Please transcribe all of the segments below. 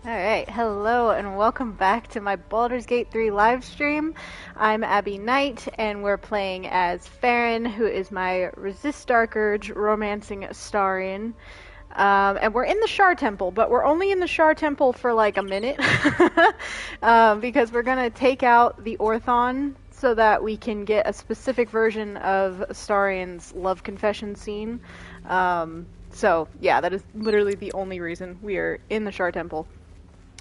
Alright, hello and welcome back to my Baldur's Gate 3 live stream. I'm Abby Knight and we're playing as Faeryn, who is my Resist Dark Urge romancing Astarion. And we're in the Shar Temple, but we're only in the Shar Temple for like a minute. Because we're gonna take out the Orthon so that we can get a specific version of Astarion's love confession scene. So yeah, that is literally the only reason we are in the Shar Temple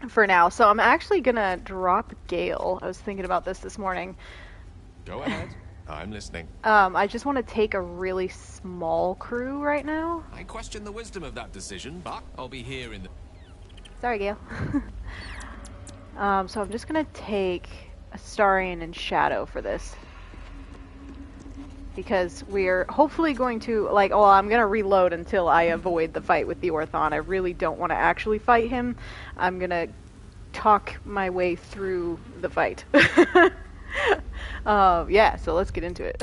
for now. So I'm actually gonna drop Gale. I was thinking about this morning. Go ahead. I'm listening. I just want to take a really small crew right now. I question the wisdom of that decision, but I'll be here in the... Sorry, Gale. So I'm just gonna take Astarion and Shadow for this. Because we're hopefully going to, like, well, I'm going to reload until I avoid the fight with the Orthon. I really don't want to actually fight him. I'm going to talk my way through the fight. Yeah, so let's get into it.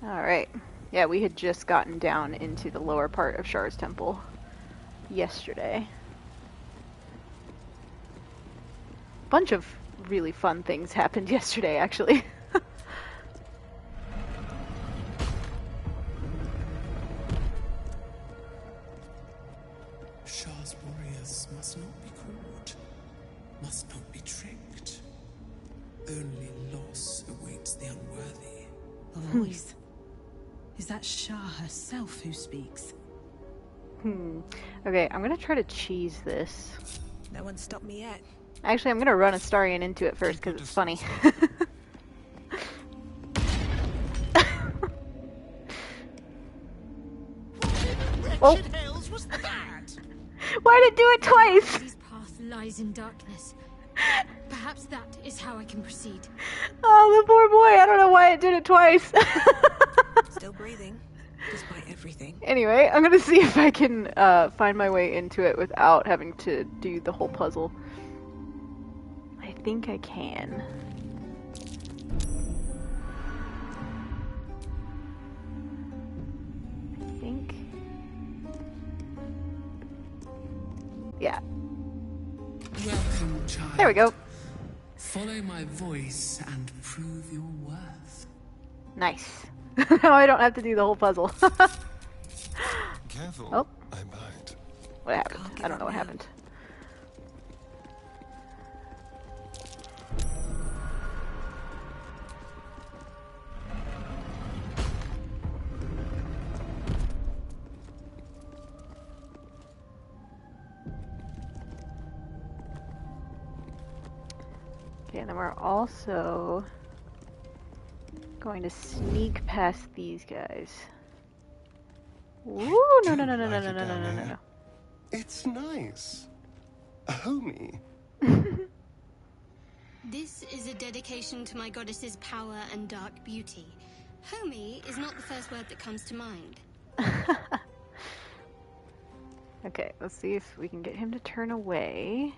Alright. Yeah, we had just gotten down into the lower part of Shar's Temple yesterday. Bunch of really fun things happened yesterday, actually. Shar's warriors must not be caught, must not be tricked. Only loss awaits the unworthy. A voice. Is that Shar herself who speaks? Okay, I'm gonna try to cheese this. No one stopped me yet. Actually, I'm gonna run Astarion into it first because it's funny. Oh! Was that? Why did it do it twice? This path lies in darkness. Perhaps that is how I can proceed. Oh, the poor boy! I don't know why it did it twice. Still breathing, despite everything. Anyway, I'm gonna see if I can find my way into it without having to do the whole puzzle. I think I can. I think. Yeah. Welcome, child. There we go. Follow my voice and prove your worth. Nice. Now I don't have to do the whole puzzle. Careful. Oh. I might. What happened? I don't know what happened. Okay, and then we're also going to sneak past these guys. Ooh, no, no, no, no, no, no, no, no, no, no, no. It's nice. A homie. This is a dedication to my goddess's power and dark beauty. Homie is not the first word that comes to mind. Okay, let's see if we can get him to turn away.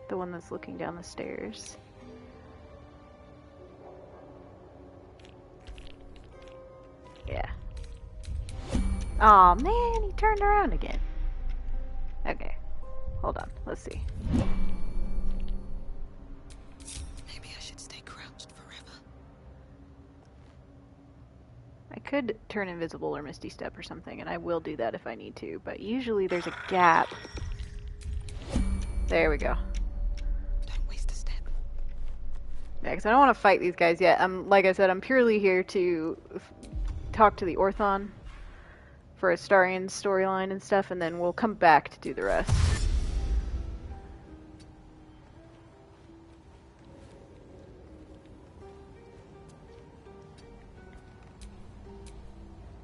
The one that's looking down the stairs. Yeah. Aw, man, he turned around again. Okay. Hold on, let's see. Maybe I should stay crouched forever. I could turn invisible or Misty Step or something, and I will do that if I need to, but usually there's a gap. There we go. Don't waste a step. Yeah, because I don't want to fight these guys yet. Like I said, I'm purely here to talk to the Orthon for Astarion's storyline and stuff, and then we'll come back to do the rest.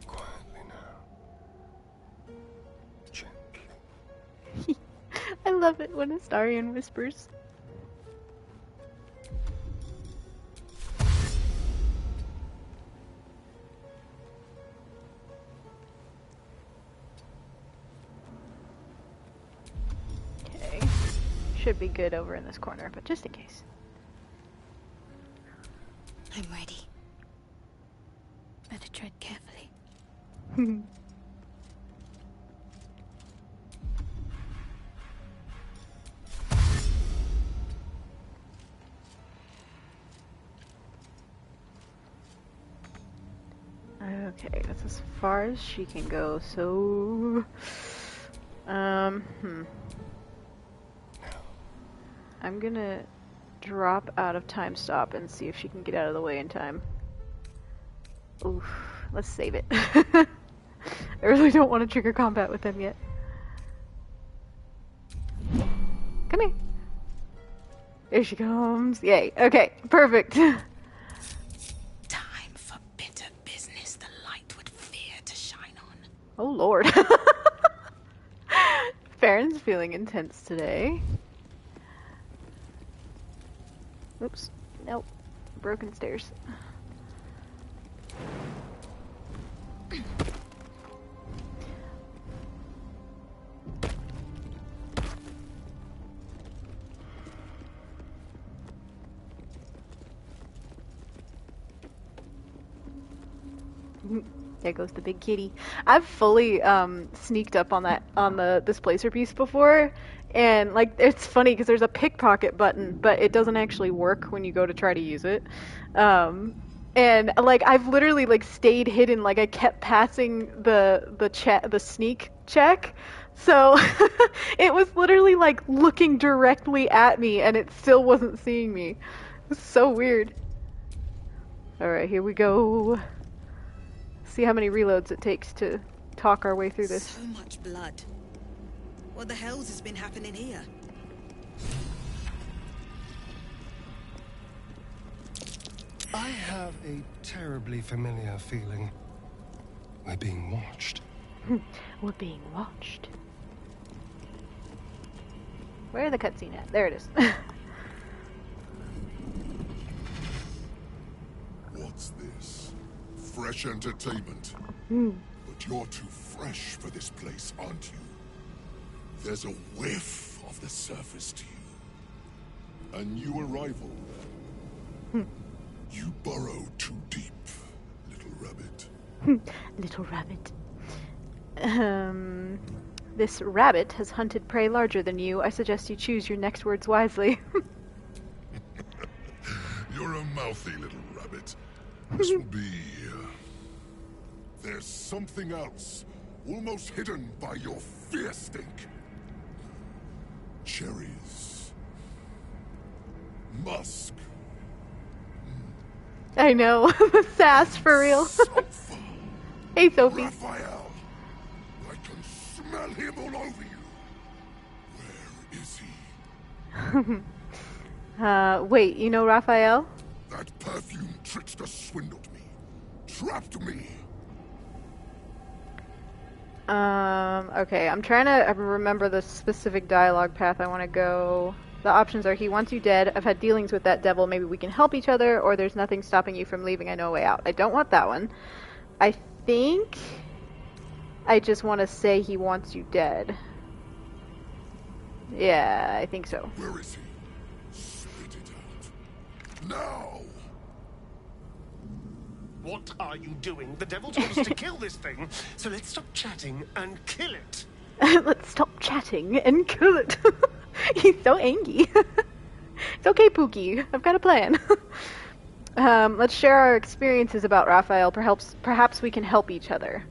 Quietly now. Gently. I love it when Astarion whispers. Should be good over in this corner, but just in case. I'm ready. Better tread carefully. Okay, that's as far as she can go, so... I'm gonna drop out of time stop and see if she can get out of the way in time. Oof, let's save it. I really don't want to trigger combat with them yet. Come here. There she comes. Yay. Okay, perfect. Time for bitter business the light would fear to shine on. Oh lord. Faeryn's feeling intense today. Oops. Nope. Broken stairs. There goes the big kitty. I've fully sneaked up on the displacer piece before, and like it's funny because there's a pickpocket button, but it doesn't actually work when you go to try to use it. And like I've literally like stayed hidden, like I kept passing the sneak check. So it was literally like looking directly at me, and it still wasn't seeing me. It was so weird. All right, here we go. See how many reloads it takes to talk our way through this. So much blood. What the hell's has been happening here? I have a terribly familiar feeling. We're being watched. We're being watched. Where the cutscene at? There it is. What's this? Fresh entertainment. But you're too fresh for this place, aren't you? There's a whiff of the surface to you. A new arrival. You burrow too deep, little rabbit. Little rabbit. This rabbit has hunted prey larger than you. I suggest you choose your next words wisely. You're a mouthy little rabbit. This will be... There's something else, almost hidden by your fear stink. Cherries. Musk. I know. The sass for real. Sulfur. Hey, Sophie. Raphael. I can smell him all over you. Where is he? Wait, you know Raphael? That perfume trickster swindled me. Trapped me. Okay, I'm trying to remember the specific dialogue path I want to go. The options are, he wants you dead, I've had dealings with that devil, maybe we can help each other, or there's nothing stopping you from leaving, I know a way out. I don't want that one. I think I just want to say he wants you dead. Yeah, I think so. Where is he? Spit it out. Now! What are you doing? The devil told us to kill this thing, so let's stop chatting and kill it. Let's stop chatting and kill it. He's so angry. It's okay, Pookie. I've got a plan. Let's share our experiences about Raphael. Perhaps we can help each other.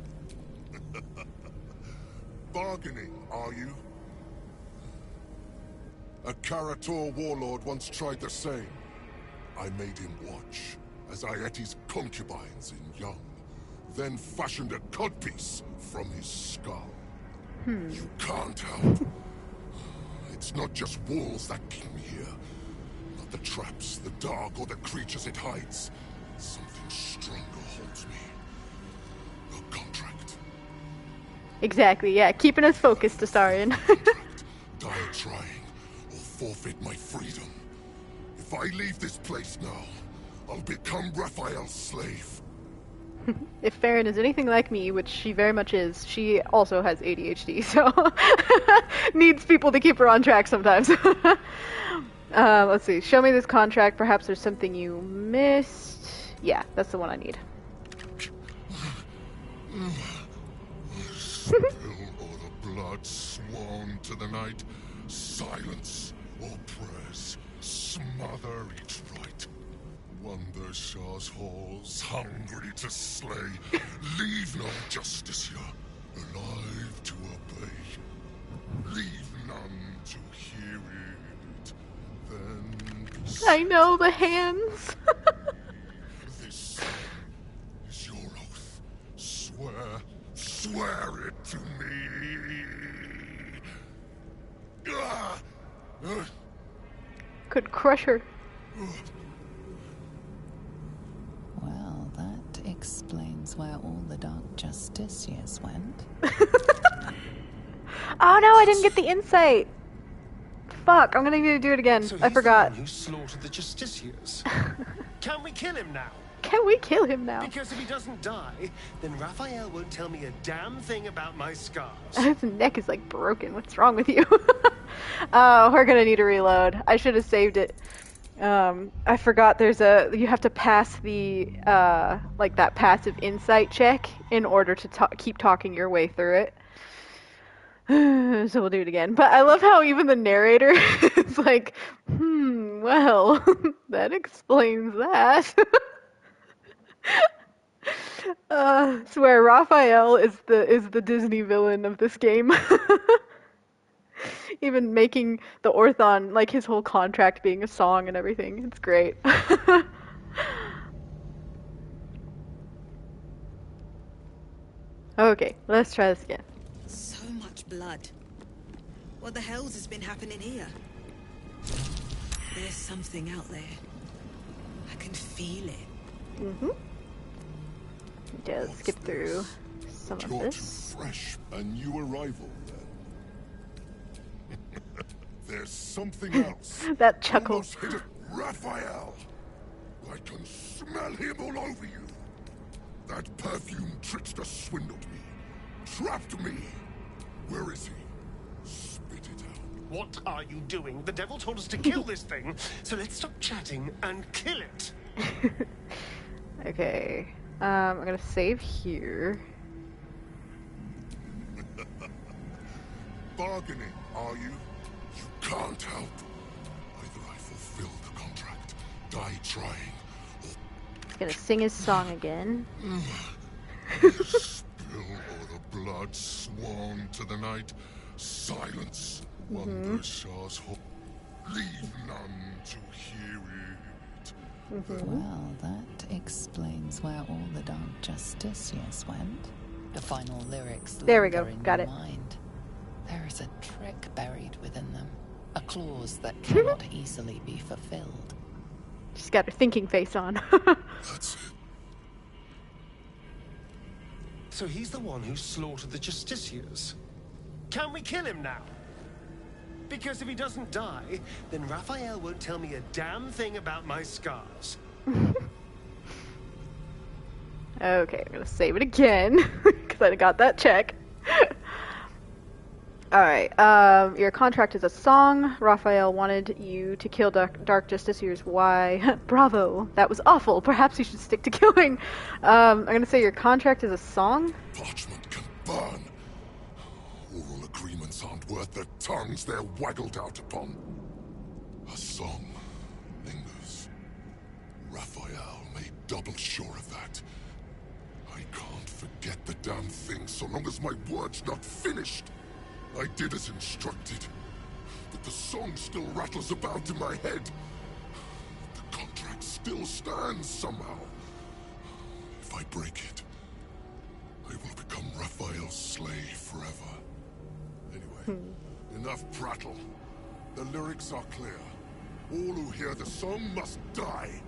Bargaining, are you? A Karator warlord once tried the same. I made him watch as I ate his concubines in young, then fashioned a codpiece from his skull. You can't help. It's not just walls that keep me here. Not the traps, the dark, or the creatures it hides. Something stronger holds me. A contract. Exactly, yeah. Keeping us focused, Astarion. Die trying, or forfeit my freedom. If I leave this place now, I'll become Raphael's slave. If Faeryn is anything like me, which she very much is, she also has ADHD, so needs people to keep her on track sometimes. Let's see. Show me this contract. Perhaps there's something you missed. Yeah, that's the one I need. Spill all the blood sworn to the night. Silence all prayers. Smother each right. Wander Shah's halls, hungry to slay. Leave no justice here, alive to obey. Leave none to hear it. Then I know the hands. this is your oath. Swear it to me. Could crush her. Well, that explains where all the Dark Justiciars went. Oh no, I didn't get the insight. Fuck, I'm gonna need to do it again. So I forgot. The one who slaughtered the Justiciars. Can we kill him now? Can we kill him now? Because if he doesn't die, then Raphael won't tell me a damn thing about my scars. His neck is like broken. What's wrong with you? Oh, we're gonna need to reload. I should have saved it. I forgot you have to pass the, like that passive insight check in order to keep talking your way through it. So we'll do it again. But I love how even the narrator is like, well, that explains that. Swear Raphael is the Disney villain of this game. Even making the Orthon, like his whole contract being a song and everything. It's great. Okay, let's try this again. So much blood. What the hells has been happening here? There's something out there. I can feel it. Mm-hmm. Just skip through some of You're this. too fresh, a new arrival then. There's something else. That chuckle. Almost hit it. Raphael! I can smell him all over you. That perfume trickster swindled me. Trapped me. Where is he? Spit it out. What are you doing? The devil told us to kill this thing, so let's stop chatting and kill it. Okay. I'm gonna save here. Bargaining, are you? You can't help. Either I fulfill the contract, die trying, or He's gonna sing his song again. spill all the blood sworn to the night. Silence. Wander Shah's hall. Leave none to hear it. Well, that explains where all the Dark Justiciars went. The final lyrics There we go, linger in got your it. mind. There is a trick buried within them. A clause that cannot easily be fulfilled. She's got her thinking face on. That's it. So he's the one who slaughtered the Justiciars. Can we kill him now? Because if he doesn't die, then Raphael won't tell me a damn thing about my scars. Okay, I'm gonna save it again because I got that check. Alright, your contract is a song. Raphael wanted you to kill Dark Justiciars. Why? Bravo, that was awful. Perhaps you should stick to killing. I'm gonna say your contract is a song. Parchment can burn. Oral agreements aren't worth the tongues they're waggled out upon. A song lingers. Raphael made double sure of that. I can't forget the damn thing so long as my word's not finished. I did as instructed, but the song still rattles about in my head. The contract still stands somehow. If I break it, I will become Raphael's slave forever. Anyway, enough prattle. The lyrics are clear. All who hear the song must die.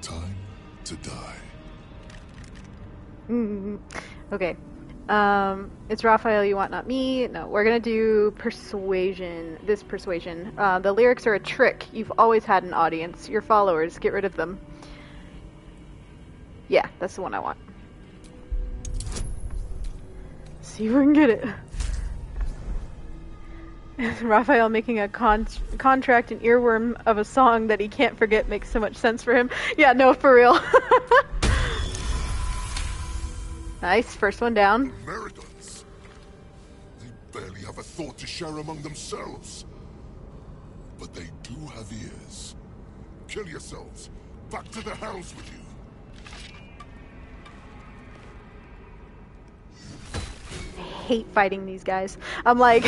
Time to die. Okay. It's Raphael you want, not me. No, we're gonna do persuasion. This persuasion. The lyrics are a trick. You've always had an audience. Your followers, get rid of them. Yeah, that's the one I want. See if we can get it. Raphael making a contract, an earworm of a song that he can't forget makes so much sense for him. Yeah, no, for real. Nice, first one down. Americans. They barely have a thought to share among themselves. But they do have ears. Kill yourselves. Back to the hells with you. I hate fighting these guys. I'm like,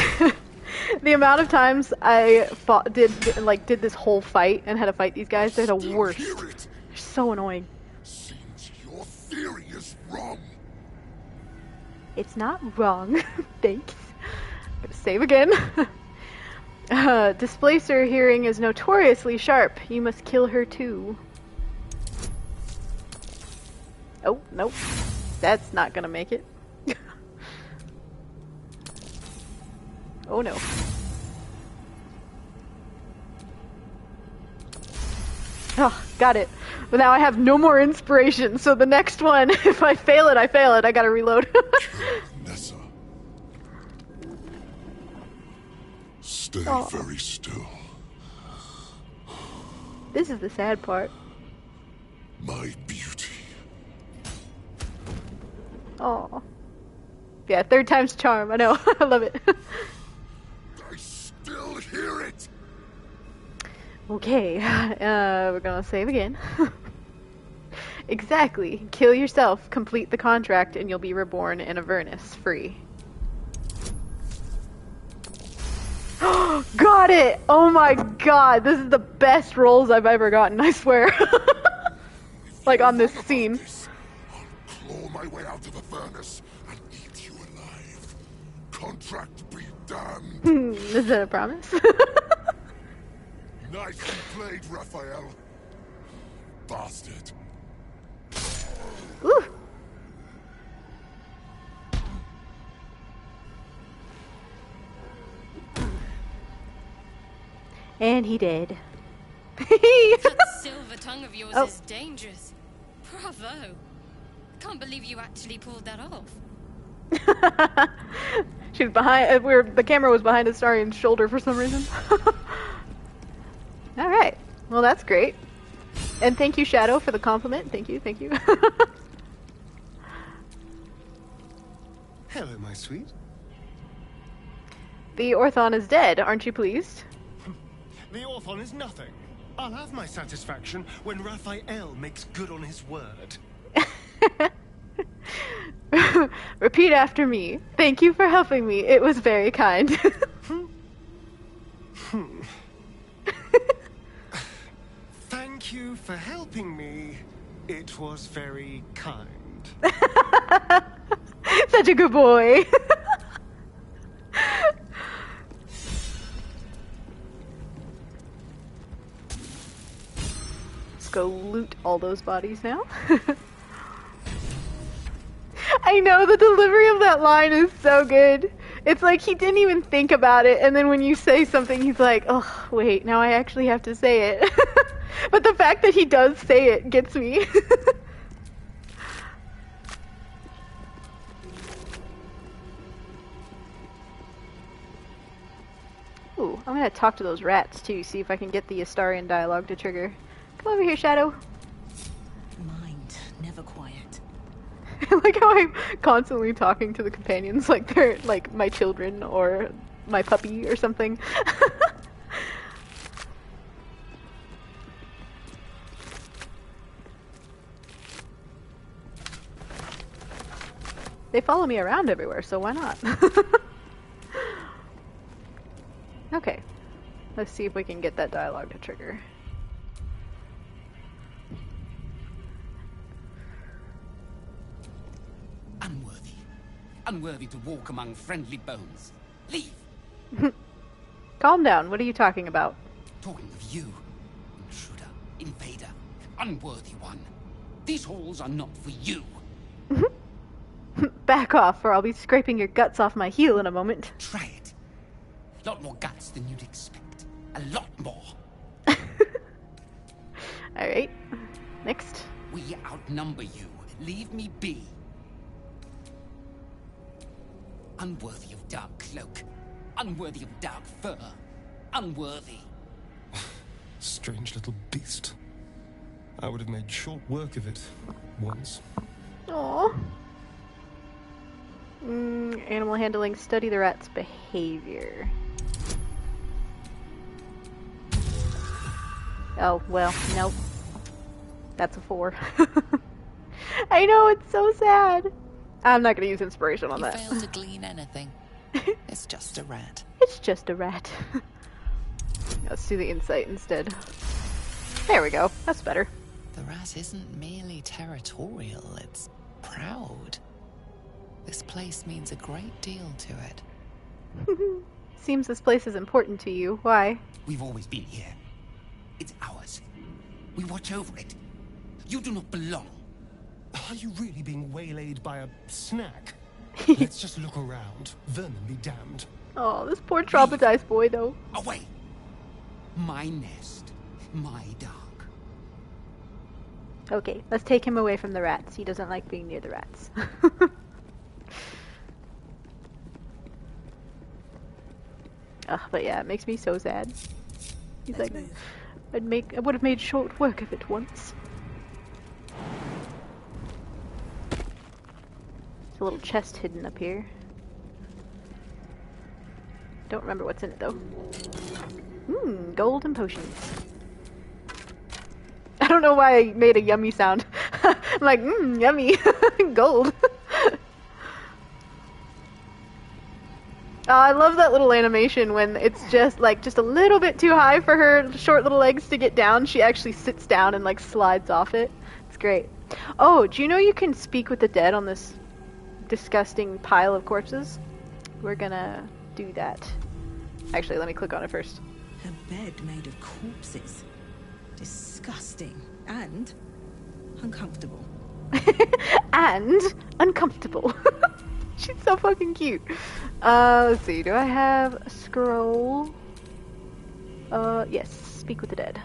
the amount of times I did this whole fight and had to fight these guys, they're the worst. They're so annoying. Seems your theory is wrong. It's not wrong. Thanks. Gonna save again. Displacer hearing is notoriously sharp. You must kill her too. Oh, nope. That's not gonna make it. Oh no. Oh, got it. But now I have no more inspiration, so the next one, if I fail it, I fail it. I gotta reload. Nessa. Stay very still. This is the sad part. My beauty. Oh. Yeah, third time's charm. I know. I love it. I still hear it. Okay, we're gonna save again. Exactly. Kill yourself, complete the contract, and you'll be reborn in Avernus, free. Got it! Oh my god, this is the best rolls I've ever gotten, I swear. Like on this scene. I'll claw my way out of Avernus and eat you alive. Contract be damned. Is that a promise? Nicely played, Raphael. Bastard. Ooh. And he did. That silver tongue of yours is dangerous. Bravo. Can't believe you actually pulled that off. She was behind, the camera was behind Astarion's shoulder for some reason. Alright, well that's great. And thank you, Shadow, for the compliment. Thank you, thank you. Hello, my sweet. The Orthon is dead, aren't you pleased? The Orthon is nothing. I'll have my satisfaction when Raphael makes good on his word. Repeat after me. Thank you for helping me. It was very kind. Thank you for helping me. It was very kind. Such a good boy. Let's go loot all those bodies now. I know, the delivery of that line is so good. It's like he didn't even think about it, and then when you say something, he's like, oh, wait, now I actually have to say it. But the fact that he does say it gets me. Ooh, I'm gonna talk to those rats too, see if I can get the Astarion dialogue to trigger. Come over here, Shadow. Mind, never quiet. I like how I'm constantly talking to the companions like they're like my children or my puppy or something. They follow me around everywhere, so why not? Okay, let's see if we can get that dialogue to trigger. Unworthy. Unworthy to walk among friendly bones. Leave! Calm down, what are you talking about? Talking of you. Intruder. Invader. Unworthy one. These halls are not for you. Back off, or I'll be scraping your guts off my heel in a moment. Try it. A lot more guts than you'd expect. A lot more. Alright, next. We outnumber you. Leave me be. Unworthy of dark cloak. Unworthy of dark fur. Unworthy. Strange little beast. I would have made short work of it once. Aww. Animal handling, study the rat's behavior. Oh, well, nope. That's a 4. I know, it's so sad. I'm not gonna use inspiration on that. You failed to glean anything. It's just a rat. It's just a rat. Let's do the insight instead. There we go. That's better. The rat isn't merely territorial, it's proud. This place means a great deal to it. Seems this place is important to you. Why? We've always been here. It's ours. We watch over it. You do not belong. Are you really being waylaid by a snack? Let's just look around. Vermin be damned. Oh, this poor traumatized boy, though. Away! My nest. My dark. Okay, let's take him away from the rats. He doesn't like being near the rats. But yeah, it makes me so sad. He's like, I would have made short work of it once. There's a little chest hidden up here. Don't remember what's in it though. Gold and potions. I don't know why I made a yummy sound. I'm like, yummy. Gold. I love that little animation when it's just a little bit too high for her short little legs to get down. She actually sits down and like slides off it. It's great. Oh, do you know you can speak with the dead on this disgusting pile of corpses? We're gonna do that. Actually, let me click on it first. A bed made of corpses. Disgusting. And uncomfortable. And uncomfortable. She's so fucking cute. Let's see, do I have a scroll? Yes, speak with the dead.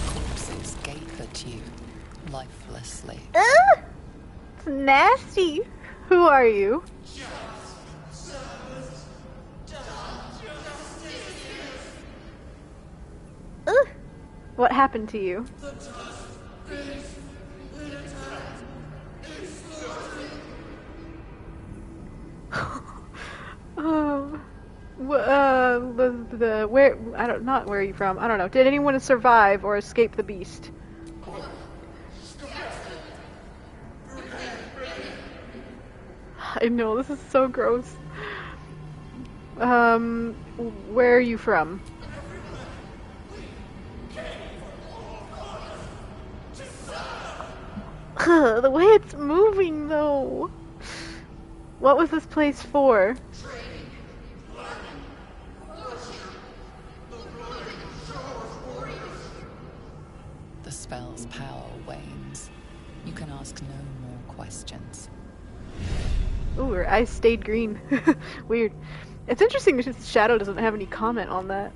Corpses gape at you, lifelessly. It's nasty. Who are you? What happened to you? Where? Not where are you from? I don't know. Did anyone survive or escape the beast? I know, this is so gross. Where are you from? The way it's moving, though. What was this place for? The spell's power wanes. You can ask no more questions. Ooh, her eyes stayed green. Weird. It's interesting that Shadow doesn't have any comment on that.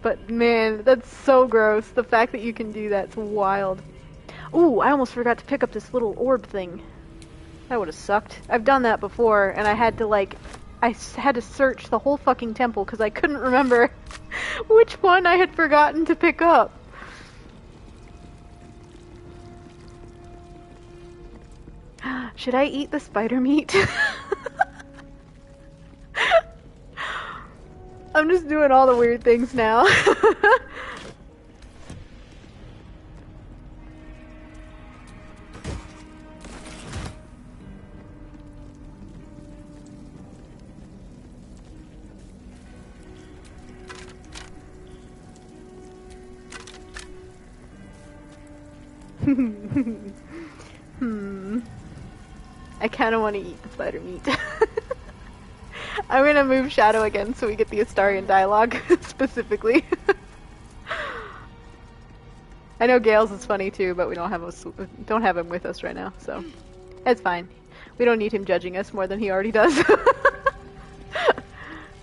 But man, that's so gross. The fact that you can do that's wild. Ooh, I almost forgot to pick up this little orb thing. That would have sucked. I've done that before, and I had to search the whole fucking temple because I couldn't remember which one I had forgotten to pick up. Should I eat the spider meat? I'm just doing all the weird things now. I kind of want to eat the spider meat. I'm gonna move Shadow again so we get the Astarion dialogue specifically. I know Gale's is funny too, but we don't have him with us right now, so it's fine. We don't need him judging us more than he already does. I'm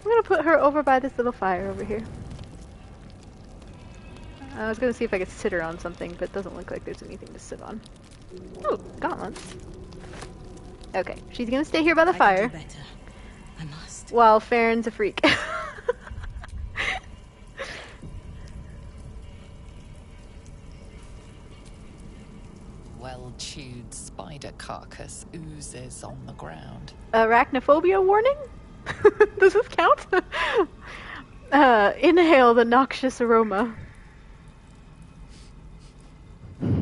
gonna put her over by this little fire over here. I was gonna see if I could sit her on something, but it doesn't look like there's anything to sit on. Oh, gauntlets. Okay, she's gonna stay here by the fire. I must. While Faeryn's a freak. tattooed spider carcass oozes on the ground. Arachnophobia warning? Does this count? Inhale the noxious aroma.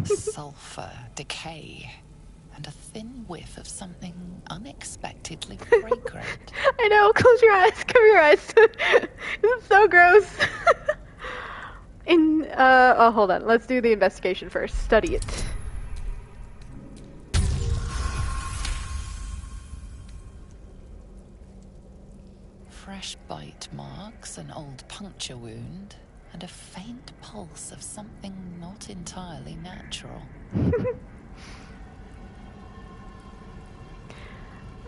Sulfur, decay, and a thin whiff of something unexpectedly fragrant. I know, close your eyes, cover your eyes. This is so gross. Oh, hold on, let's do the investigation first. Study it. Fresh bite marks, an old puncture wound, and a faint pulse of something not entirely natural.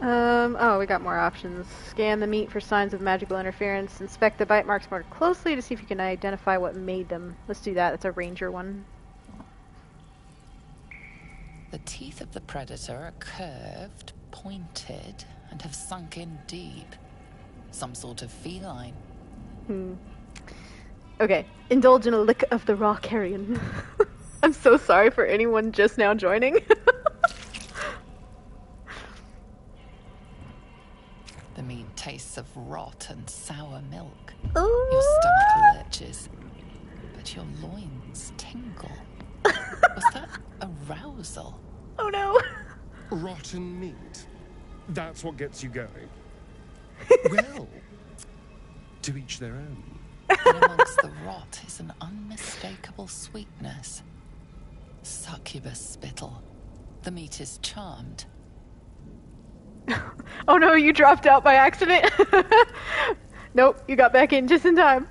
Oh, we got more options. Scan the meat for signs of magical interference. Inspect the bite marks more closely to see if you can identify what made them. Let's do that. That's a ranger one. The teeth of the predator are curved, pointed, and have sunk in deep. Some sort of feline. Okay. Indulge in a lick of the raw carrion. I'm so sorry for anyone just now joining. The meat tastes of rot and sour milk. Ooh. Your stomach lurches, but your loins tingle. Was that arousal? Oh no. Rotten meat. That's what gets you going. Well, to each their own. And amongst the rot is an unmistakable sweetness. Succubus spittle. The meat is charmed. Oh no, you dropped out by accident. Nope, you got back in just in time.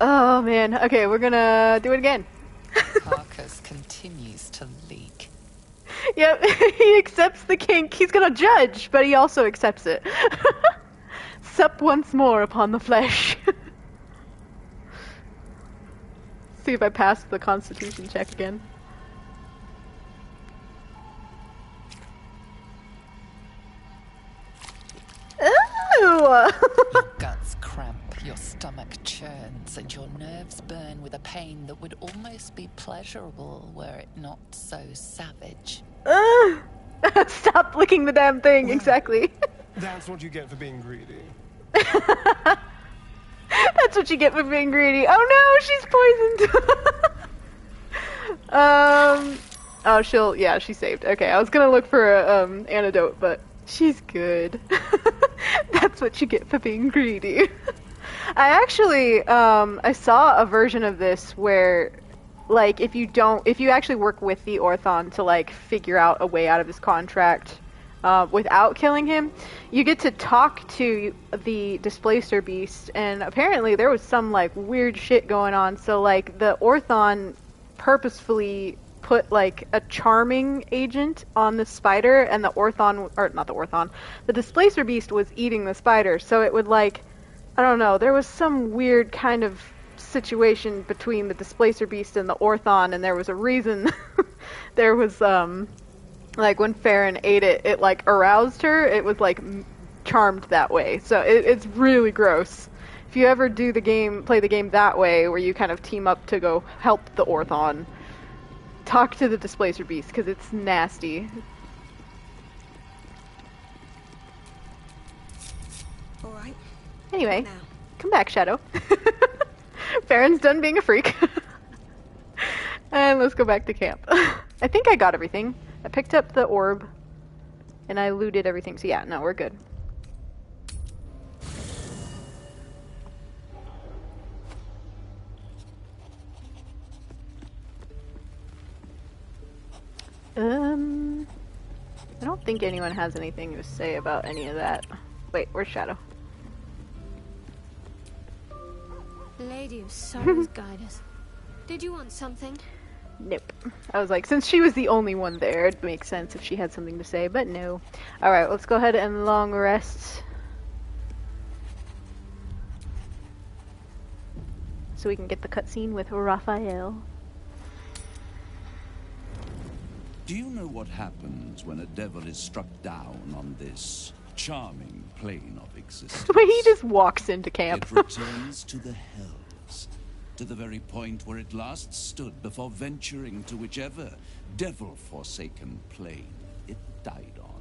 Oh man, okay, we're gonna do it again. Carcass continues to leak. Yep, he accepts the kink. He's gonna judge, but he also accepts it. Sup once more upon the flesh. See if I pass the constitution check again. Ooh! Your guts cramp, your stomach churns, and your nerves burn with a pain that would almost be pleasurable were it not so savage. Stop licking the damn thing, well, exactly. That's what you get for being greedy. That's what you get for being greedy. Oh no, she's poisoned. Oh, she saved. Okay, I was gonna look for a, antidote, but she's good. That's what you get for being greedy. I actually, I saw a version of this where, like, if you actually work with the Orthon to, like, figure out a way out of his contract, without killing him, you get to talk to the Displacer Beast, and apparently there was some, like, weird shit going on, so, like, the Orthon purposefully put, like, a charming agent on the spider, and the Displacer Beast was eating the spider, so it would, like, I don't know, there was some weird kind of situation between the Displacer Beast and the Orthon, and there was a reason. There was, like, when Faeryn ate it, it, like, aroused her. It was, like, charmed that way. So it's really gross. If you ever play the game that way, where you kind of team up to go help the Orthon, talk to the Displacer Beast, because it's nasty. Alright. Anyway, come back, Shadow. Faeryn's done being a freak. And let's go back to camp. I think I got everything. I picked up the orb, and I looted everything, so yeah, no, we're good. I don't think anyone has anything to say about any of that. Wait, where's Shadow? Lady of Sorrows, guide us. Did you want something? Nope. I was like, since she was the only one there, it'd make sense if she had something to say, but no. Alright, let's go ahead and long rest. So we can get the cutscene with Raphael. Do you know what happens when a devil is struck down on this charming plane of existence? When he just walks into camp. It returns to the hells to the very point where it last stood before venturing to whichever devil-forsaken plane it died on.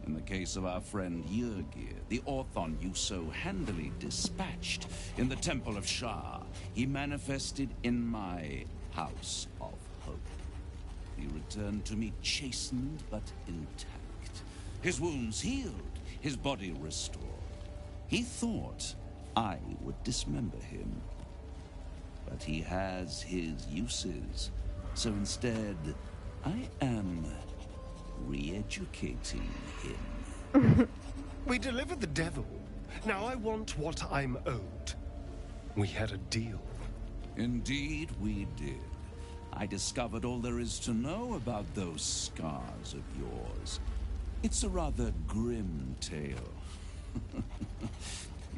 In the case of our friend Yrgir, the Orthon you so handily dispatched in the Temple of Shah, he manifested in my House of Hope. He returned to me chastened but intact. His wounds healed, his body restored. He thought I would dismember him. But he has his uses, so instead, I am re-educating him. We delivered the devil. Now I want what I'm owed. We had a deal. Indeed we did. I discovered all there is to know about those scars of yours. It's a rather grim tale.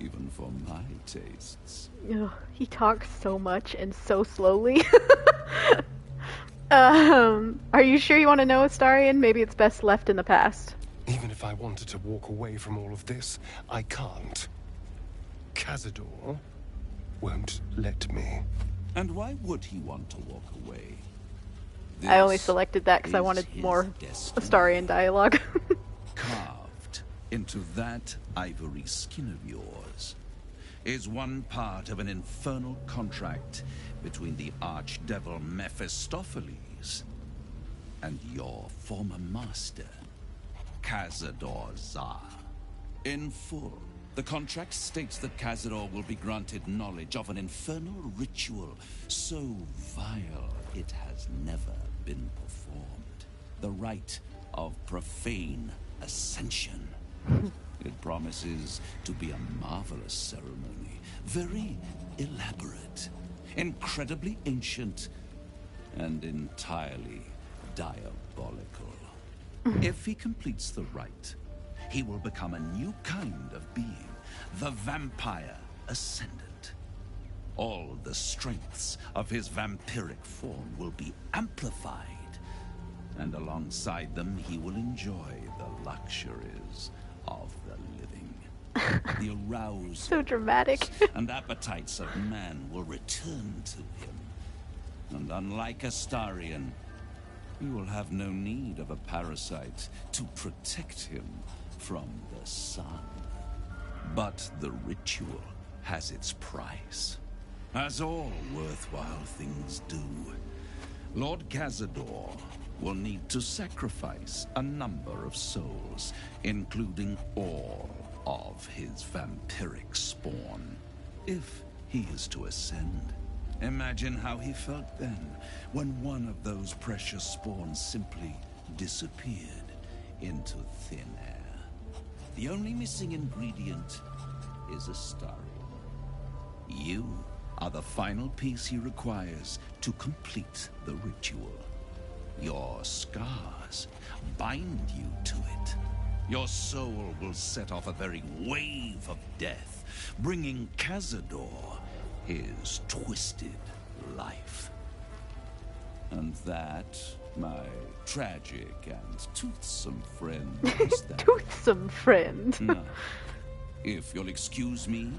Even for my tastes. Ugh, he talks so much and so slowly. Are you sure you want to know, Astarion? Maybe it's best left in the past. Even if I wanted to walk away from all of this, I can't. Cazador won't let me. And why would he want to walk away? I only selected that because I wanted more Astarion dialogue. Carved into that ivory skin of yours is one part of an infernal contract between the archdevil Mephistopheles and your former master, Cazador Zar. In full, the contract states that Cazador will be granted knowledge of an infernal ritual so vile it has never been performed. The rite of profane ascension. It promises to be a marvelous ceremony, very elaborate, incredibly ancient, and entirely diabolical. If he completes the rite, he will become a new kind of being, the Vampire Ascendant. All the strengths of his vampiric form will be amplified, and alongside them he will enjoy the luxuries of the living. The arousals so dramatic. and appetites of man will return to him. And unlike Astarion, he will have no need of a parasite to protect him from the sun. But the ritual has its price, as all worthwhile things do. Lord Cazador will need to sacrifice a number of souls, including all of his vampiric spawn, if he is to ascend. Imagine how he felt then, when one of those precious spawns simply disappeared into thin air. The only missing ingredient is Astarion. You are the final piece he requires to complete the ritual. Your scars bind you to it. Your soul will set off a very wave of death, bringing Cazador his twisted life. And that, my tragic and toothsome friend, is that. Toothsome friend. Now, if you'll excuse me,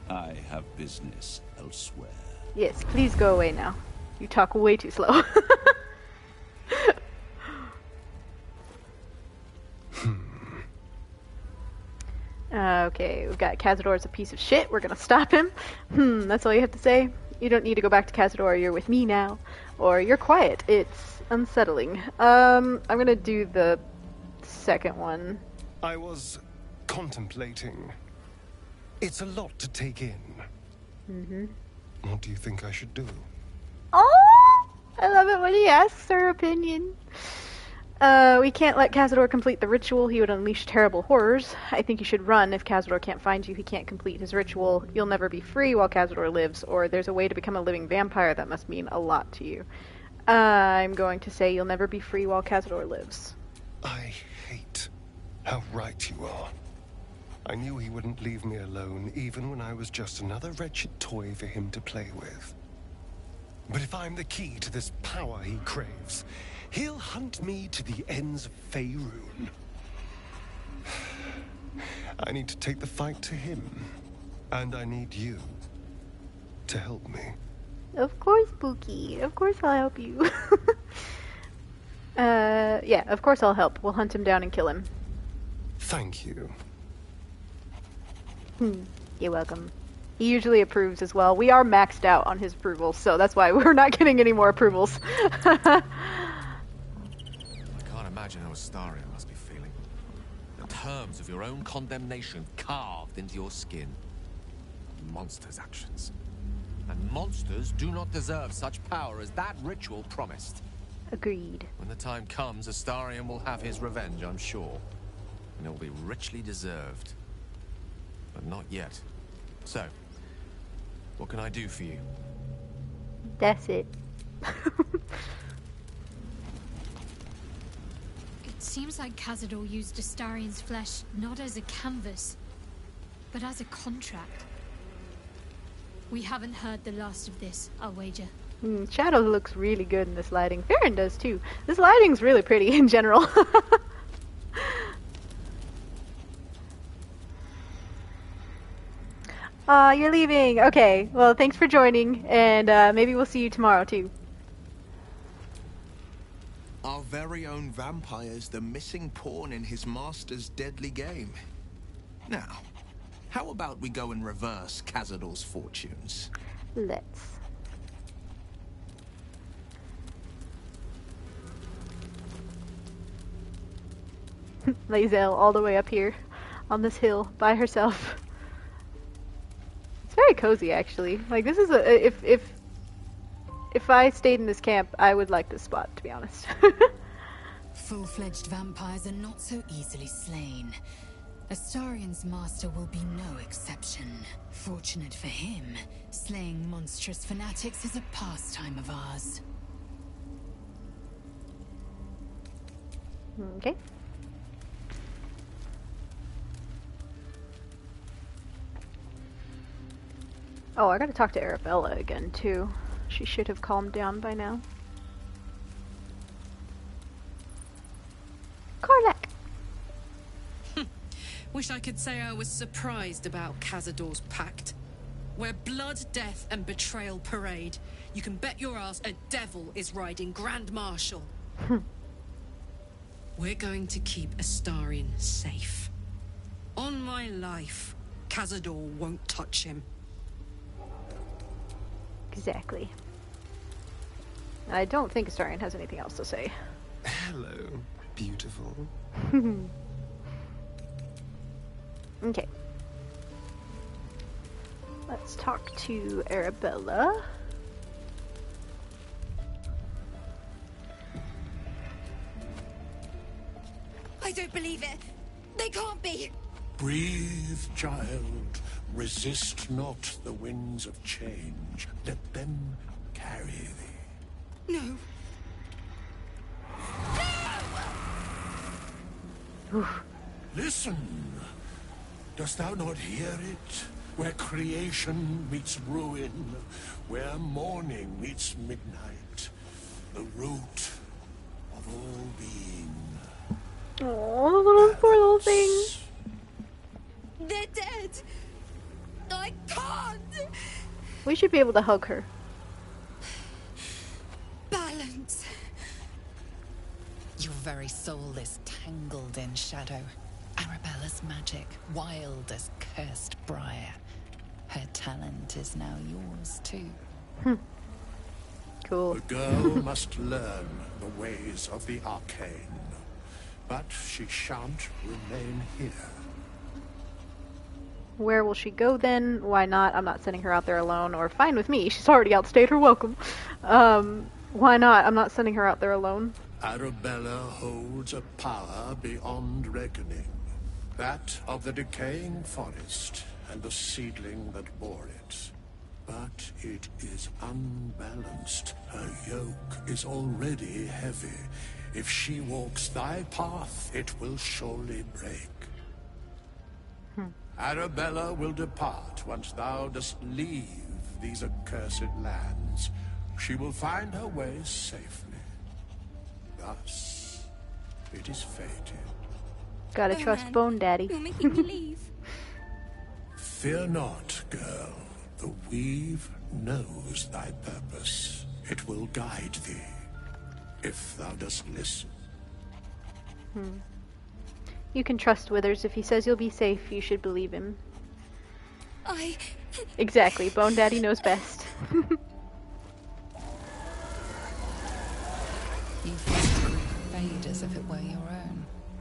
I have business elsewhere. Yes, please go away now. You talk way too slow. Okay, we've got Cazador's a piece of shit. We're gonna stop him. That's all you have to say? You don't need to go back to Cazador. You're with me now. Or you're quiet. It's unsettling. I'm gonna do the second one. I was contemplating. It's a lot to take in. What do you think I should do? Oh! I love it when he asks her opinion. We can't let Cazador complete the ritual. He would unleash terrible horrors. I think you should run. If Cazador can't find you, he can't complete his ritual. You'll never be free while Cazador lives, or there's a way to become a living vampire that must mean a lot to you. I'm going to say you'll never be free while Cazador lives. I hate how right you are. I knew he wouldn't leave me alone, even when I was just another wretched toy for him to play with. But if I'm the key to this power he craves, he'll hunt me to the ends of Faeryn. I need to take the fight to him, and I need you to help me. Of course, Pookie. Of course I'll help you. Yeah, of course I'll help. We'll hunt him down and kill him. Thank you. You're welcome. He usually approves as well. We are maxed out on his approvals, so that's why we're not getting any more approvals. I can't imagine how Astarion must be feeling. The terms of your own condemnation carved into your skin. Monsters' actions. And monsters do not deserve such power as that ritual promised. Agreed. When the time comes, Astarion will have his revenge, I'm sure. And it will be richly deserved. But not yet. So, what can I do for you? That's it. It seems like Cazador used Astarion's flesh not as a canvas, but as a contract. We haven't heard the last of this, I'll wager. Shadow looks really good in this lighting. Faeryn does too. This lighting's really pretty in general. You're leaving. Okay, well, thanks for joining, and maybe we'll see you tomorrow too. Our very own vampire's the missing pawn in his master's deadly game. Now, how about we go and reverse Cazador's fortunes? Let's. Lae'zel all the way up here on this hill by herself. It's very cozy, actually. Like, this is a if I stayed in this camp, I would like this spot, to be honest. Full-fledged vampires are not so easily slain. Astarion's master will be no exception. Fortunate for him, slaying monstrous fanatics is a pastime of ours. Okay. Oh, I gotta talk to Arabella again, too. She should have calmed down by now. Karlach! Wish I could say I was surprised about Cazador's pact. Where blood, death, and betrayal parade, you can bet your ass a devil is riding Grand Marshal. We're going to keep Astarion safe. On my life, Cazador won't touch him. Exactly. I don't think Astarion has anything else to say. Hello, beautiful. Okay. Let's talk to Arabella. I don't believe it. They can't be. Breathe, child. Resist not the winds of change. Let them carry thee. No. Listen. Dost thou not hear it? Where creation meets ruin, where morning meets midnight, the root of all being. Oh, little poor little thing. They're dead. I can't. We should be able to hug her. Balance. Your very soul is tangled in shadow. Arabella's magic, wild as cursed briar. Her talent is now yours too. Cool. The girl must learn the ways of the arcane, but she shan't remain here. Where will she go then? Why not? I'm not sending her out there alone, or fine with me. She's already outstayed her welcome. Why not? I'm not sending her out there alone. Arabella holds a power beyond reckoning. That of the decaying forest and the seedling that bore it. But it is unbalanced. Her yoke is already heavy. If she walks thy path, it will surely break. Arabella will depart once thou dost leave these accursed lands. She will find her way safely. Thus, it is fated. Gotta trust man. Bone Daddy. You're making me leave. Fear not, girl. The weave knows thy purpose. It will guide thee, if thou dost listen. You can trust Withers. If he says you'll be safe, you should believe him. Exactly. Bone Daddy knows best. You feel the grief fade as if it were your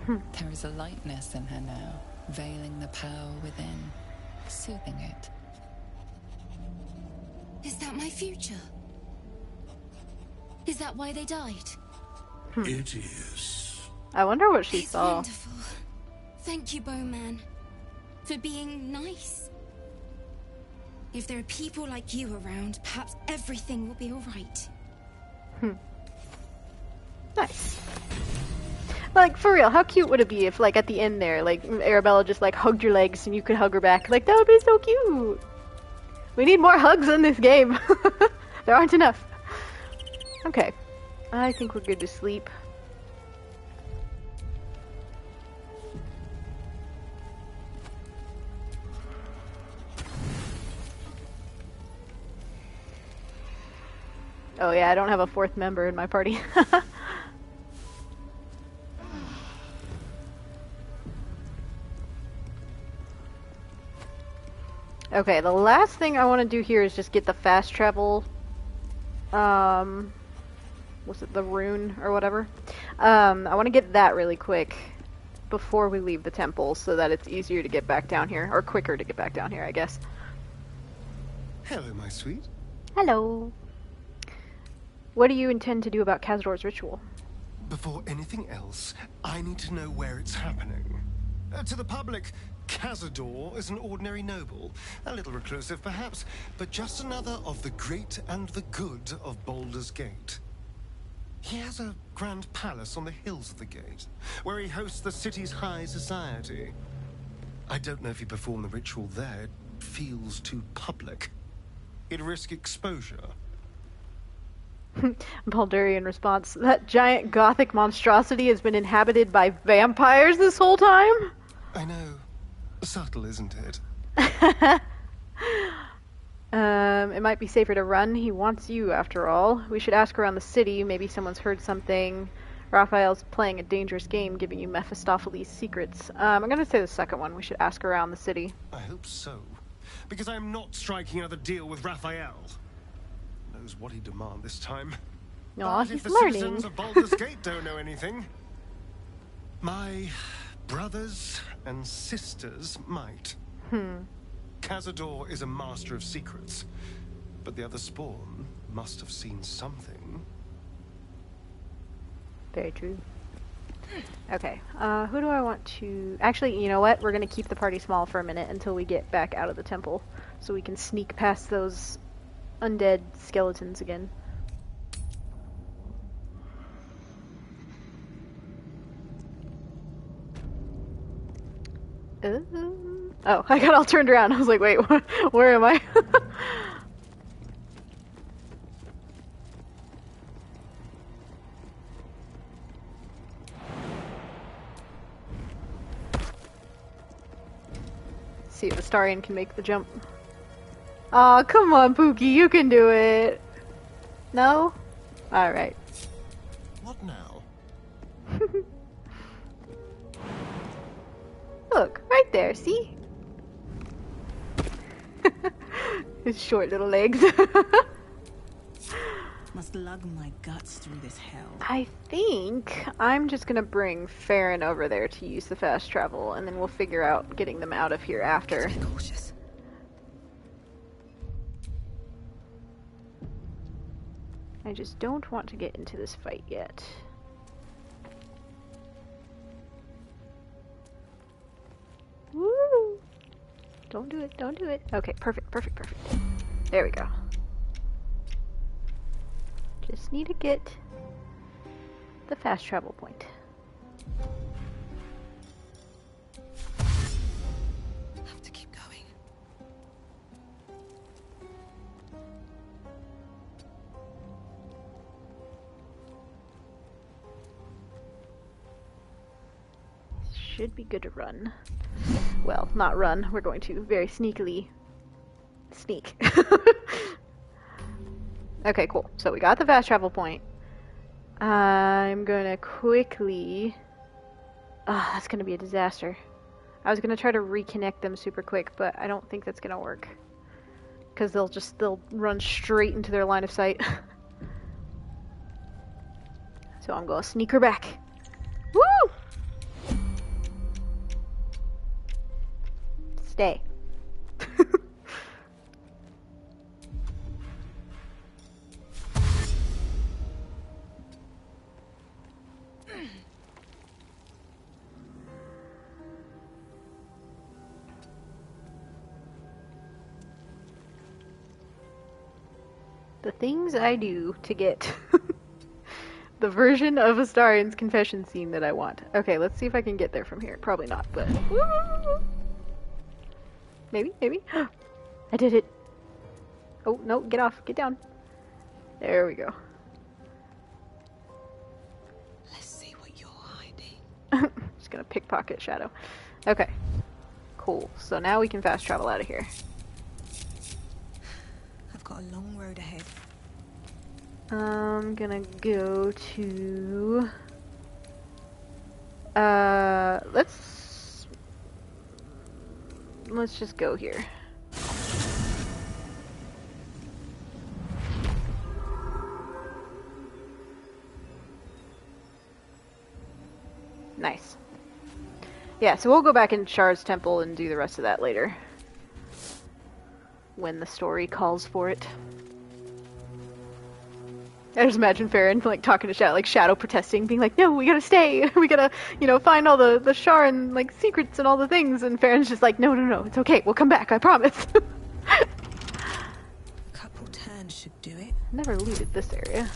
own. There is a lightness in her now, veiling the power within, soothing it. Is that my future? Is that why they died? It is. I wonder what she saw. Wonderful. Thank you, Bowman, for being nice. If there are people like you around, perhaps everything will be alright. Nice. Like, for real, how cute would it be if, like, at the end there, like, Arabella just, like, hugged your legs and you could hug her back? Like, that would be so cute! We need more hugs in this game! There aren't enough. Okay. I think we're good to sleep. Oh yeah, I don't have a fourth member in my party. Okay, the last thing I want to do here is just get the fast travel, was it the rune or whatever? I want to get that really quick before we leave the temple so that it's easier to get back down here, or quicker to get back down here, I guess. Hello, my sweet. Hello. What do you intend to do about Cazador's ritual? Before anything else, I need to know where it's happening. To the public, Cazador is an ordinary noble. A little reclusive, perhaps, but just another of the great and the good of Baldur's Gate. He has a grand palace on the hills of the gate, where he hosts the city's high society. I don't know if he performed the ritual there. It feels too public. It'd risk exposure. Baldurian response, that giant gothic monstrosity has been inhabited by vampires this whole time? I know. Subtle, isn't it? It might be safer to run. He wants you, after all. We should ask around the city. Maybe someone's heard something. Raphael's playing a dangerous game, giving you Mephistopheles' secrets. I'm gonna say the second one. We should ask around the city. I hope so. Because I am not striking another deal with Raphael. Knows what he demand this time. Aw, But he's if the learning. citizens of Baldur's Gate don't know anything, my brothers and sisters might. Cazador is a master of secrets, but the other spawn must have seen something. Very true. Okay, who do I want to... Actually, you know what? We're gonna keep the party small for a minute until we get back out of the temple, so we can sneak past those undead skeletons again. Oh, I got all turned around. I was like, wait, where am I? See if Astarion can make the jump. Aw, come on, Pookie, you can do it. No? Alright. What now? Look, right there, see? His short little legs. Must lug my guts through this hell. I think I'm just gonna bring Faeryn over there to use the fast travel, and then we'll figure out getting them out of here after. Be cautious. I just don't want to get into this fight yet. Woo! Don't do it, don't do it. Okay, perfect, perfect, perfect. There we go. Just need to get the fast travel point. Have to keep going. Should be good to run. Well, not run. We're going to very sneakily Sneak. Okay, cool. So we got the fast travel point. I'm gonna quickly... Ah, that's gonna be a disaster. I was gonna try to reconnect them super quick, but I don't think that's gonna work. Because they'll run straight into their line of sight. So I'm gonna sneak her back. Woo! Stay. The things I do to get the version of Astarion's confession scene that I want. Okay, let's see if I can get there from here. Probably not, but... Woo! Maybe, maybe. I did it. Oh, no, get off. Get down. There we go. Let's see what you're hiding. Just gonna pickpocket Shadow. Okay. Cool. So now we can fast travel out of here. I've got a long road ahead. I'm gonna go to... Let's just go here. Nice. Yeah, so we'll go back in Char's temple and do the rest of that later. When the story calls for it. I just imagine Faeryn like talking to Shadow, like Shadow protesting, being like, "No, we gotta stay. We gotta, find all the Sharan like secrets and all the things." And Farron's just like, "No, it's okay. We'll come back. I promise." A couple turns should do it. Never looted this area.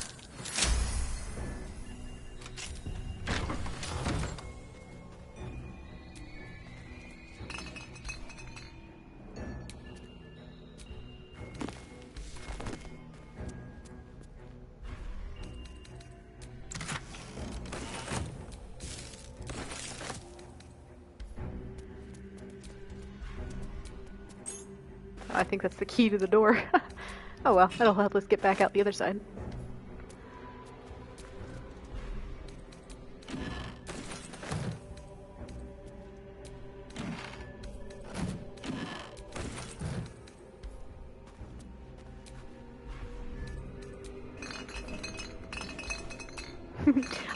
I think that's the key to the door. Oh well, that'll help us get back out the other side.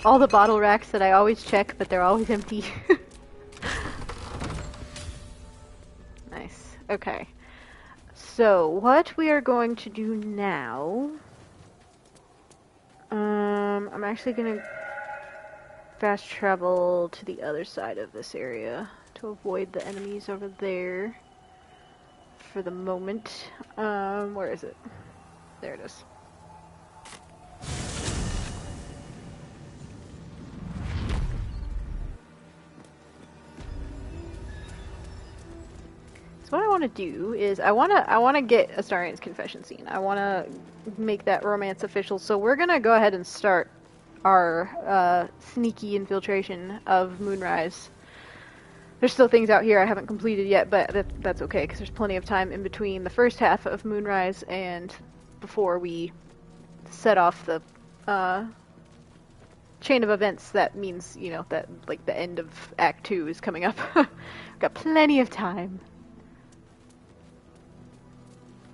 All the bottle racks that I always check, but they're always empty. Nice. Okay. So, what we are going to do now... I'm actually going to fast travel to the other side of this area to avoid the enemies over there for the moment. Where is it? There it is. What I want to do is I want to get Astarion's confession scene. I want to make that romance official. So we're gonna go ahead and start our sneaky infiltration of Moonrise. There's still things out here I haven't completed yet, but that's okay because there's plenty of time in between the first half of Moonrise and before we set off the chain of events. That means that like the end of Act 2 is coming up. Got plenty of time.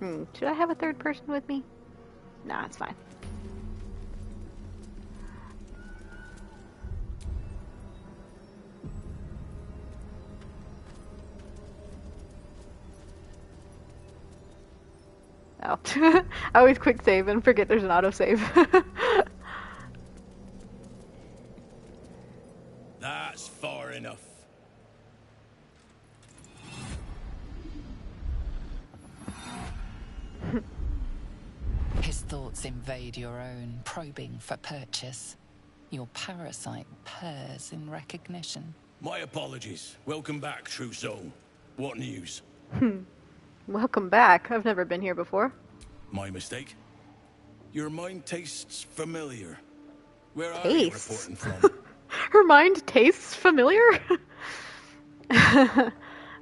Should I have a third person with me? Nah, it's fine. Oh. I always quick save and forget there's an autosave. That's far enough. His thoughts invade your own, probing for purchase. Your parasite purrs in recognition. My apologies. Welcome back, true soul. What news? Welcome back. I've never been here before. My mistake? Your mind tastes familiar. Where are Tastes? you reporting from? Her mind tastes familiar?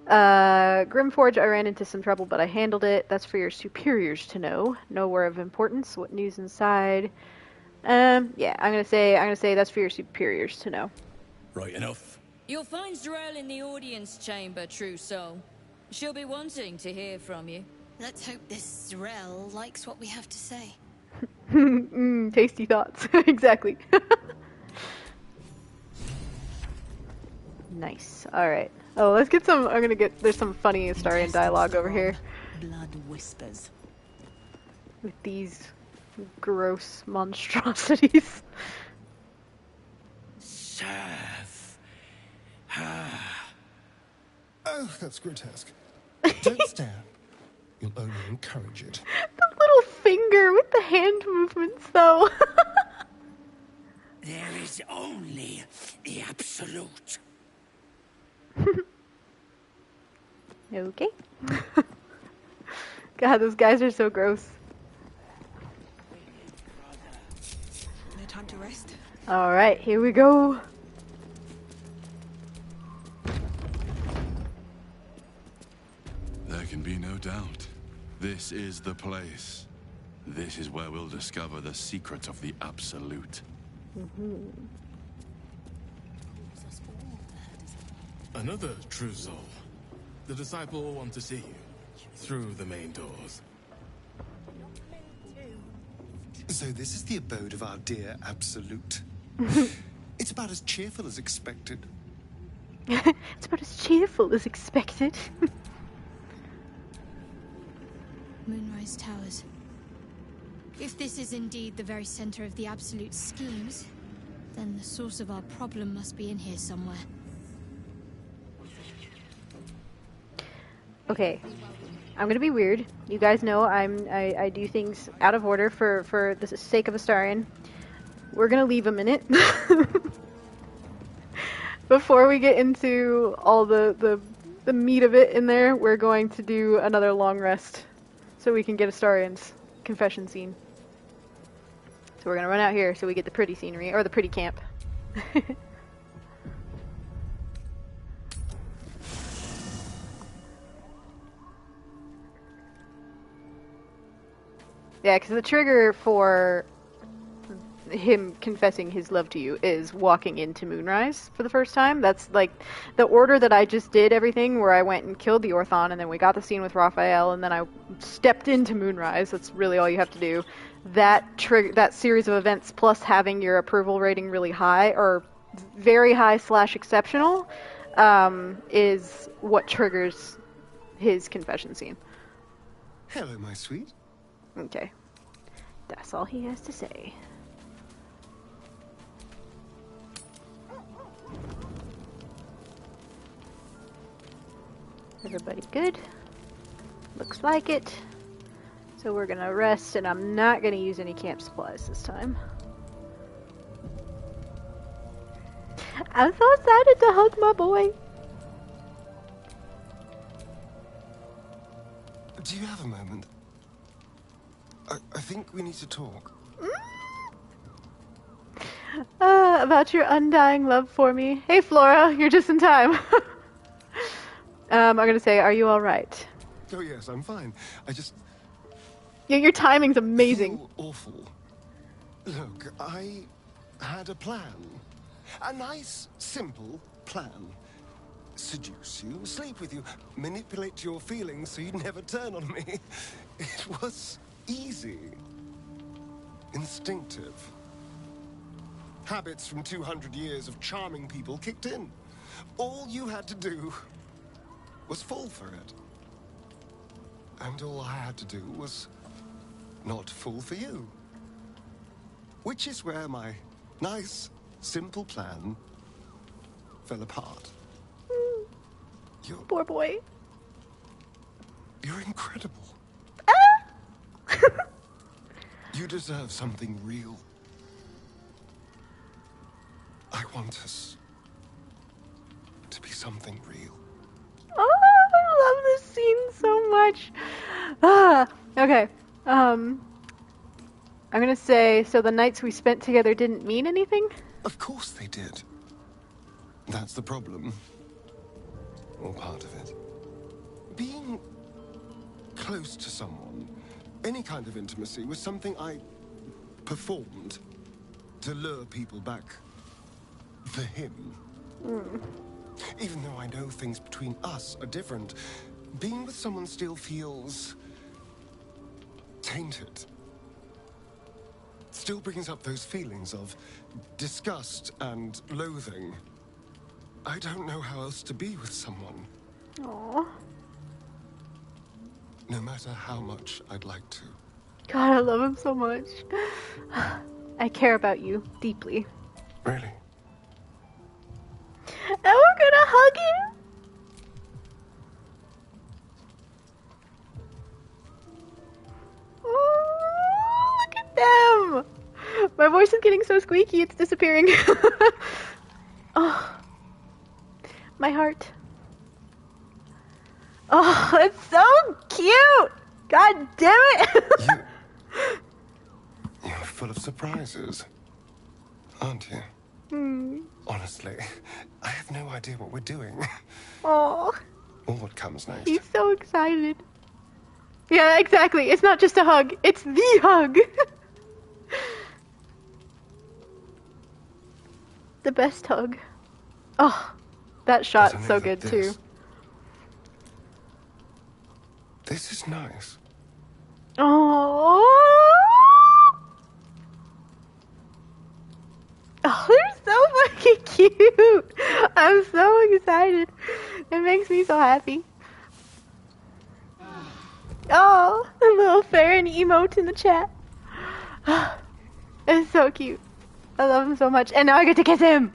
Grimforge, I ran into some trouble, but I handled it. That's for your superiors to know. Nowhere of importance. What news inside? Yeah, I'm gonna say that's for your superiors to know. Right enough. You'll find Zrel in the audience chamber, true soul. She'll be wanting to hear from you. Let's hope this Zrel likes what we have to say. Tasty thoughts. Exactly. Nice. Alright. Oh, let's get some, there's some funny Astarion dialogue over here. Blood whispers. With these gross monstrosities. Serve. Oh, that's grotesque. Don't stare. You'll only encourage it. The little finger with the hand movements, though. There is only the absolute. Okay. God, those guys are so gross. No time to rest. Alright, here we go. There can be no doubt. This is the place. This is where we'll discover the secret of the Absolute. Another true soul. The disciple will want to see you through the main doors. So this is the abode of our dear Absolute. It's about as cheerful as expected. It's about as cheerful as expected. Moonrise Towers. If this is indeed the very center of the Absolute schemes, then the source of our problem must be in here somewhere. Okay, I'm gonna be weird. You guys know I do things out of order for the sake of Astarion. We're gonna leave a minute before we get into all the meat of it in there. We're going to do another long rest so we can get Astarion's confession scene. So we're gonna run out here so we get the pretty scenery or the pretty camp. Yeah, because the trigger for him confessing his love to you is walking into Moonrise for the first time. That's like the order that I just did everything, where I went and killed the Orthon, and then we got the scene with Raphael, and then I stepped into Moonrise. That's really all you have to do. That series of events, plus having your approval rating really high, or very high / exceptional, is what triggers his confession scene. Hello, my sweet. Okay. That's all he has to say. Everybody good? Looks like it. So we're gonna rest, and I'm not gonna use any camp supplies this time. I'm so excited to hug my boy. Do you have a moment? I think we need to talk. About your undying love for me. Hey Flora, you're just in time. I'm gonna say, are you alright? Oh yes, I'm fine. I just... Yeah, your timing's amazing. Feel awful. Look, I had a plan. A nice, simple plan. Seduce you, sleep with you, manipulate your feelings so you'd never turn on me. It was easy. Instinctive. Habits from 200 years of charming people kicked in. All you had to do was fall for it. And all I had to do was not fall for you. Which is where my nice, simple plan fell apart. Poor boy. You're incredible. You deserve something real. I want us to be something real. Oh, I love this scene so much. Okay. I'm gonna say, so the nights we spent together didn't mean anything? Of course they did. That's the problem. Or part of it. being close to someone, any kind of intimacy, was something I performed to lure people back for him. Even though I know things between us are different, being with someone still feels tainted. Still brings up those feelings of disgust and loathing. I don't know how else to be with someone. Aww. No matter how much I'd like to. God, I love him so much. I care about you deeply. Really? And we're gonna hug him. Oh, look at them. My voice is getting so squeaky, it's disappearing. Oh, my heart. Oh, it's so cute. God damn it. You're full of surprises, aren't you? Honestly, I have no idea what we're doing. Oh, Or what comes next. he's so excited. Yeah, exactly. It's not just a hug, it's the hug. The best hug. Oh, that shot's so good too. This is nice. Oh, they're so fucking cute. I'm so excited. It makes me so happy. Oh, a little Faeryn emote in the chat. It's so cute. I love him so much. And now I get to kiss him.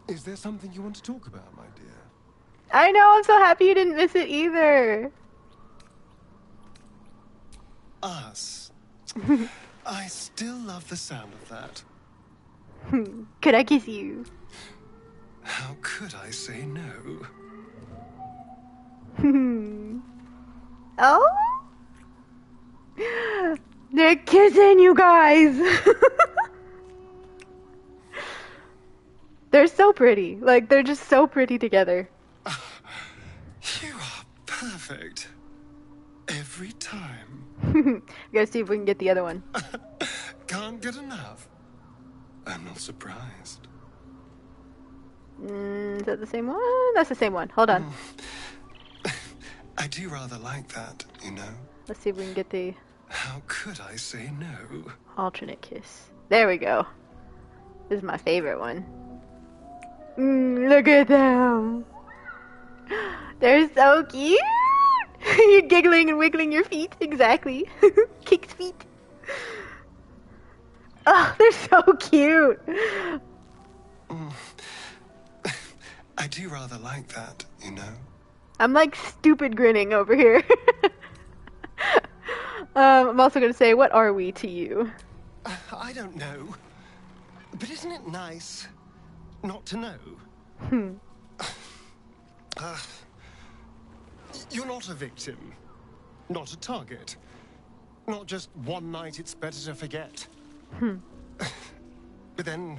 Is there something you want to talk about, my dear? I know, I'm so happy you didn't miss it either. Us. I still love the sound of that. Could I kiss you? How could I say no? Oh? They're kissing, you guys! They're so pretty. Like, they're just so pretty together. You are perfect. Every time. Gotta see if we can get the other one. Can't get enough. I'm not surprised. Is that the same one? That's the same one. Hold on. I do rather like that, you know. Let's see if we can get the How could I say no? alternate kiss. There we go. This is my favorite one. Look at them. They're so cute. You're giggling and wiggling your feet. Exactly. Kicks feet. Oh, they're so cute. I do rather like that, you know. I'm like stupid grinning over here. I'm also going to say, what are we to you? I don't know. But isn't it nice not to know? You're not a victim. Not a target. Not just one night it's better to forget. But then,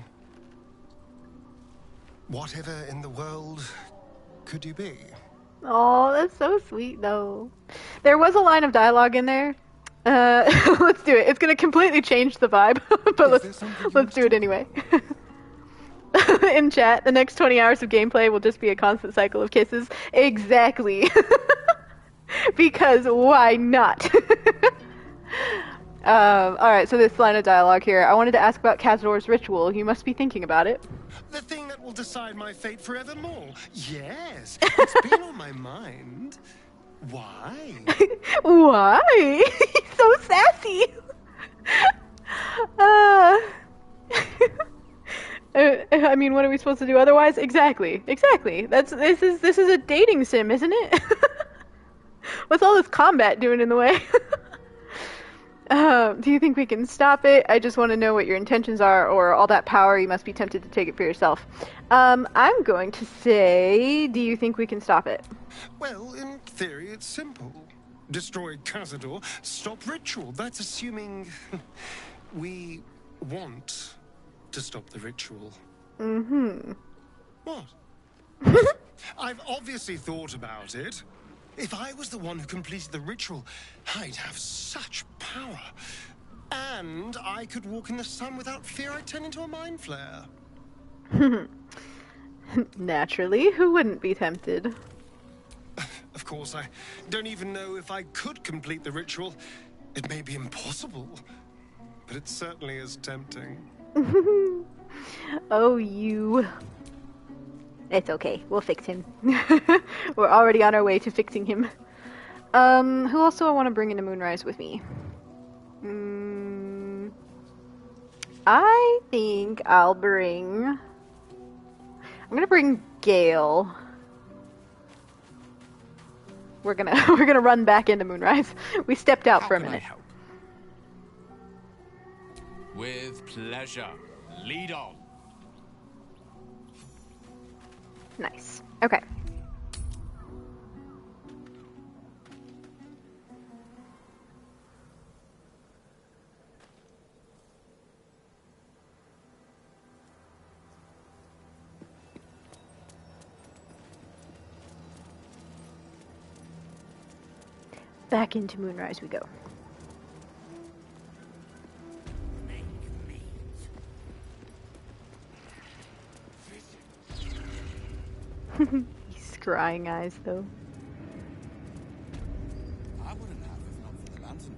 whatever in the world could you be? Oh, that's so sweet, though. There was a line of dialogue in there. Let's do it. It's going to completely change the vibe, but let's do it anyway. In chat, the next 20 hours of gameplay will just be a constant cycle of kisses. Exactly. Because why not? Alright, so this line of dialogue here. I wanted to ask about Cazador's ritual. You must be thinking about it. The thing that will decide my fate forevermore. Yes, it's been on my mind. Why? Why? He's so sassy. I mean, what are we supposed to do otherwise? Exactly. This is a dating sim, isn't it? What's all this combat doing in the way? Do you think we can stop it? I just want to know what your intentions are, or all that power, you must be tempted to take it for yourself. I'm going to say, do you think we can stop it? Well, in theory, it's simple. Destroy Cazador, stop ritual. That's assuming we want to stop the ritual. Mm-hmm. What? I've obviously thought about it. If I was the one who completed the ritual, I'd have such power. And I could walk in the sun without fear I'd turn into a mind flare. Naturally, who wouldn't be tempted? Of course, I don't even know if I could complete the ritual. It may be impossible, but it certainly is tempting. Oh, you. It's okay. We'll fix him. We're already on our way to fixing him. Who else do I want to bring into Moonrise with me? I think I'll bring... I'm gonna bring Gale. We're gonna run back into Moonrise. We stepped out for a minute. With pleasure. Lead on. Nice. Okay. Back into Moonrise we go. He's scrying eyes, though. I wouldn't have if not for the lantern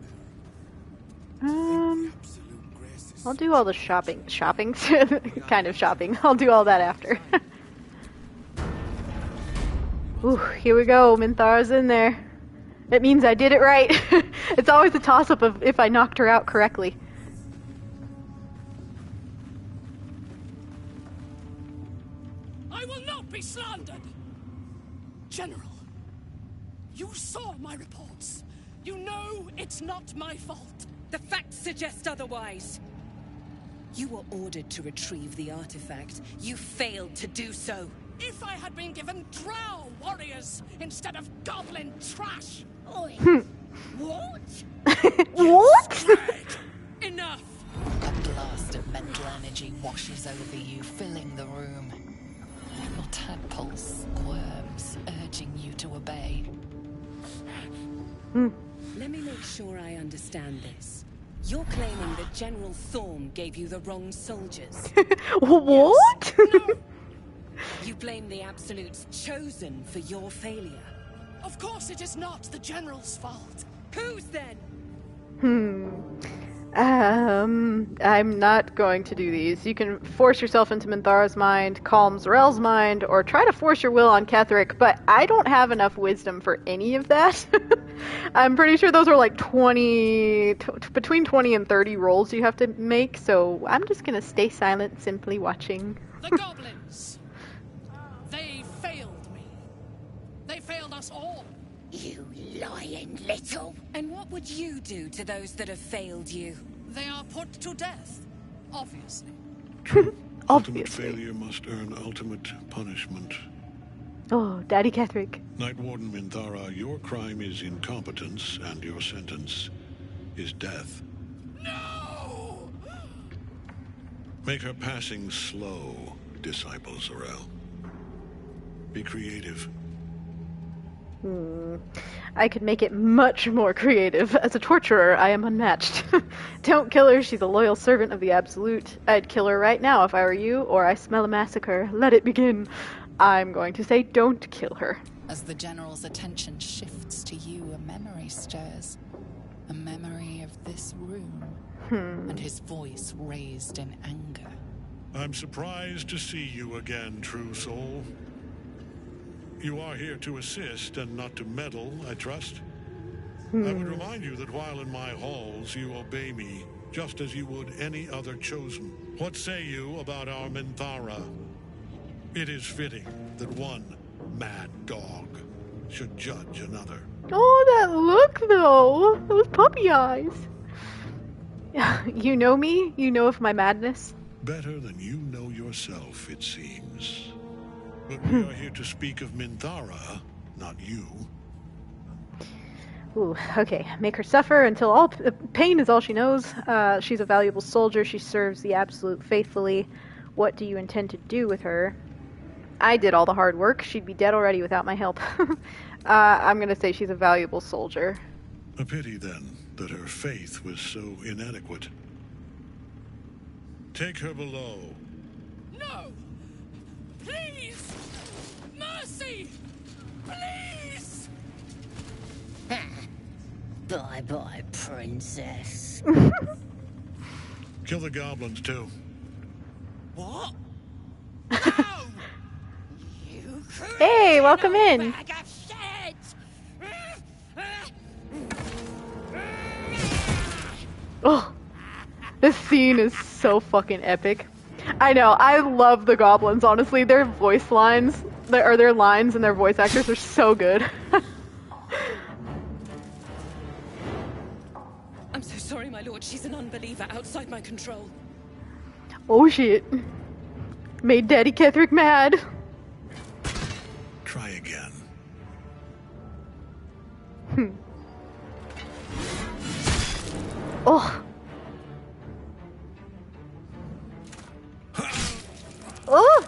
bearer. I'll do all the shopping. Kind of shopping. I'll do all that after. Ooh, here we go. Minthara's in there. It means I did it right. It's always a toss-up of if I knocked her out correctly. I will not be slandered! General, you saw my reports. You know it's not my fault. The facts suggest otherwise. You were ordered to retrieve the artifact. You failed to do so. If I had been given drow warriors instead of goblin trash. Oi. What? What? Enough! A blast of mental energy washes over you, filling the room. Your tadpole squirms, urging you to obey. Let me make sure I understand this. You're claiming that General Thorm gave you the wrong soldiers. What? No. You blame the Absolute's Chosen for your failure. Of course it is not the General's fault. Whose then? I'm not going to do these. You can force yourself into Minthara's mind, calm Zarel's mind, or try to force your will on Ketheric, but I don't have enough wisdom for any of that. I'm pretty sure those are like between 20 and 30 rolls you have to make, so I'm just gonna stay silent, simply watching. The goblins! They failed me. They failed us all. You lying little. And what would you do to those that have failed you? They are put to death, obviously. Ultimate failure must earn ultimate punishment. Oh, Daddy Ketheric. Night Warden Minthara, your crime is incompetence, and your sentence is death. No! Make her passing slow, Disciple Zarel. Be creative. I could make it much more creative. As a torturer, I am unmatched. Don't kill her, she's a loyal servant of the Absolute. I'd kill her right now if I were you, or I smell a massacre. Let it begin. I'm going to say don't kill her. As the General's attention shifts to you, a memory stirs. A memory of this room. And his voice raised in anger. I'm surprised to see you again, true soul. You are here to assist and not to meddle, I trust. I would remind you that while in my halls, you obey me, just as you would any other chosen. What say you about our Minthara? It is fitting that one mad dog should judge another. Oh, that look, though! Those puppy eyes! You know me? You know of my madness? Better than you know yourself, it seems. But we are here to speak of Minthara, not you. Ooh, okay. Make her suffer until all pain is all she knows. She's a valuable soldier. She serves the Absolute faithfully. What do you intend to do with her? I did all the hard work. She'd be dead already without my help. I'm gonna say she's a valuable soldier. A pity, then, that her faith was so inadequate. Take her below. No! Please! Mercy! Please! Bye-bye, princess. Kill the goblins, too. What? Hey, welcome in. Oh, this scene is so fucking epic. I know, I love the goblins, honestly. Their voice lines, their lines and their voice actors are so good. I'm so sorry, my lord. She's an unbeliever outside my control. Oh shit. Made Daddy Ketherick mad. Try again. Oh. Oh.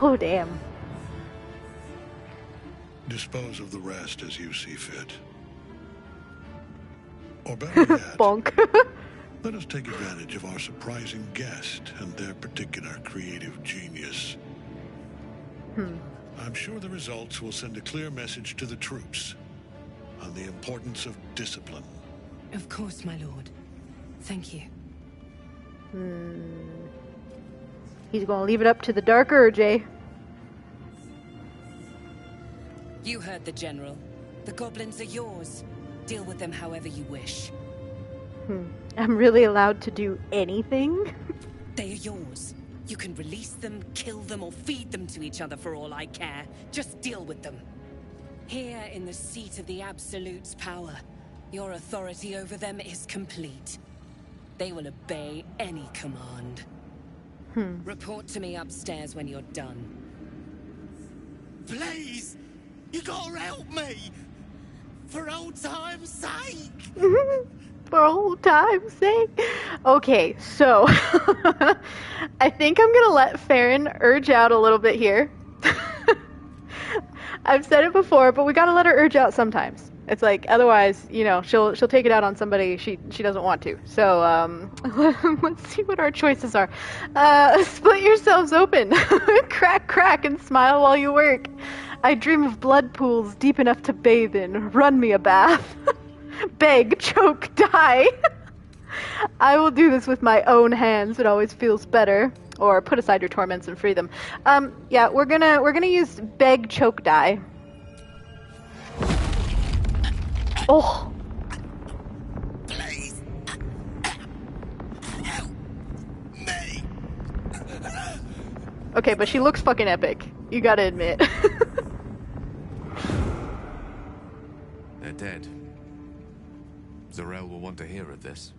Oh damn. Dispose of the rest as you see fit. Or better yet, bonk. Let us take advantage of our surprising guest and their particular creative genius. I'm sure the results will send a clear message to the troops on the importance of discipline. Of course, my lord. Thank you. He's gonna leave it up to the Dark Urge, eh? You heard the general. The goblins are yours. Deal with them however you wish. I'm really allowed to do anything? They are yours. You can release them, kill them, or feed them to each other for all I care. Just deal with them. Here in the seat of the Absolute's power, your authority over them is complete. They will obey any command. Report to me upstairs when you're done. Please! You gotta help me! For old time's sake! For old time's sake. Okay, so I think I'm gonna let Faeryn urge out a little bit here. I've said it before, but we gotta let her urge out sometimes. It's like, otherwise, you know, she'll take it out on somebody she doesn't want to. So let's see what our choices are. Split yourselves open, crack, crack, and smile while you work. I dream of blood pools deep enough to bathe in. Run me a bath. Beg, choke, die. I will do this with my own hands. It always feels better. Or put aside your torments and free them. Yeah, we're gonna use beg, choke, die. Oh. Please. Help me. Okay, but she looks fucking epic. You gotta admit. They're dead. Zarel will want to hear of this.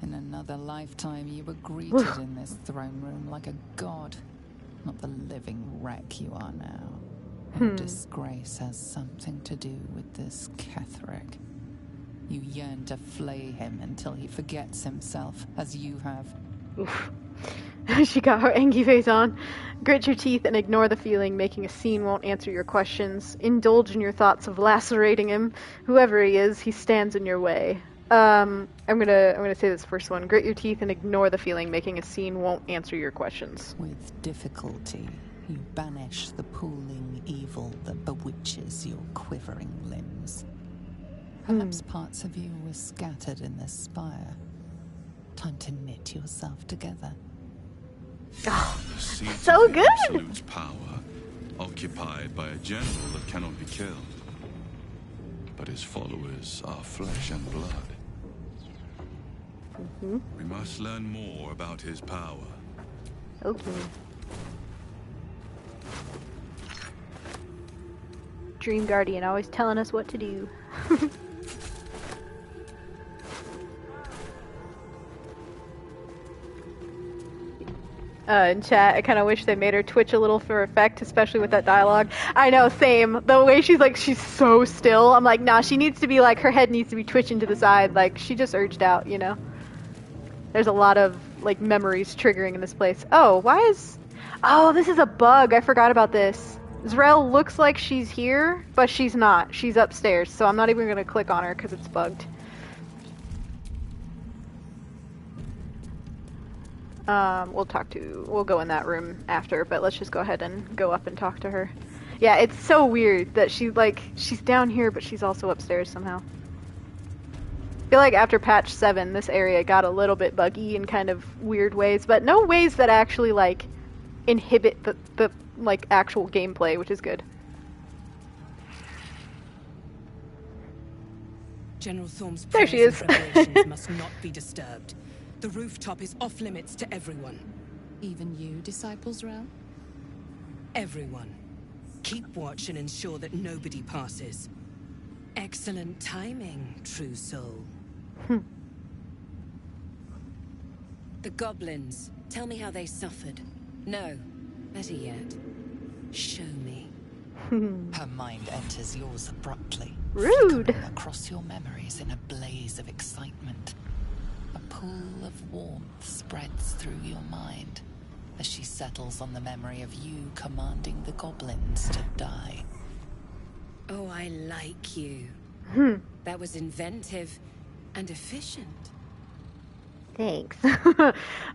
In another lifetime, you were greeted in this throne room like a god, not the living wreck you are now. Your disgrace has something to do with this Ketherick. You yearn to flay him until he forgets himself, as you have. Oof. She got her angry face on. Grit your teeth and ignore the feeling. Making a scene won't answer your questions. Indulge in your thoughts of lacerating him. Whoever he is, he stands in your way. I'm gonna say this first one. Grit your teeth and ignore the feeling. Making a scene won't answer your questions. With difficulty, you banish the pooling evil that bewitches your quivering limbs. Perhaps parts of you were scattered in this spire. Time to knit yourself together. Oh, The seat so of the good! Absolute's power, occupied by a general that cannot be killed. But his followers are flesh and blood. We must learn more about his power. Okay. Dream Guardian always telling us what to do. in chat. I kind of wish they made her twitch a little for effect, especially with that dialogue. I know, same. The way she's so still. I'm like, nah, she needs to be like, her head needs to be twitching to the side. Like, she just urged out, you know? There's a lot of, like, memories triggering in this place. Oh, oh, this is a bug. I forgot about this. Zrel looks like she's here, but she's not. She's upstairs, so I'm not even going to click on her because it's bugged. We'll go in that room after, but let's just go ahead and go up and talk to her. Yeah, it's so weird that she's down here, but she's also upstairs somehow. I feel like after patch 7, this area got a little bit buggy in kind of weird ways, but no ways that actually, like, inhibit the like, actual gameplay, which is good. General Thorm's there she is. preparations must not be disturbed. The rooftop is off limits to everyone. Even you, Disciples Realm? Everyone. Keep watch and ensure that nobody passes. Excellent timing, true soul. The goblins. Tell me how they suffered. No, better yet, show me. Her mind enters yours abruptly. Rude. Flickering across your memories in a blaze of excitement. A pool of warmth spreads through your mind as she settles on the memory of you commanding the goblins to die. Oh, I like you. That was inventive and efficient. Thanks.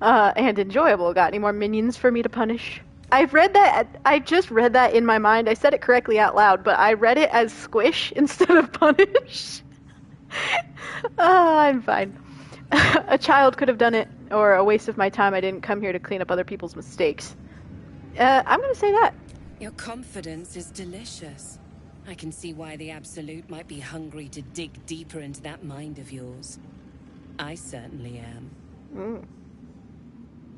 And enjoyable. Got any more minions for me to punish? I've read that. I just read that in my mind. I said it correctly out loud, but I read it as squish instead of punish. I'm fine. A child could have done it, or a waste of my time. I didn't come here to clean up other people's mistakes. I'm gonna say that. Your confidence is delicious. I can see why the Absolute might be hungry to dig deeper into that mind of yours. I certainly am.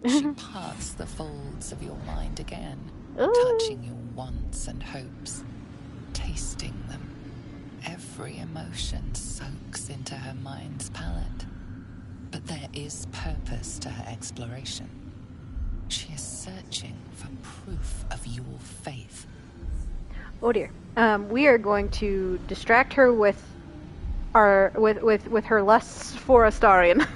She parts the folds of your mind again, touching your wants and hopes, tasting them. Every emotion soaks into her mind's palette. But there is purpose to her exploration. She is searching for proof of your faith. Oh dear. We are going to distract her with her lusts for Astarion.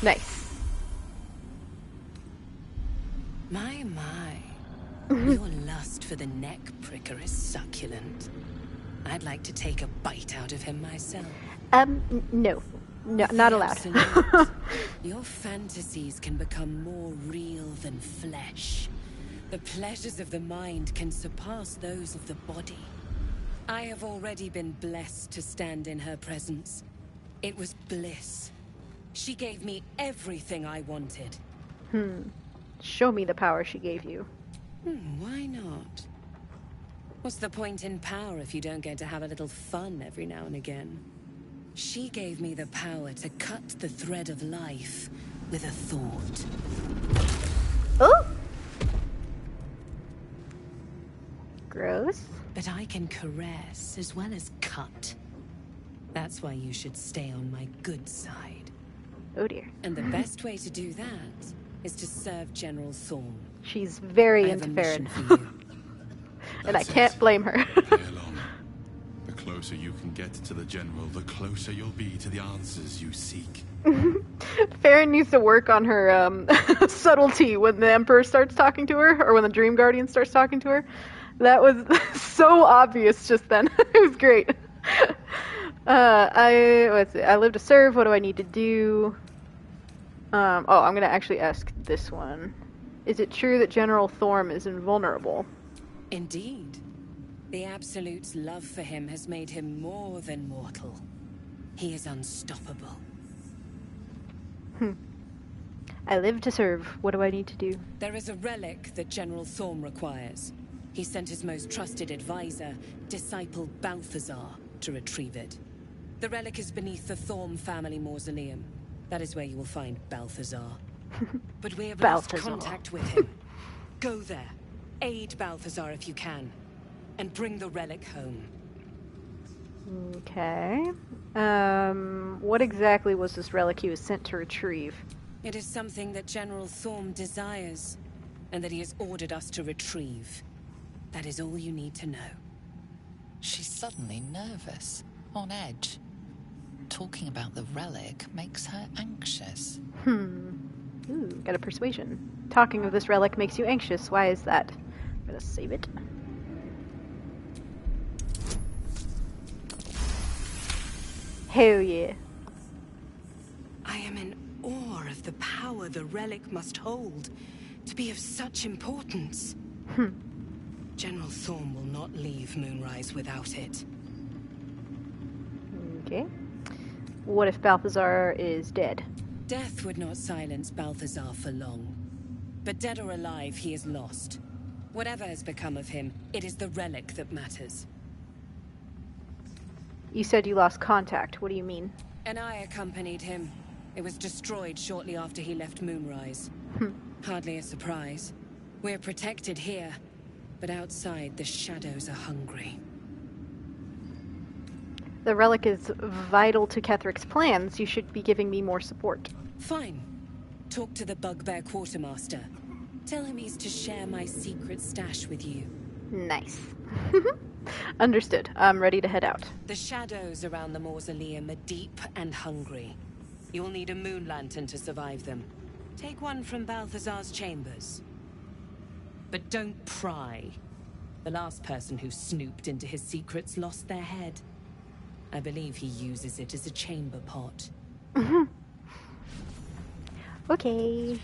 Nice. My. Your lust for the neck pricker is succulent. I'd like to take a bite out of him myself. No, not allowed. Your fantasies can become more real than flesh. The pleasures of the mind can surpass those of the body. I have already been blessed to stand in her presence. It was bliss. She gave me everything I wanted. Show me the power she gave you. Why not? What's the point in power if you don't get to have a little fun every now and again? She gave me the power to cut the thread of life with a thought. Oh! Gross. But I can caress as well as cut. That's why you should stay on my good side. Oh dear. And the best way to do that is to serve General Thorm. She's very into Faeryn. And I can't blame her. Play along. The closer you can get to the General, the closer you'll be to the answers you seek. Faeryn needs to work on her subtlety when the Emperor starts talking to her, or when the Dream Guardian starts talking to her. That was so obvious just then. It was great. I live to serve. What do I need to do? I'm going to actually ask this one. Is it true that General Thorm is invulnerable? Indeed. The Absolute's love for him has made him more than mortal. He is unstoppable. I live to serve. What do I need to do? There is a relic that General Thorm requires. He sent his most trusted advisor, disciple Balthazar, to retrieve it. The relic is beneath the Thorm family mausoleum. That is where you will find Balthazar. But we have lost contact with him. Go there, aid Balthazar if you can, and bring the relic home. Okay. What exactly was this relic he was sent to retrieve? It is something that General Thorm desires, and that he has ordered us to retrieve. That is all you need to know. She's suddenly nervous, on edge. Talking about the relic makes her anxious. Ooh, got a persuasion. Talking of this relic makes you anxious. Why is that? I'm gonna save it. Hell yeah. I am in awe of the power the relic must hold to be of such importance. General Thorm will not leave Moonrise without it. Okay. What if Balthazar is dead? Death would not silence Balthazar for long. But dead or alive, he is lost. Whatever has become of him, it is the relic that matters. You said you lost contact. What do you mean? And I accompanied him. It was destroyed shortly after he left Moonrise. Hardly a surprise. We're protected here, but outside the shadows are hungry. The relic is vital to Kethric's plans. You should be giving me more support. Fine. Talk to the Bugbear Quartermaster. Tell him he's to share my secret stash with you. Nice. Understood. I'm ready to head out. The shadows around the mausoleum are deep and hungry. You'll need a moon lantern to survive them. Take one from Balthazar's chambers. But don't pry. The last person who snooped into his secrets lost their head. I believe he uses it as a chamber pot. Okay.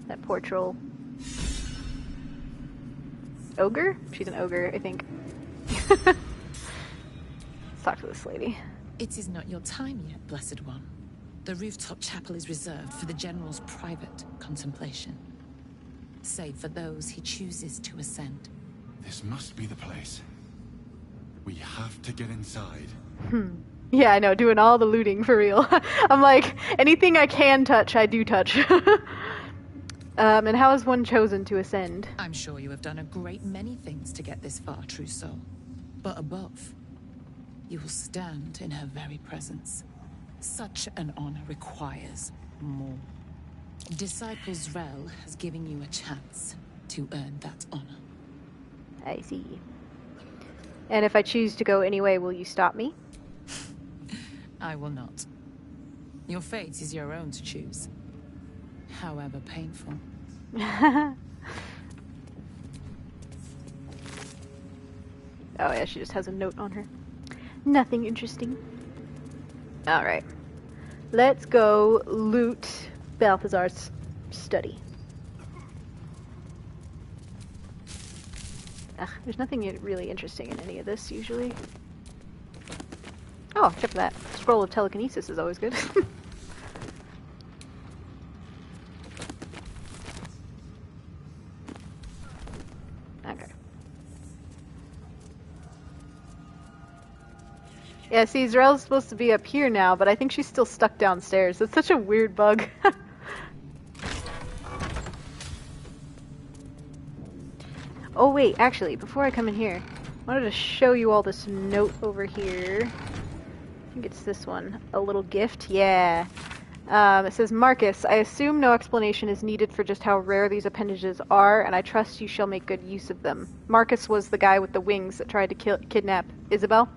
That poor troll. Ogre? She's an ogre, I think. Let's talk to this lady. It is not your time yet, Blessed One. The rooftop chapel is reserved for the General's private contemplation, save for those he chooses to ascend. This must be the place. We have to get inside. Yeah, I know, doing all the looting for real. I'm like, anything I can touch, I do touch. And how is one chosen to ascend? I'm sure you have done a great many things to get this far, true soul. But above, you will stand in her very presence. Such an honor requires more. Disciples Rel has given you a chance to earn that honor. I see. And if I choose to go anyway, will you stop me? I will not. Your fate is your own to choose, however painful. Oh yeah, she just has a note on her. Nothing interesting. Alright. Let's go loot Balthazar's study. Ugh, there's nothing really interesting in any of this, usually. Oh, except for that. Scroll of telekinesis is always good. Okay. Yeah, see, Zarel's supposed to be up here now, but I think she's still stuck downstairs. It's such a weird bug. Oh wait, actually, before I come in here, I wanted to show you all this note over here. I think it's this one. A little gift? Yeah. It says, Marcus, I assume no explanation is needed for just how rare these appendages are, and I trust you shall make good use of them. Marcus was the guy with the wings that tried to kidnap Isabel.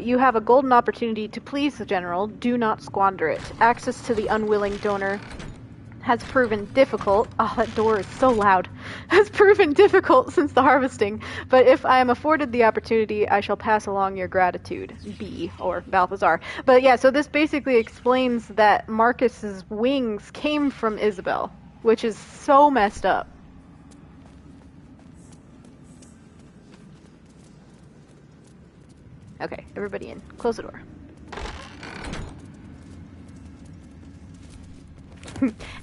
You have a golden opportunity to please the General. Do not squander it. Access to the unwilling donor has proven difficult. Oh, that door is so loud. Has proven difficult since the harvesting. But if I am afforded the opportunity, I shall pass along your gratitude. B, or Balthazar. But yeah, so this basically explains that Marcus's wings came from Isabel, which is so messed up. Okay, everybody in. Close the door.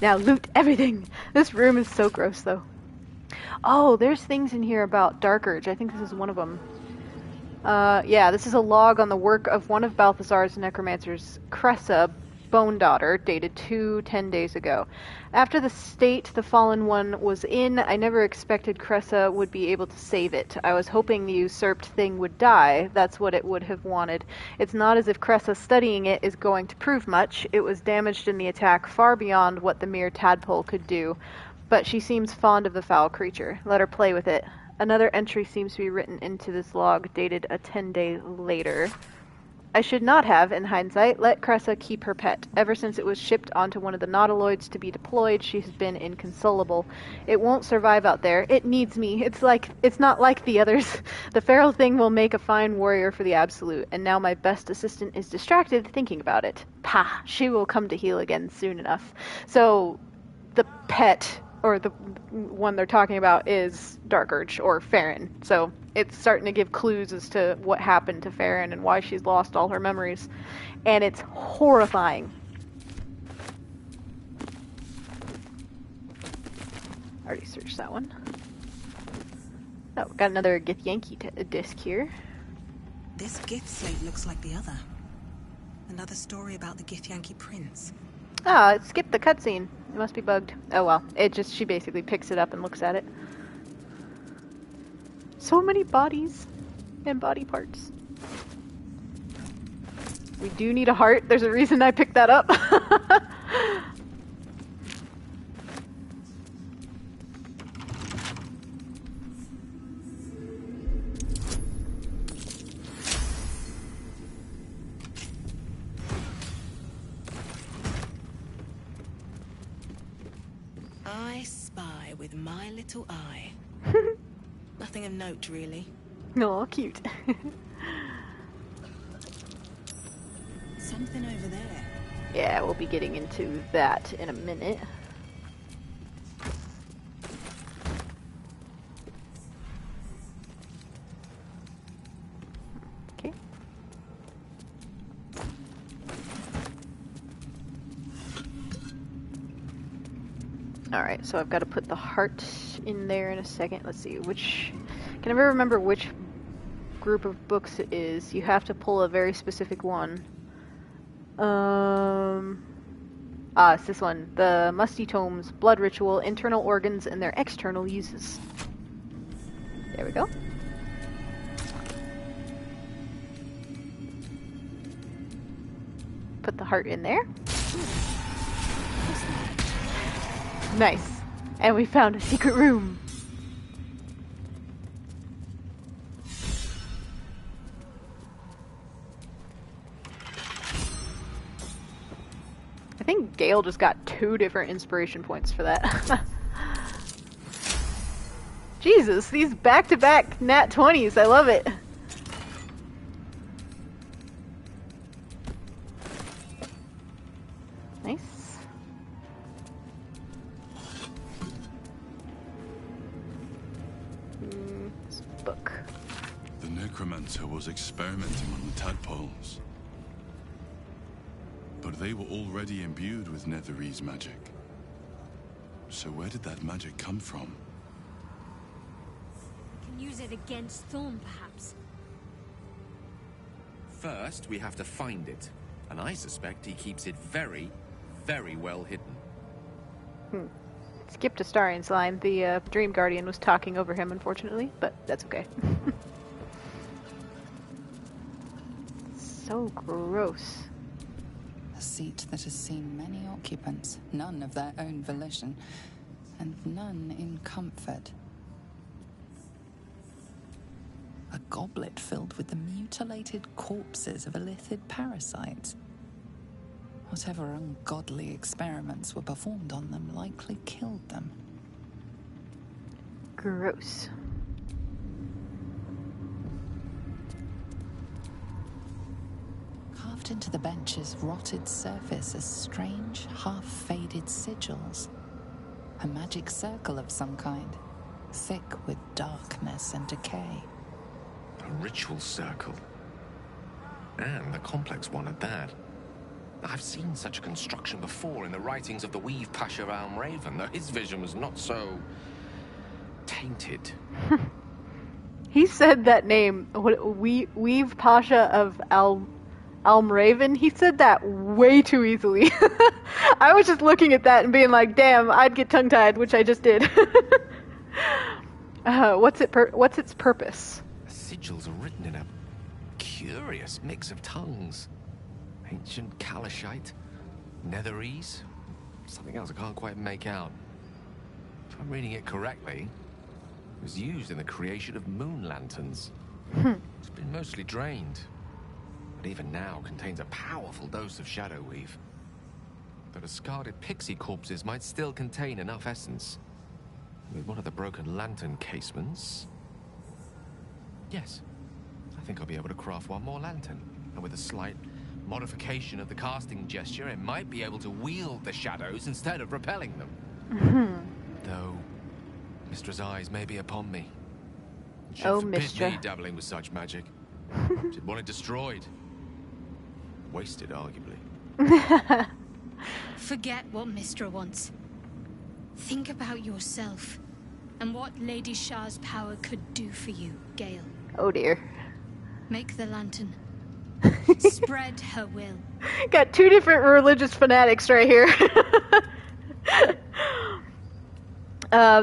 Now loot everything! This room is so gross, though. Oh, there's things in here about Dark Urge. I think this is one of them. Yeah, this is a log on the work of one of Balthazar's necromancers, Cressa, Bone Daughter, dated 10 days ago. After the state the Fallen One was in, I never expected Cressa would be able to save it. I was hoping the usurped thing would die. That's what it would have wanted. It's not as if Cressa studying it is going to prove much. It was damaged in the attack far beyond what the mere tadpole could do. But she seems fond of the foul creature. Let her play with it. Another entry seems to be written into this log, dated a 10-day later. I should not have, in hindsight, let Cressa keep her pet. Ever since it was shipped onto one of the nautiloids to be deployed, she has been inconsolable. It won't survive out there. It needs me. It's not like the others. The feral thing will make a fine warrior for the Absolute, and now my best assistant is distracted thinking about it. Pah! She will come to heal again soon enough. So, the pet, or the one they're talking about, is Dark Urge, or Faeryn. So, it's starting to give clues as to what happened to Faeryn and why she's lost all her memories. And it's horrifying. Already searched that one. Oh, got another Githyanki disc here. This Gith slate looks like the other. Another story about the Githyanki prince. Ah, it skipped the cutscene. It must be bugged. Oh well, she basically picks it up and looks at it. So many bodies and body parts. We do need a heart. There's a reason I picked that up. I spy with my little eye. Nothing of note, really. Oh, cute. Something over there. Yeah, we'll be getting into that in a minute. Okay. Alright, so I've got to put the heart in there in a second. Let's see, can I ever remember which group of books it is? You have to pull a very specific one. It's this one. The Musty Tomes, Blood Ritual, Internal Organs, and their External Uses. There we go. Put the heart in there. Nice. And we found a secret room. I think Gale just got 2 different inspiration points for that. Jesus, these back-to-back nat 20s. I love it. Nice. This book. The necromancer was experimenting on the tadpoles. But they were already imbued with Netherese magic. So where did that magic come from? Can use it against Thorn, perhaps. First, we have to find it. And I suspect he keeps it very, very well hidden. Skipped Astarion's line. The Dream Guardian was talking over him, unfortunately, but that's okay. So gross. A seat that has seen many occupants, none of their own volition, and none in comfort. A goblet filled with the mutilated corpses of illithid parasites. Whatever ungodly experiments were performed on them likely killed them. Gross. Carved into the bench's rotted surface are strange, half-faded sigils. A magic circle of some kind, thick with darkness and decay. A ritual circle. And a complex one at that. I've seen such a construction before in the writings of the Weave Pasha Raven, though his vision was not so tainted. He said that name. Weave Pasha of Almraven. He said that way too easily. I was just looking at that and being like, damn, I'd get tongue-tied, which I just did. What's its purpose? The sigils are written in a curious mix of tongues. Ancient Kalashite, Netherese, something else I can't quite make out. If I'm reading it correctly, it was used in the creation of moon lanterns. It's been mostly drained, but even now contains a powerful dose of shadow weave. The discarded pixie corpses might still contain enough essence. With one of the broken lantern casements... Yes, I think I'll be able to craft one more lantern. And with a slight modification of the casting gesture, it might be able to wield the shadows instead of repelling them. Though, Mistra's eyes may be upon me. She'd forbid me dabbling with such magic. She'd want it destroyed. Wasted, arguably. Forget what Mistra wants. Think about yourself, and what Lady Shah's power could do for you, Gale. Oh dear. Make the lantern. Spread her will. Got two different religious fanatics right here.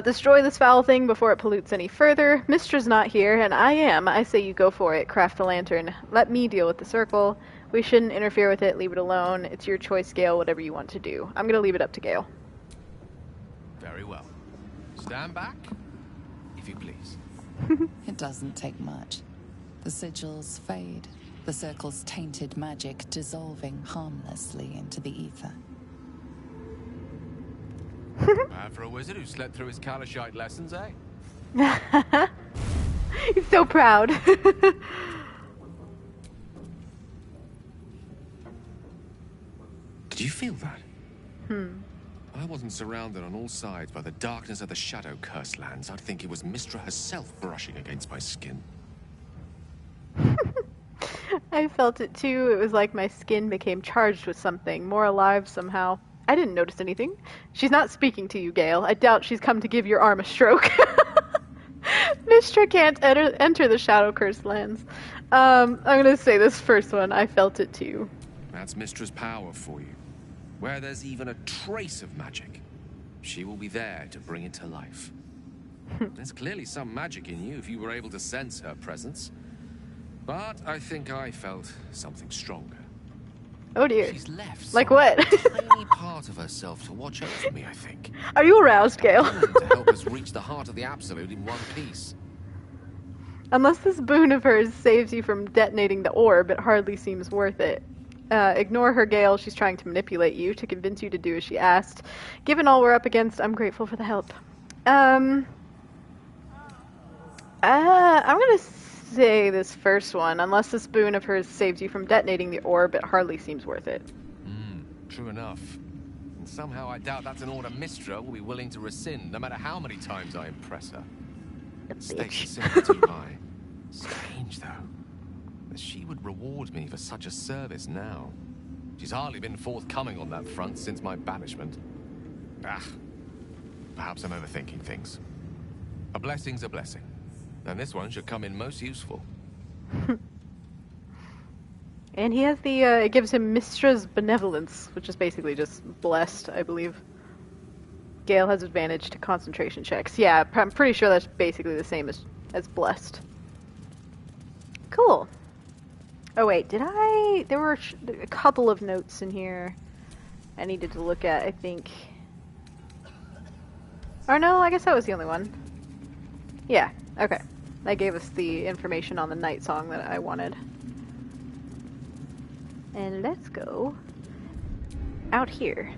Destroy this foul thing before it pollutes any further. Mistra's not here, and I am. I say you go for it. Craft the lantern. Let me deal with the circle. We shouldn't interfere with it. Leave it alone. It's your choice, Gale, whatever you want to do. I'm going to leave it up to Gale. Very well. Stand back, if you please. It doesn't take much. The sigils fade, the circle's tainted magic dissolving harmlessly into the ether. Bad for a wizard who slept through his Kalashite lessons, eh? He's so proud. Did you feel that? I wasn't surrounded on all sides by the darkness of the shadow-cursed lands. I'd think it was Mistra herself brushing against my skin. I felt it too. It was like my skin became charged with something, more alive somehow. I didn't notice anything. She's not speaking to you, Gale. I doubt she's come to give your arm a stroke. Mistra can't enter the shadow-cursed lands. I'm gonna say this first one. I felt it too. That's Mistra's power for you. Where there's even a trace of magic, she will be there to bring it to life. There's clearly some magic in you if you were able to sense her presence. But I think I felt something stronger. Oh dear. She's left like what? tiny part of herself to watch over me, I think. Are you aroused, Gale? To help us reach the heart of the Absolute in one piece. Unless this boon of hers saves you from detonating the orb, it hardly seems worth it. Ignore her, Gale. She's trying to manipulate you to convince you to do as she asked. Given all we're up against, I'm grateful for the help. I'm gonna say this first one. Unless this boon of hers saves you from detonating the orb, it hardly seems worth it. True enough. And somehow I doubt that's an order Mistra will be willing to rescind, no matter how many times I impress her. Stakes are simply too high. Strange, though, that she would reward me for such a service now. She's hardly been forthcoming on that front since my banishment. Perhaps I'm overthinking things. A blessing's a blessing, and this one should come in most useful. And he has the, it gives him Mistra's Benevolence, which is basically just blessed, I believe. Gale has advantage to concentration checks. Yeah, I'm pretty sure that's basically the same as blessed. Cool. Oh wait, there were a couple of notes in here I needed to look at, I think. Or no, I guess that was the only one. Yeah, okay. That gave us the information on the night song that I wanted. And let's go out here.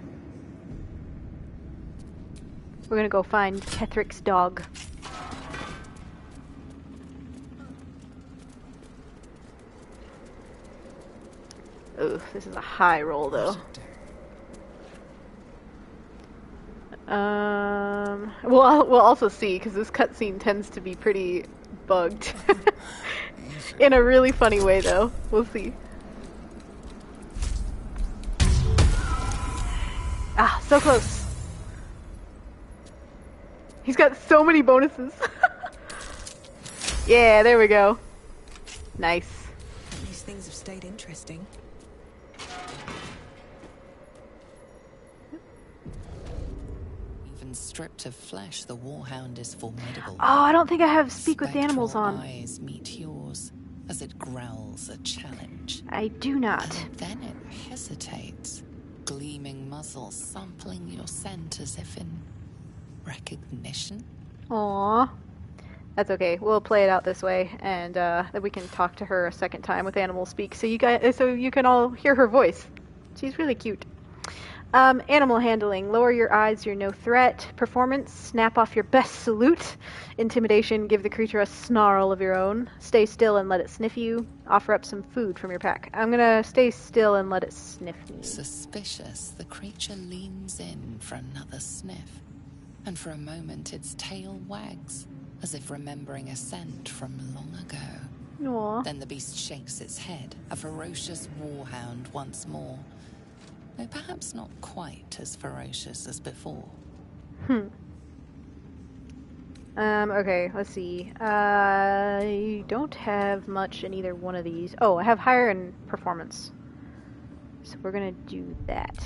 We're gonna go find Kethric's dog. Ooh, this is a high roll though. We'll also see, because this cutscene tends to be pretty bugged. In a really funny way though. We'll see. Ah, so close. He's got so many bonuses. Yeah, there we go. Nice. things have stayed interesting. Even stripped of flesh, the warhound is formidable. Oh, I don't think I have speak with animals on. Eyes meet yours as it growls a challenge. I do not. And then it hesitates, gleaming muzzle sampling your scent as if in recognition. Aww. That's okay. We'll play it out this way, and then we can talk to her a second time with animal speak, so you can all hear her voice. She's really cute. Animal handling. Lower your eyes, you're no threat. Performance. Snap off your best salute. Intimidation. Give the creature a snarl of your own. Stay still and let it sniff you. Offer up some food from your pack. I'm gonna stay still and let it sniff me. Suspicious, the creature leans in for another sniff, and for a moment its tail wags, as if remembering a scent from long ago. Aww. Then the beast shakes its head, a ferocious warhound once more. Though perhaps not quite as ferocious as before. Okay, let's see. I don't have much in either one of these. Oh, I have higher in performance. So we're gonna do that.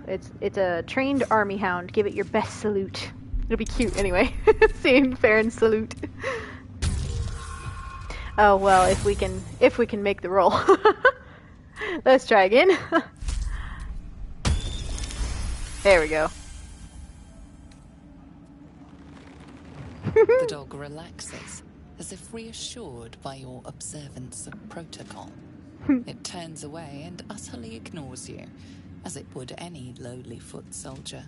It's a trained army hound. Give it your best salute. It'll be cute anyway. Seeing Faeryn salute. Oh well, if we can make the roll. Let's try again. There we go. The dog relaxes, as if reassured by your observance of protocol. It turns away and utterly ignores you, as it would any lowly foot soldier.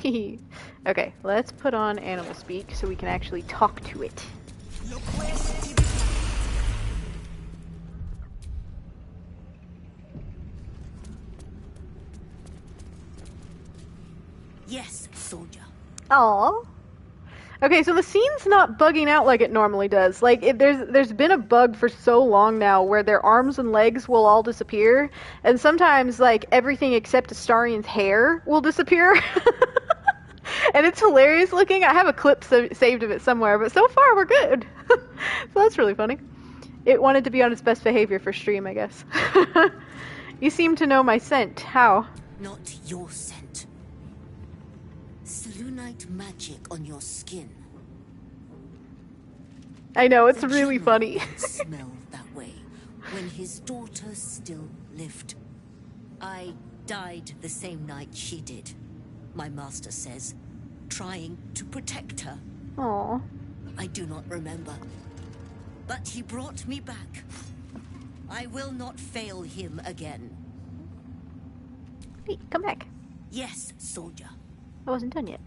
Okay, let's put on animal speak so we can actually talk to it. Yes, soldier. Aww. Okay, so the scene's not bugging out like it normally does. Like, there's been a bug for so long now where their arms and legs will all disappear, and sometimes, like, everything except Astarion's hair will disappear. And it's hilarious looking. I have a clip saved of it somewhere, but so far we're good. So that's really funny. It wanted to be on its best behavior for stream, I guess. You seem to know my scent. How? Not your scent. Selûnite magic on your skin. I know, it's really funny. Smelled that way when his daughter still lived. I died the same night she did. My master says, trying to protect her. Aww. I do not remember. But he brought me back. I will not fail him again. Hey, come back. Yes, soldier. I wasn't done yet.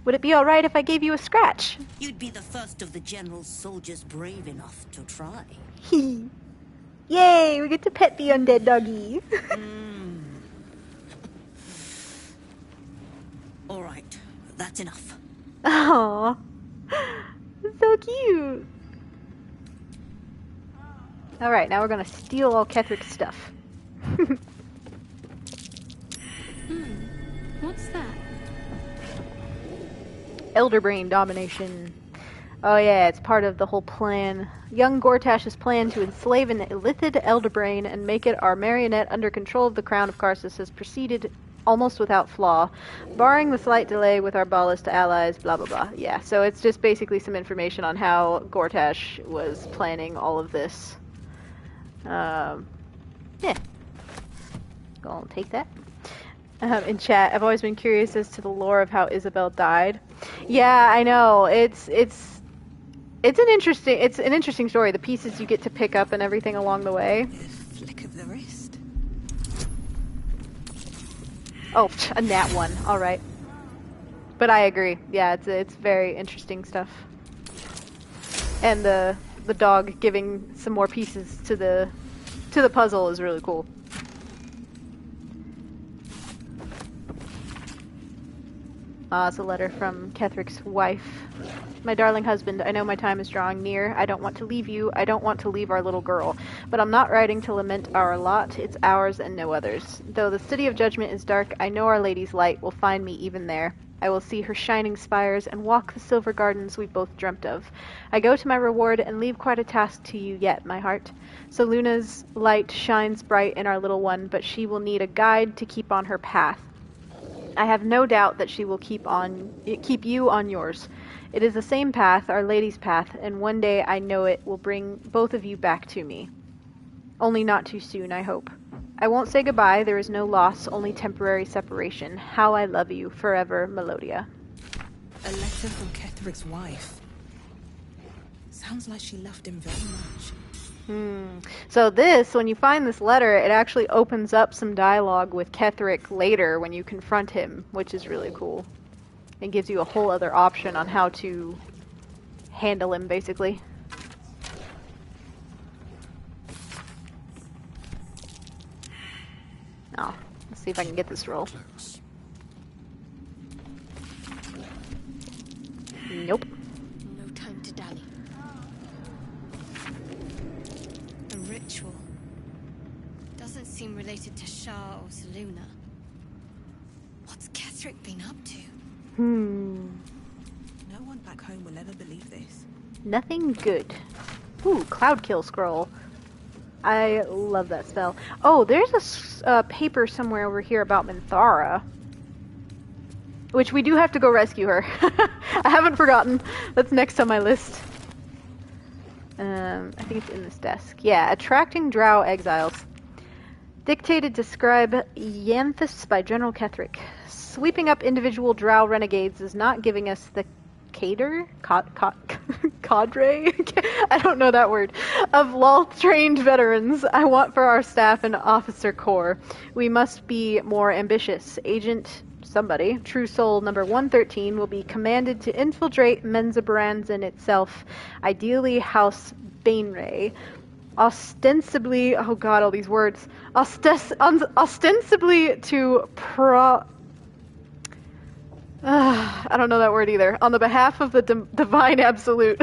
Would it be alright if I gave you a scratch? You'd be the first of the general's soldiers brave enough to try. Yay, we get to pet the undead doggy. Alright, that's enough. Aww. So cute. Alright, now we're gonna steal all Kethric's stuff. What's that? Elderbrain domination. Oh yeah, it's part of the whole plan. Young Gortash's plan to enslave an illithid Elderbrain and make it our marionette under control of the Crown of Karsus has proceeded almost without flaw, barring the slight delay with our ballast allies, blah blah blah. Yeah, so it's just basically some information on how Gortash was planning all of this. Yeah. I'll take that. In chat, I've always been curious as to the lore of how Isabel died. Yeah, I know. It's an interesting story. The pieces you get to pick up and everything along the way. Flick of the wrist. Oh, a nat one. All right. But I agree. Yeah, it's very interesting stuff. And the dog giving some more pieces to the puzzle is really cool. It's a letter from Kethric's wife. My darling husband, I know my time is drawing near. I don't want to leave you. I don't want to leave our little girl. But I'm not writing to lament our lot. It's ours and no others. Though the city of judgment is dark, I know Our Lady's light will find me even there. I will see her shining spires and walk the silver gardens we've both dreamt of. I go to my reward and leave quite a task to you yet, my heart. So Luna's light shines bright in our little one, but she will need a guide to keep on her path. I have no doubt that she will keep you on yours. It is the same path, Our Lady's path, and one day I know it will bring both of you back to me. Only not too soon, I hope. I won't say goodbye, there is no loss, only temporary separation. How I love you, forever, Melodia. A letter from Ketheric's wife. Sounds like she loved him very much. So this, when you find this letter, it actually opens up some dialogue with Ketheric later when you confront him, which is really cool. It gives you a whole other option on how to handle him, basically. Oh, let's see if I can get this roll. Nope. No time to dally. A ritual. Doesn't seem related to Shah or Selûne. What's Ketheric been up to? No one back home will ever believe this. Nothing good. Ooh, Cloud Kill Scroll. I love that spell. Oh, there's a paper somewhere over here about Minthara. Which we do have to go rescue her. I haven't forgotten. That's next on my list. I think it's in this desk. Yeah, attracting drow exiles. Dictated to scribe Yanthus by General Ketheric. Sweeping up individual drow renegades is not giving us the cadre? Cadre? I don't know that word. Of law-trained veterans I want for our staff and officer corps. We must be more ambitious. Agent somebody, True Soul number 113, will be commanded to infiltrate Menzoberranzan itself, ideally House Bainray. Ostensibly, oh god, all these words. Ostensibly to I don't know that word either. On the behalf of the Divine Absolute.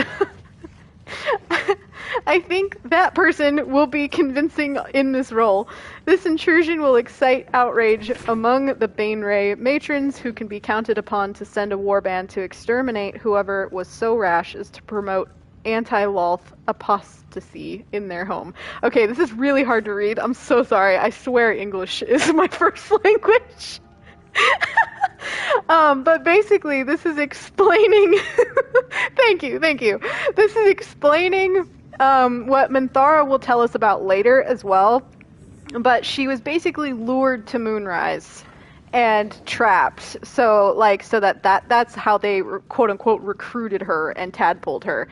I think that person will be convincing in this role. This intrusion will excite outrage among the Bainray matrons who can be counted upon to send a warband to exterminate whoever was so rash as to promote anti-Lolth apostasy in their home. Okay, this is really hard to read. I'm so sorry. I swear English is my first language. But basically, this is explaining... Thank you. This is explaining what Minthara will tell us about later as well. But she was basically lured to Moonrise and trapped. So that's how they quote-unquote recruited her and tadpoled her.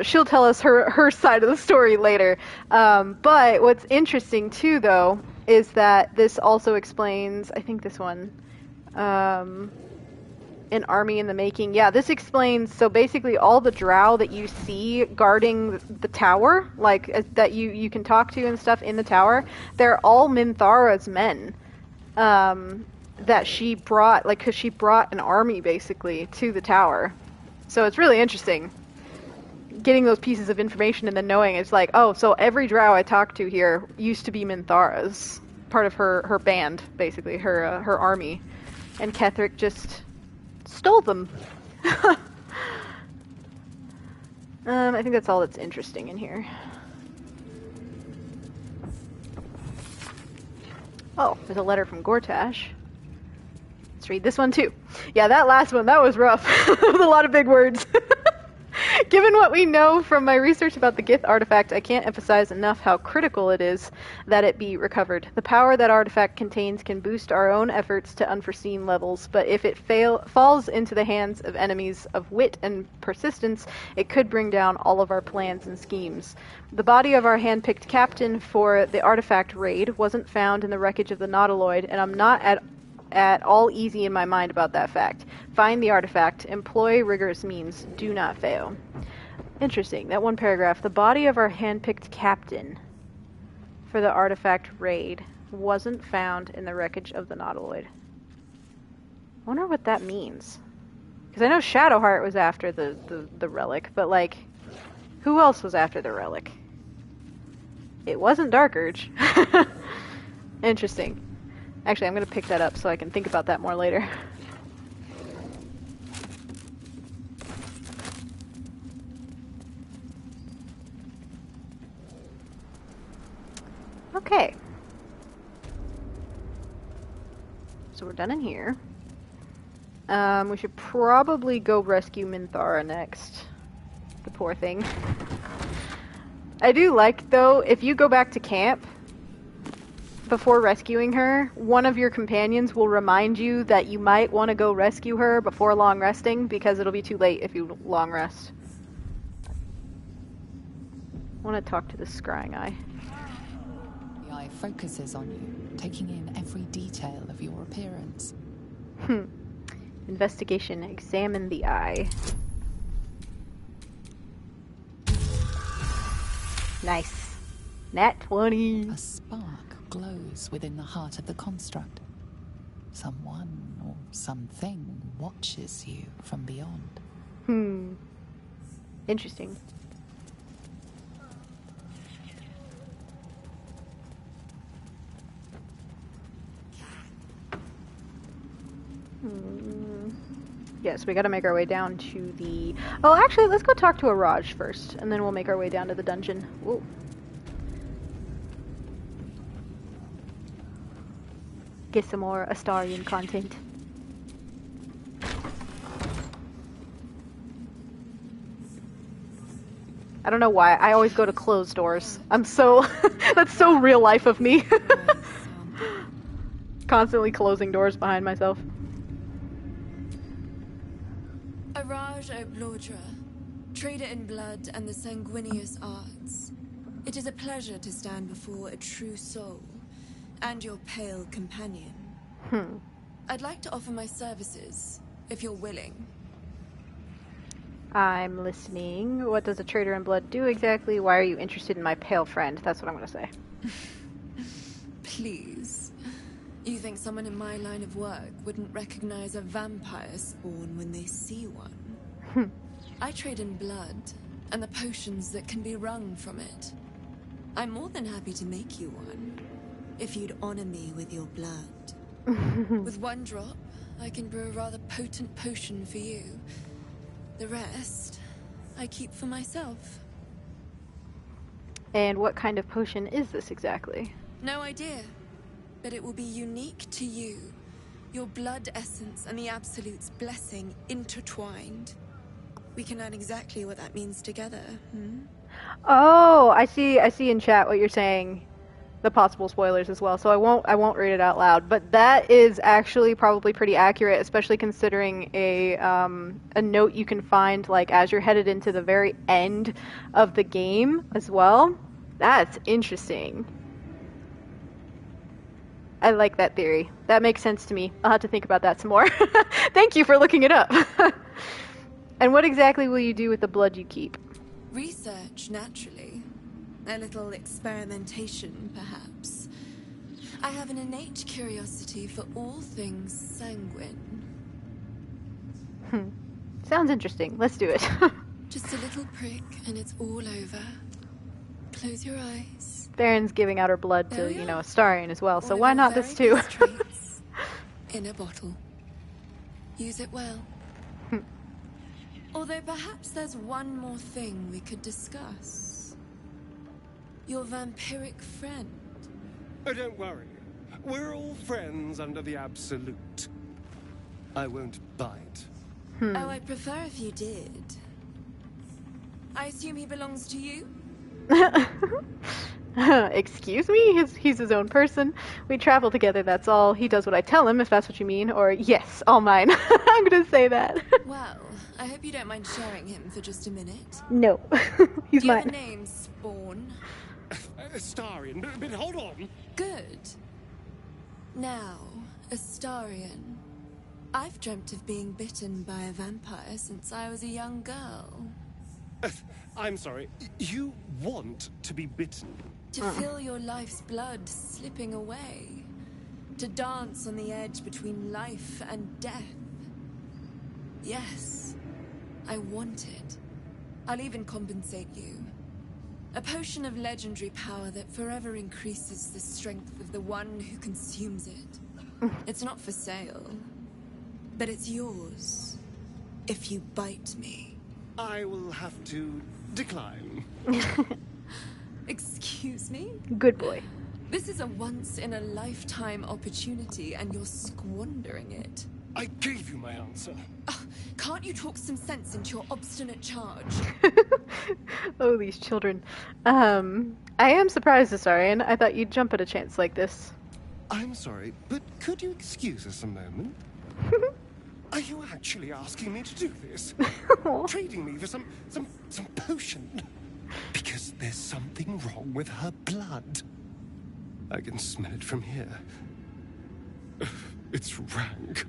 She'll tell us her side of the story later. But what's interesting, too, though, is that this also explains... I think this one... an army in the making. Yeah, this explains, so basically all the drow that you see guarding the tower, that you can talk to and stuff in the tower, they're all Minthara's men. That she brought, because she brought an army basically to the tower. So it's really interesting getting those pieces of information and then knowing it's like, oh, so every drow I talked to here used to be Minthara's, part of her band, basically, her army. And Ketheric just stole them. I think that's all that's interesting in here. Oh, there's a letter from Gortash. Let's read this one too. Yeah, that last one, that was rough. With a lot of big words. Given what we know from my research about the Gith artifact, I can't emphasize enough how critical it is that it be recovered. The power that artifact contains can boost our own efforts to unforeseen levels, but if it falls into the hands of enemies of wit and persistence, it could bring down all of our plans and schemes. The body of our hand-picked captain for the artifact raid wasn't found in the wreckage of the Nautiloid, and I'm not at all easy in my mind about that fact. Find the artifact. Employ rigorous means. Do not fail. Interesting. That one paragraph. The body of our hand-picked captain for the artifact raid wasn't found in the wreckage of the Nautiloid. I wonder what that means. Because I know Shadowheart was after the relic, but who else was after the relic? It wasn't Dark Urge. Interesting. Actually, I'm going to pick that up so I can think about that more later. Okay. So we're done in here. We should probably go rescue Minthara next. The poor thing. I do like, though, if you go back to camp before rescuing her, one of your companions will remind you that you might want to go rescue her before long resting, because it'll be too late if you long rest. I want to talk to the scrying eye. The eye focuses on you, taking in every detail of your appearance. Investigation. Examine the eye. Nice. Nat 20. A spark glows within the heart of the construct. Someone or something watches you from beyond. Interesting. Yes, we gotta make our way down to the... Oh, actually, let's go talk to a Raj first, and then we'll make our way down to the dungeon. Whoa. Get some more Astarion content. I don't know why, I always go to closed doors. I'm so... That's so real life of me. Constantly closing doors behind myself. Araj Oblodra, trader in blood and the sanguineous arts. It is a pleasure to stand before a true soul, and your pale companion. I'd like to offer my services, if you're willing. I'm listening. What does a trader in blood do exactly? Why are you interested in my pale friend? That's what I'm gonna say. Please. You think someone in my line of work wouldn't recognize a vampire spawn when they see one? I trade in blood, and the potions that can be wrung from it. I'm more than happy to make you one, if you'd honor me with your blood. With one drop, I can brew a rather potent potion for you. The rest, I keep for myself. And what kind of potion is this exactly? No idea. But it will be unique to you. Your blood essence and the Absolute's blessing intertwined. We can learn exactly what that means together. Oh, I see in chat what you're saying. The possible spoilers as well, so I won't read it out loud. But that is actually probably pretty accurate, especially considering a note you can find like as you're headed into the very end of the game as well. That's interesting. I like that theory. That makes sense to me. I'll have to think about that some more. Thank you for looking it up. And what exactly will you do with the blood you keep? Research, naturally. A little experimentation, perhaps. I have an innate curiosity for all things sanguine. Sounds interesting. Let's do it. Just a little prick and it's all over. Close your eyes. Faeryn's giving out her blood to, you know, Astarion as well, so why not this too? In a bottle. Use it well. Although perhaps there's one more thing we could discuss. Your vampiric friend. Oh, don't worry. We're all friends under the Absolute. I won't bite. Oh, I'd prefer if you did. I assume he belongs to you? Excuse me? He's his own person. We travel together, that's all. He does what I tell him, if that's what you mean. Or, yes, all mine. I'm gonna say that. Well, I hope you don't mind sharing him for just a minute. No. He's Do you mine. have a name, Spawn? Astarion, but hold on. Good. Now, Astarion. I've dreamt of being bitten by a vampire since I was a young girl. I'm sorry. You want to be bitten? To feel your life's blood slipping away. To dance on the edge between life and death. Yes, I want it. I'll even compensate you. A potion of legendary power that forever increases the strength of the one who consumes it. It's not for sale, but it's yours if you bite me. I will have to decline. Excuse me? Good boy. This is a once-in-a-lifetime opportunity, and you're squandering it. I gave you my answer. Can't you talk some sense into your obstinate charge? Oh, these children. I am surprised, Astarion. I thought you'd jump at a chance like this. I'm sorry, but could you excuse us a moment? Are you actually asking me to do this? Trading me for some potion? Because there's something wrong with her blood. I can smell it from here. It's rank.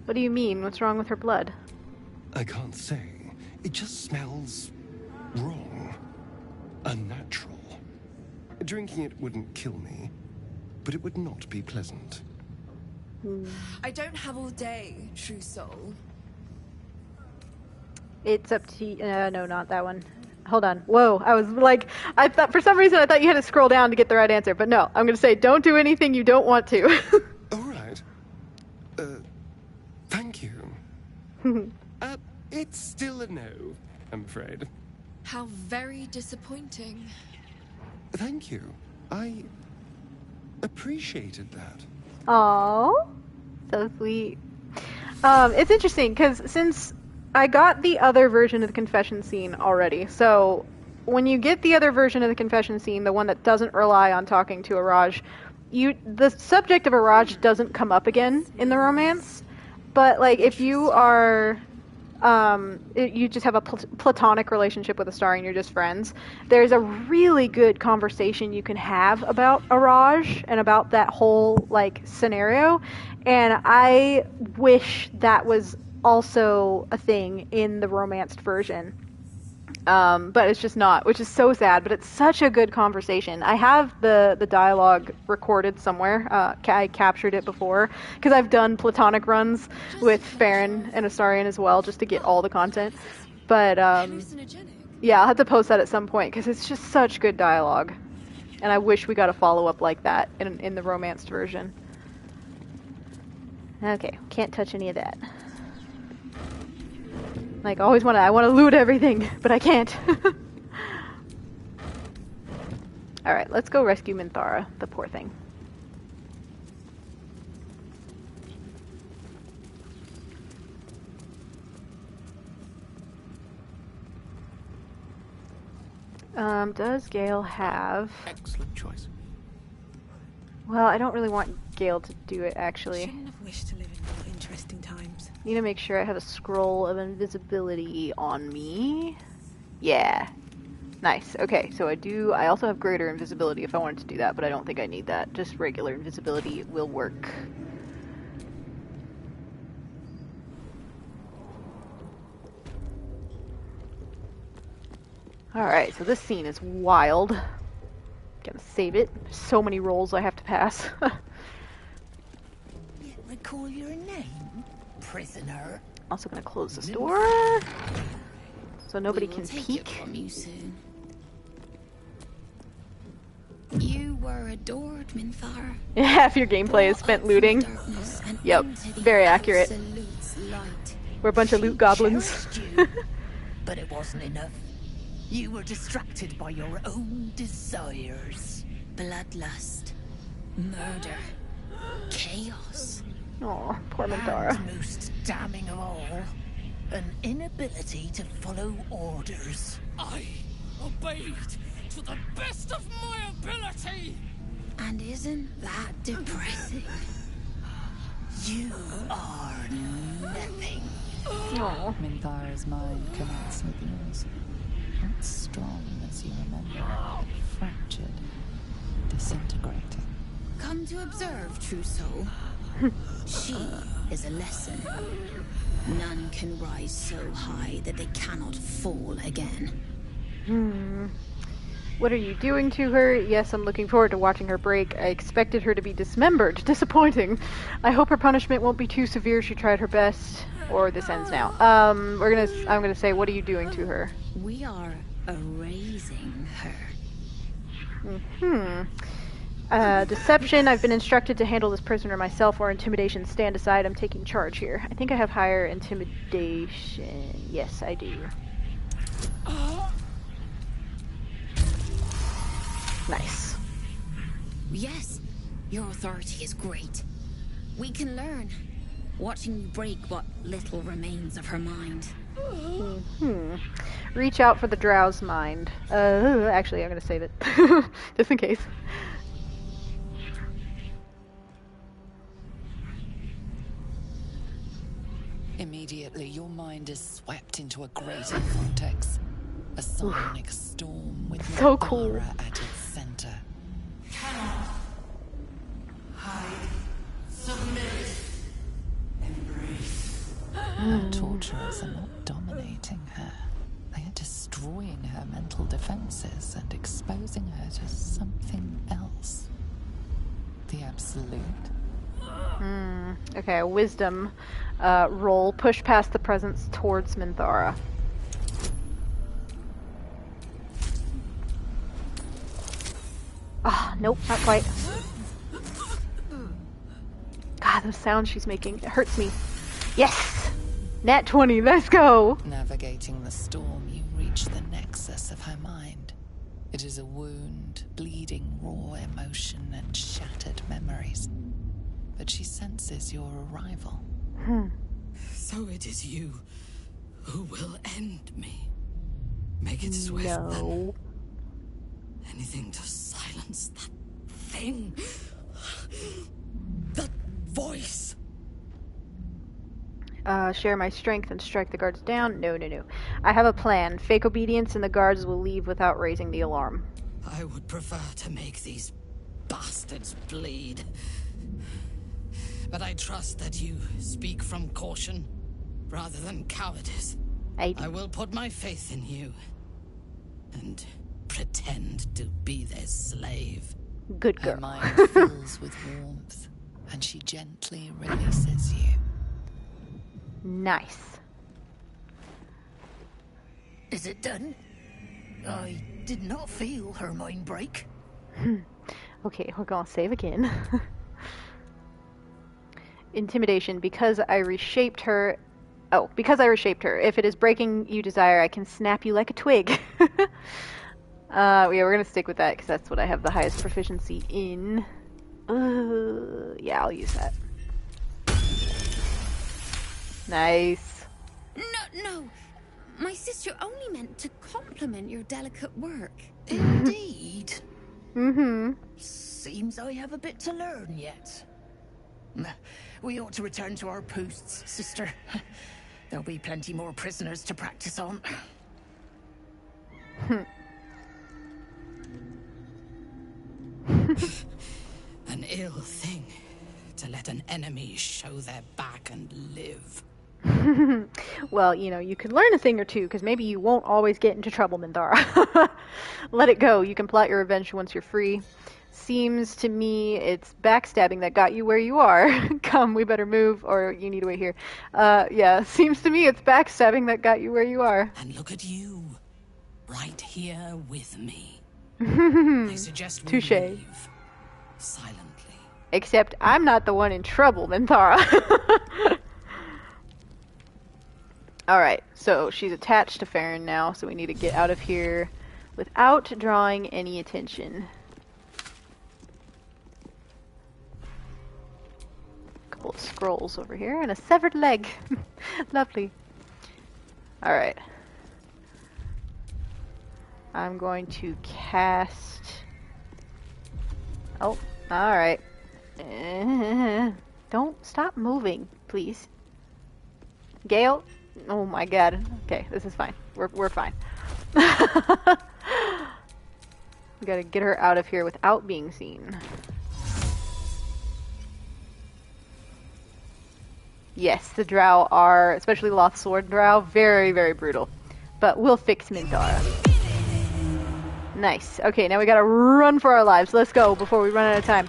What do you mean? What's wrong with her blood? I can't say. It just smells wrong. Unnatural. Drinking it wouldn't kill me, but it would not be pleasant. I don't have all day, true soul. It's up to you. No, not that one. Hold on. Whoa, I was like, I thought, for some reason I thought you had to scroll down to get the right answer, but no, I'm going to say don't do anything you don't want to. Alright. Thank you. It's still a no, I'm afraid. How very disappointing. Thank you. I appreciated that. Aww, so sweet. It's interesting, because since I got the other version of the confession scene already, so when you get the other version of the confession scene, the one that doesn't rely on talking to Araj, the subject of Araj doesn't come up again in the romance, but like if you are, you just have a platonic relationship with Astarion, you're just friends, there's a really good conversation you can have about Araj and about that whole like scenario, and I wish that was also a thing in the romanced version, but it's just not, which is so sad, but it's such a good conversation. I have the dialogue recorded somewhere. I captured it before because I've done platonic runs with Faeryn and Astarion as well, just to get all the content, but yeah, I'll have to post that at some point because it's just such good dialogue, and I wish we got a follow-up like that in the romanced version. Okay, can't touch any of that. Like, I want to loot everything, but I can't. Alright, let's go rescue Minthara, the poor thing. Does Gale have... Excellent choice. Well, I don't really want Gale to do it, actually. Shouldn't have wished to live in more interesting times. Need to make sure I have a scroll of invisibility on me. Yeah. Nice. Okay, so I also have greater invisibility if I wanted to do that, but I don't think I need that. Just regular invisibility will work. Alright, so this scene is wild. Gotta save it. There's so many rolls I have to pass. Recall your name, prisoner. Also gonna close this door so nobody can peek. From you soon. You were adored, Minthara. Half your gameplay is spent looting. Yep, very accurate. We're a bunch of loot goblins. But it wasn't enough. You were distracted by your own desires. Bloodlust, murder, chaos. Oh, poor Minthara. And most damning of all, an inability to follow orders. I obeyed to the best of my ability! And isn't that depressing? You are nothing. Oh. Minthara's mind connects with yours. Not strong as you remember, but fractured, disintegrating. Come to observe, true soul. She is a lesson. None can rise so high that they cannot fall again. What are you doing to her? Yes, I'm looking forward to watching her break. I expected her to be dismembered. Disappointing. I hope her punishment won't be too severe. She tried her best. Or this ends now. I'm gonna say, what are you doing to her? We are erasing her. Deception. I've been instructed to handle this prisoner myself, or intimidation. Stand aside. I'm taking charge here. I think I have higher intimidation. Yes, I do. Nice. Yes, your authority is great. We can learn, watching you break what little remains of her mind. Reach out for the drow's mind. Actually, I'm gonna save it. Just in case. Immediately, your mind is swept into a greater vortex. A psionic storm with So cool. Minthara at its center. Cannot hide, submit, embrace. Her torturers are not dominating her. They are destroying her mental defenses and exposing her to something else. The Absolute. Okay, a wisdom roll. Push past the presence towards Minthara. Ah, nope, not quite. God, the sound she's making, it hurts me. Yes! Nat 20, let's go! Navigating the storm, you reach the nexus of her mind. It is a wound, bleeding raw emotion and shattered memories. But she senses your arrival. So it is you who will end me. Make it swift, then. Anything to silence that thing. That voice. Share my strength and strike the guards down? No. I have a plan. Fake obedience and the guards will leave without raising the alarm. I would prefer to make these bastards bleed. But I trust that you speak from caution rather than cowardice. I will put my faith in you and pretend to be their slave. Good girl. Her mind fills with warmth, and she gently releases you. Nice. Is it done? I did not feel her mind break. Okay, we're gonna save again. Intimidation. Because I reshaped her. Oh, because I reshaped her. If it is breaking you desire, I can snap you like a twig. Yeah, we're gonna stick with that because that's what I have the highest proficiency in. Yeah, I'll use that. Nice. No. My sister only meant to compliment your delicate work. Indeed. Mm-hmm. Seems I have a bit to learn yet. We ought to return to our posts, sister. There'll be plenty more prisoners to practice on. An ill thing to let an enemy show their back and live. Well, you could learn a thing or two, because maybe you won't always get into trouble, Minthara. Let it go. You can plot your revenge once you're free. Seems to me it's backstabbing that got you where you are. Come, we better move, or you need to wait here. Yeah, seems to me it's backstabbing that got you where you are. And look at you, right here with me. I suggest we leave silently. Except I'm not the one in trouble, Minthara. Alright, so she's attached to Faeryn now, so we need to get out of here without drawing any attention. A couple of scrolls over here, and a severed leg. Lovely. Alright. I'm going to cast... Oh, alright. Don't stop moving, please. Gale? Oh my god. Okay, this is fine. We're fine. We gotta get her out of here without being seen. Yes, the drow are, especially Lothsword drow, very, very brutal. But we'll fix Minthara. Nice. Okay, now we gotta run for our lives. Let's go before we run out of time.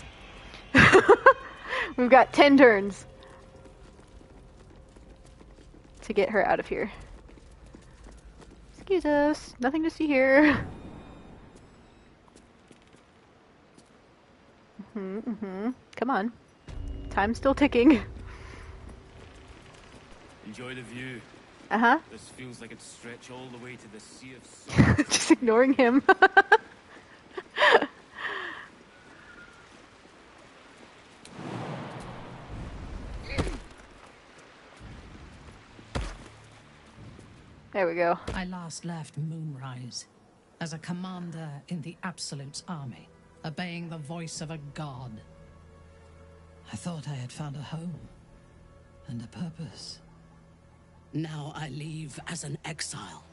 We've got 10 turns to get her out of here. Excuse us. Nothing to see here. Come on. Time's still ticking. Enjoy the view. Uh-huh. This feels like it stretch all the way to the Sea of Souls. Just ignoring him. There we go. I last left Moonrise as a commander in the Absolute's army, obeying the voice of a god. I thought I had found a home and a purpose. Now I leave as an exile.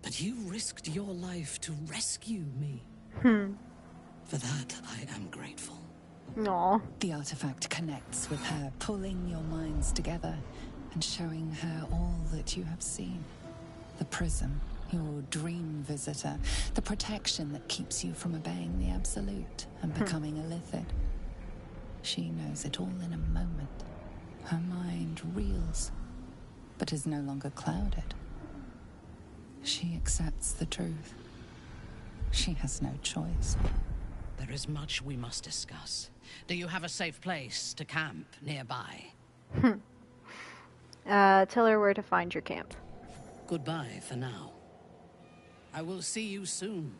But you risked your life to rescue me. For that, I am grateful. Aww. The artifact connects with her, pulling your minds together and showing her all that you have seen. The prism, your dream visitor, the protection that keeps you from obeying the Absolute and becoming a Lithid. She knows it all in a moment. Her mind reels, but is no longer clouded. She accepts the truth. She has no choice. There is much we must discuss. Do you have a safe place to camp nearby? Tell her where to find your camp. Goodbye for now. I will see you soon.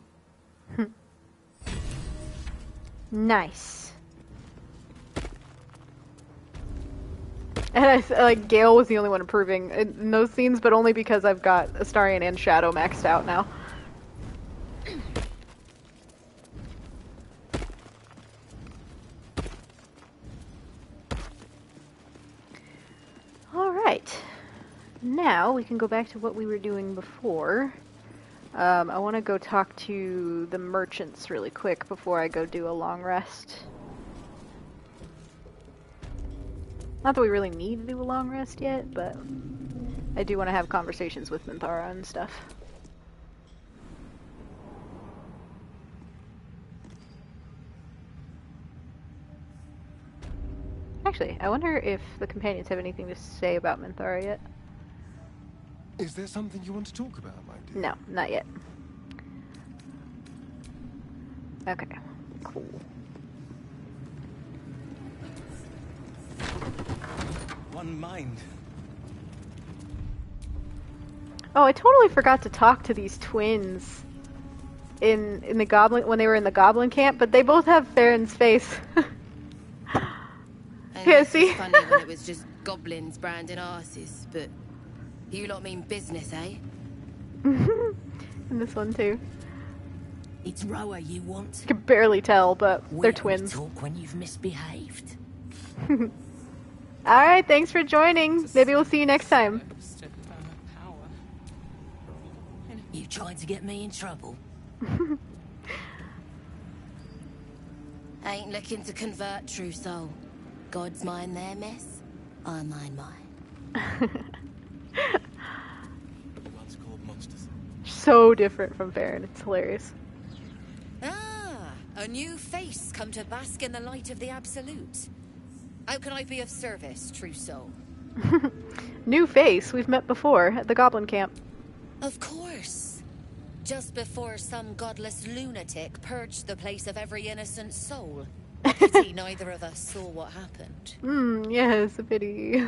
Nice. And like Gale was the only one improving in those scenes, but only because I've got Astarion and Shadow maxed out now. Alright. Now we can go back to what we were doing before. I want to go talk to the merchants really quick before I go do a long rest. Not that we really need to do a long rest yet, but I do want to have conversations with Minthara and stuff. Actually, I wonder if the companions have anything to say about Minthara yet. Is there something you want to talk about, my dear? No, not yet. Okay, cool. One mind. Oh, I totally forgot to talk to these twins in the goblin when they were in the goblin camp, but they both have Faeryn's face. Yeah, see? It's funny when it was just goblins branding arses, but you lot mean business, eh? And this one too. It's Roa you want. You can barely tell, but they're twins. Talk when you've misbehaved. Alright, thanks for joining. Maybe we'll see you next time. You trying to get me in trouble? Ain't looking to convert, true soul. Gods mind their mess, I mind mine. So different from Faeryn, it's hilarious. Ah, a new face come to bask in the light of the Absolute. How can I be of service, true soul? New face, we've met before at the goblin camp. Of course. Just before some godless lunatic purged the place of every innocent soul. A pity neither of us saw what happened. Yes, a pity.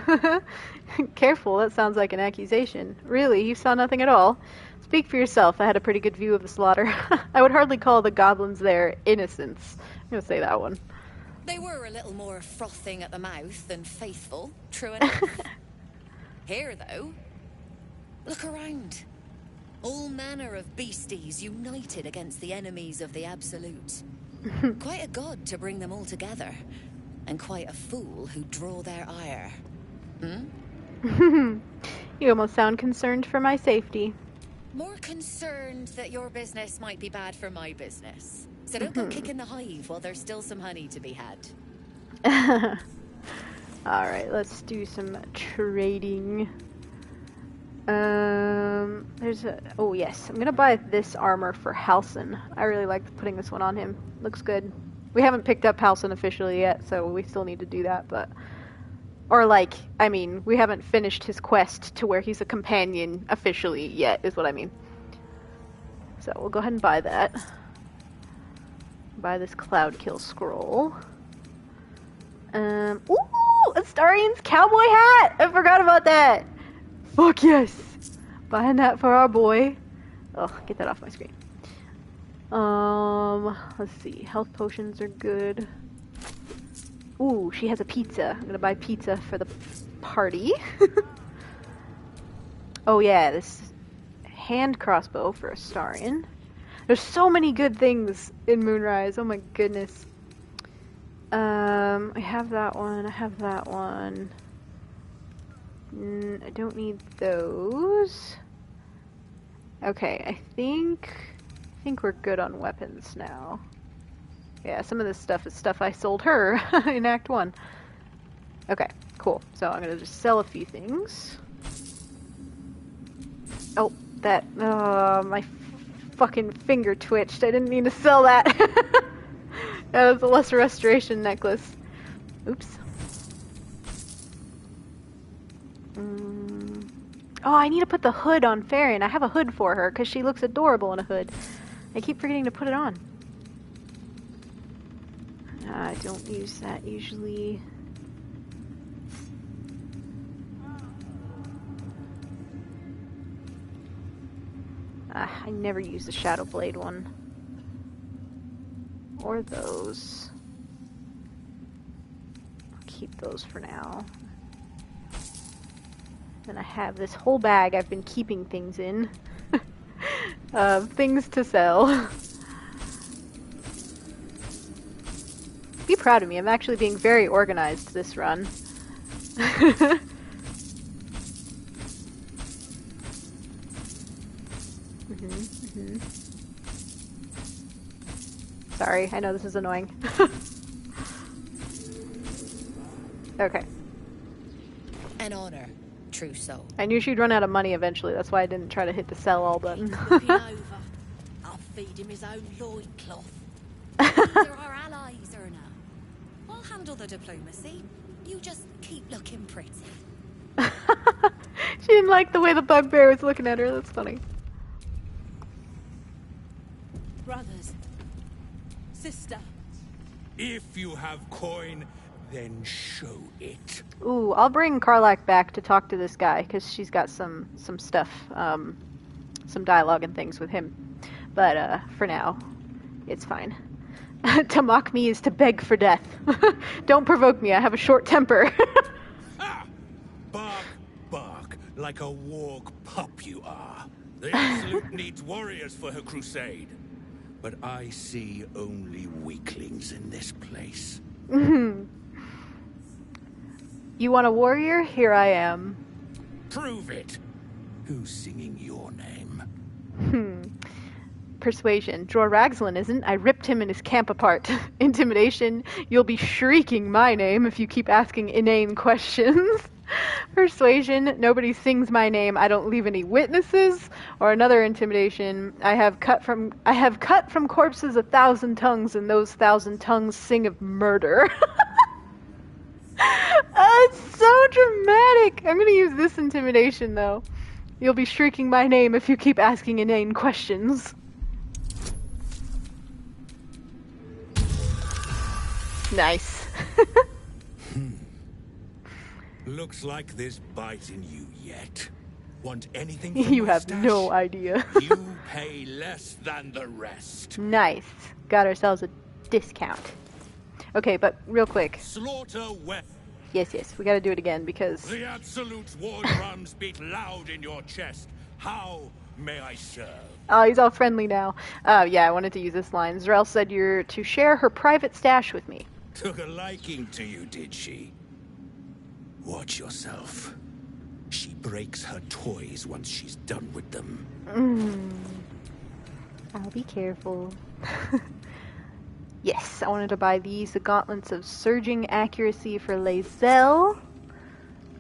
Careful, that sounds like an accusation. Really, you saw nothing at all? Speak for yourself, I had a pretty good view of the slaughter. I would hardly call the goblins there innocents. I'm gonna say that one. They were a little more frothing at the mouth than faithful, true enough. Here, though, look around. All manner of beasties united against the enemies of the Absolute. Quite a god to bring them all together, and quite a fool who draw their ire. You almost sound concerned for my safety. More concerned that your business might be bad for my business. So don't go kicking the hive while there's still some honey to be had. Alright, let's do some trading. There's a... Oh, yes. I'm gonna buy this armor for Halsin. I really like putting this one on him. Looks good. We haven't picked up Halsin officially yet, so we still need to do that, but... Or, like, I mean, we haven't finished his quest to where he's a companion officially yet, is what I mean. So, we'll go ahead and buy that. Buy this Cloud Kill Scroll. Ooh! Astarion's cowboy hat! I forgot about that! Fuck yes! Buying that for our boy. Oh, get that off my screen. Let's see. Health potions are good. Ooh, she has a pizza. I'm gonna buy pizza for the party. Oh yeah, this hand crossbow for Astarion. There's so many good things in Moonrise. Oh my goodness. I have that one. I have that one. I don't need those. Okay, I think we're good on weapons now. Yeah, some of this stuff is stuff I sold her in Act 1. Okay, cool. So I'm gonna just sell a few things. Oh, that, my fucking finger twitched. I didn't mean to sell that. That was a lesser restoration necklace. Oops. Oh, I need to put the hood on Faeryn. I have a hood for her because she looks adorable in a hood. I keep forgetting to put it on. I don't use that usually. I never use the Shadow Blade one. Or those. I'll keep those for now. Then I have this whole bag I've been keeping things in. Things to sell. Be proud of me, I'm actually being very organized this run. Sorry, I know this is annoying. Okay. An honor, true soul. I knew she'd run out of money eventually, that's why I didn't try to hit the sell all button. I'll feed him his own loincloth. They're our allies, Erna. I'll handle the diplomacy. You just keep looking pretty. She didn't like the way the bugbear was looking at her, that's funny. Brothers. Sister. If you have coin, then show it. Ooh, I'll bring Karlach back to talk to this guy, because she's got some stuff, some dialogue and things with him. But, for now, it's fine. To mock me is to beg for death. Don't provoke me, I have a short temper. Bark, like a warg pup you are. The Absolute needs warriors for her crusade. But I see only weaklings in this place. You want a warrior? Here I am. Prove it. Who's singing your name? Persuasion. Dror Ragzlin isn't. I ripped him and his camp apart. Intimidation. You'll be shrieking my name if you keep asking inane questions. Persuasion. Nobody sings my name. I don't leave any witnesses. Or another intimidation. I have cut from corpses 1,000 tongues, and those 1,000 tongues sing of murder. It's so dramatic. I'm gonna use this intimidation though. You'll be shrieking my name if you keep asking inane questions. Nice. Looks like there's bite in you yet. Want anything from You my have stash? no idea. You pay less than the rest. Nice. Got ourselves a discount. Okay, but real quick. Slaughter wet. Yes, we gotta do it again because... The Absolute's war drums beat loud in your chest. How may I serve? Oh, he's all friendly now. Yeah, I wanted to use this line. Zrel said you're to share her private stash with me. Took a liking to you, did she? Watch yourself. She breaks her toys once she's done with them. I'll be careful. Yes, I wanted to buy these, the Gauntlets of Surging Accuracy for Lae'zel.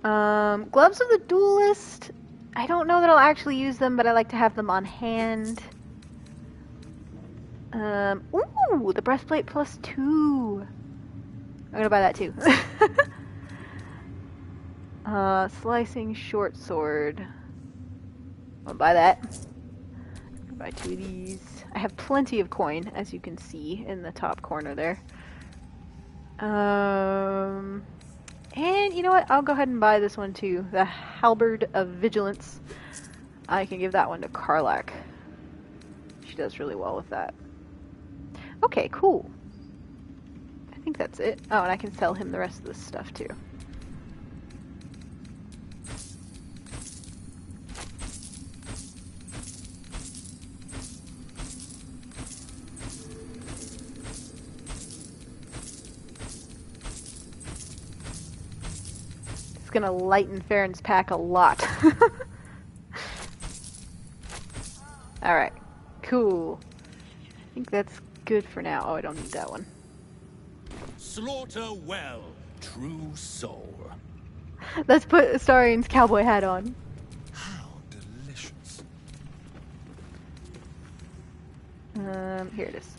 Gloves of the Duelist. I don't know that I'll actually use them, but I like to have them on hand. Ooh, the Breastplate +2. I'm gonna buy that too. Slicing Short Sword. I'll buy that. I'll buy 2 of these. I have plenty of coin, as you can see in the top corner there. And you know what? I'll go ahead and buy this one too. The Halberd of Vigilance. I can give that one to Karlach. She does really well with that. Okay, cool. I think that's it. Oh, and I can sell him the rest of this stuff too. It's gonna lighten Faeryn's pack a lot. Alright. Cool. I think that's good for now. Oh, I don't need that one. Slaughter well, true soul. Let's put Astarion's cowboy hat on. Delicious. Here it is.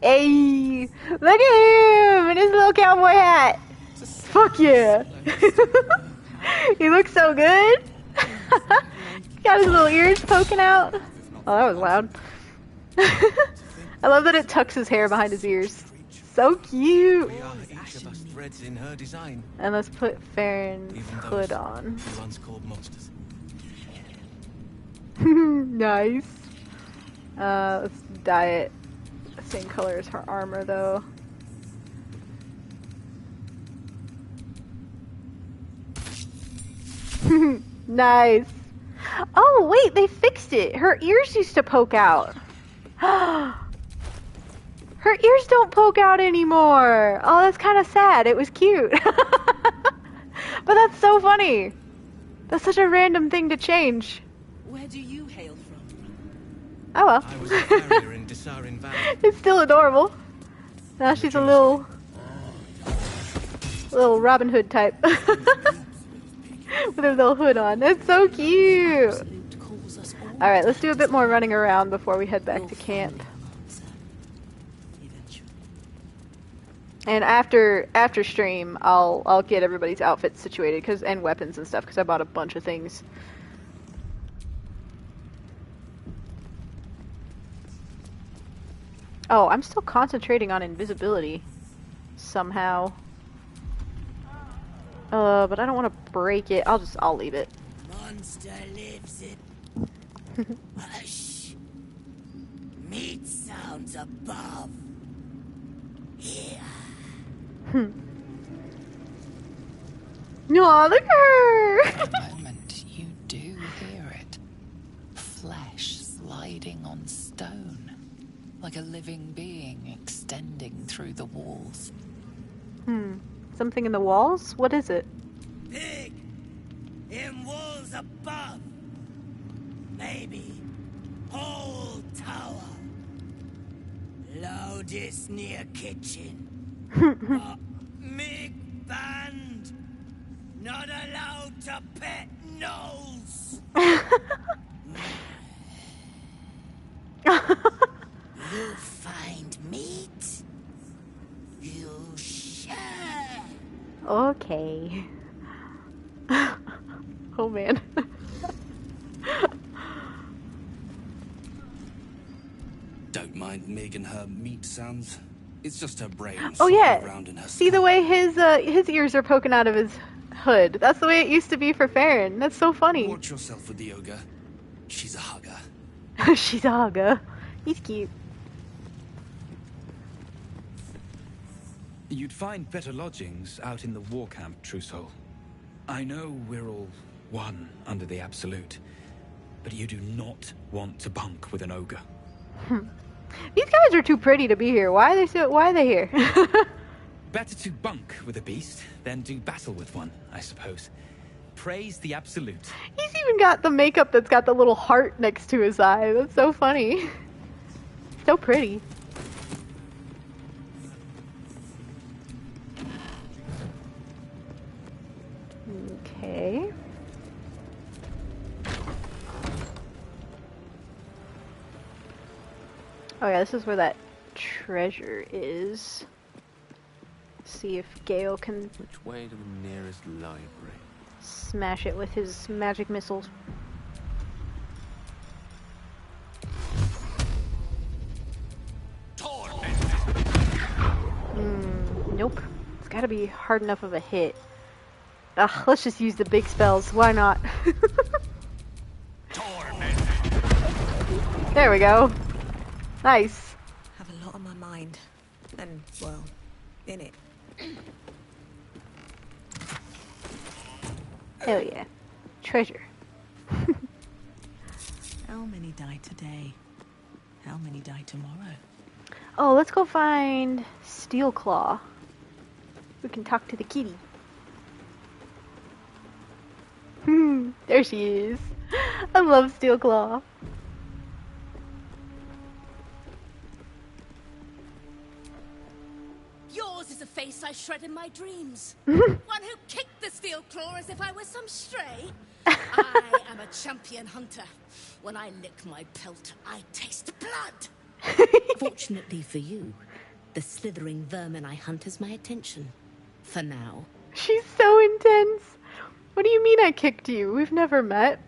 Hey! Look at him! In his little cowboy hat! Fuck yeah! He looks so good! Got his little ears poking out. Oh, that was loud. I love that it tucks his hair behind his ears. So cute! Each of us threads in her design. And let's put Faeryn's hood on. The ones called monsters. Nice. Let's dye it the same color as her armor, though. Nice. Oh, wait, they fixed it. Her ears used to poke out. Her ears don't poke out anymore. Oh, that's kind of sad. It was cute. But that's so funny. That's such a random thing to change. Where do you hail from? Oh well. I was a farrier in Desarin Valley. It's still adorable. Now she's a little Robin Hood type. With her little hood on. That's so cute. Alright, let's do a bit more running around before we head back to camp. And after stream, I'll get everybody's outfits situated and weapons and stuff, because I bought a bunch of things. Oh, I'm still concentrating on invisibility somehow. But I don't want to break it. I'll leave it. Monster lives in. Hush. Meat sounds above. Here. No, look at her! The moment you do hear it, flesh sliding on stone, like a living being extending through the walls. Something in the walls? What is it? Pig! In walls above! Maybe whole tower. Loudest near kitchen. But Mig banned. Not allowed to pet nose. You find meat. You share. Okay. Oh man. Don't mind Mig and her meat sounds. It's just her brain. Oh yeah. Around in her See the way his ears are poking out of his hood. That's the way it used to be for Faeryn. That's so funny. Watch yourself with the ogre. She's a hugger. She's a hugger. He's cute. You'd find better lodgings out in the war camp, True Soul. I know we're all one under the Absolute, but you do not want to bunk with an ogre. These guys are too pretty to be here. Why are they here? Better to bunk with a beast than do battle with one, I suppose. Praise the Absolute. He's even got the makeup that's got the little heart next to his eye. That's so funny. So pretty. Okay. Oh yeah, this is where that treasure is. See if Gale can... Which way to the nearest library? Smash it with his magic missiles. Nope. It's gotta be hard enough of a hit. Ugh, let's just use the big spells. Why not? There we go. Nice. Have a lot on my mind. And, well, in it. Hell yeah. Treasure. How many die today? How many die tomorrow? Oh, let's go find Steel Claw. We can talk to the kitty. There she is. I love Steelclaw. Yours is a face I shred in my dreams. One who kicked the steel claw as if I was some stray. I am a champion hunter. When I lick my pelt, I taste blood. Fortunately for you, the slithering vermin I hunt has my attention. For now. She's so intense. What do you mean I kicked you? We've never met.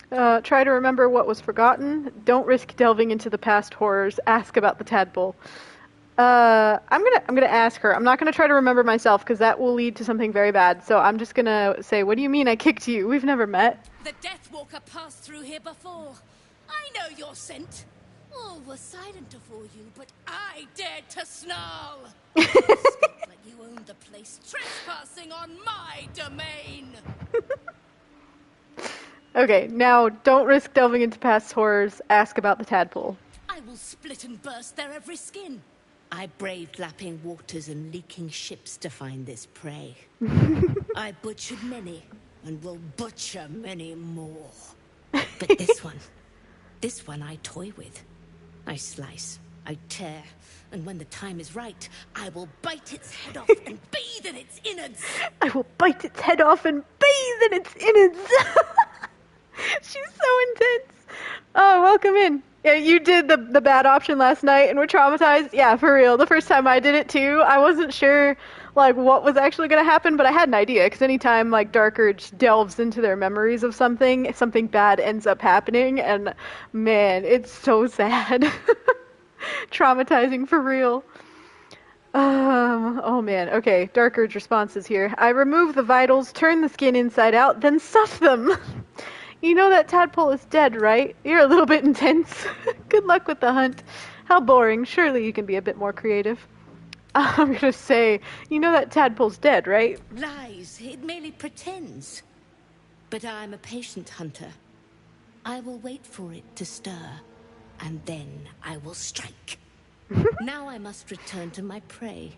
Try to remember what was forgotten. Don't risk delving into the past horrors. Ask about the tadpole. I'm gonna ask her. I'm not gonna try to remember myself because that will lead to something very bad. So I'm just gonna say, what do you mean I kicked you? We've never met. The Death Walker passed through here before. I know your scent. All were silent before you, but I dared to snarl. Like you owned the place, trespassing on my domain. Okay, now don't risk delving into past horrors. Ask about the tadpole. I will split and burst their every skin. I braved lapping waters and leaking ships to find this prey. I butchered many, and will butcher many more. But this one I toy with. I slice, I tear, and when the time is right, I will bite its head off and bathe in its innards. I will bite its head off and bathe in its innards. She's so intense. Oh, welcome in. Yeah, you did the bad option last night and were traumatized. Yeah, for real. The first time I did it too, I wasn't sure like what was actually going to happen, but I had an idea because anytime like Dark Urge delves into their memories of something bad ends up happening, and man, it's so sad. Traumatizing for real. Oh man. Okay, Dark Urge responses here. I remove the vitals, turn the skin inside out, then stuff them. You know that tadpole is dead, right? You're a little bit intense. Good luck with the hunt. How boring. Surely you can be a bit more creative. I'm gonna say, you know that tadpole's dead, right? Lies. It merely pretends. But I'm a patient hunter. I will wait for it to stir, and then I will strike. Now I must return to my prey.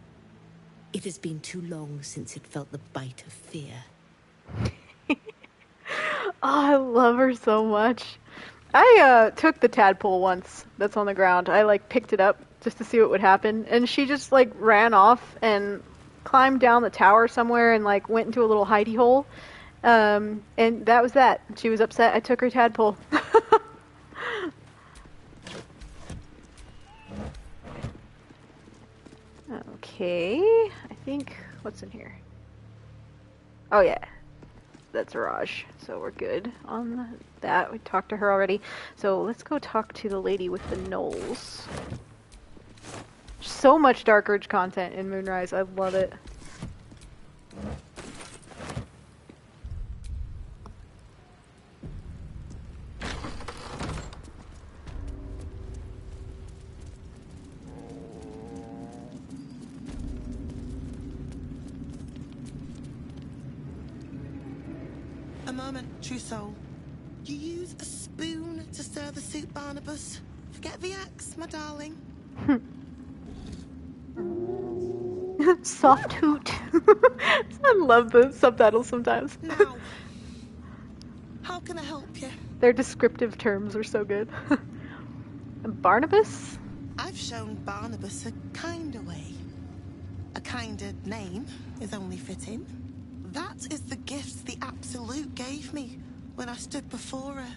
It has been too long since it felt the bite of fear. Oh, I love her so much. I took the tadpole once that's on the ground. I like picked it up just to see what would happen, and she just like ran off and climbed down the tower somewhere and like went into a little hidey hole. And that was that. She was upset I took her tadpole. Okay, I think what's in here? Oh yeah. That's Raj, so we're good on that. We talked to her already. So let's go talk to the lady with the gnolls. So much Dark Urge content in Moonrise. I love it. A moment, true soul. You use a spoon to stir the soup, Barnabas. Forget the axe, my darling. Soft hoot. I love the subtitles sometimes. Now, how can I help you? Their descriptive terms are so good. Barnabas? I've shown Barnabas a kinder way. A kinder name is only fitting. That is the gift the Absolute gave me when I stood before her.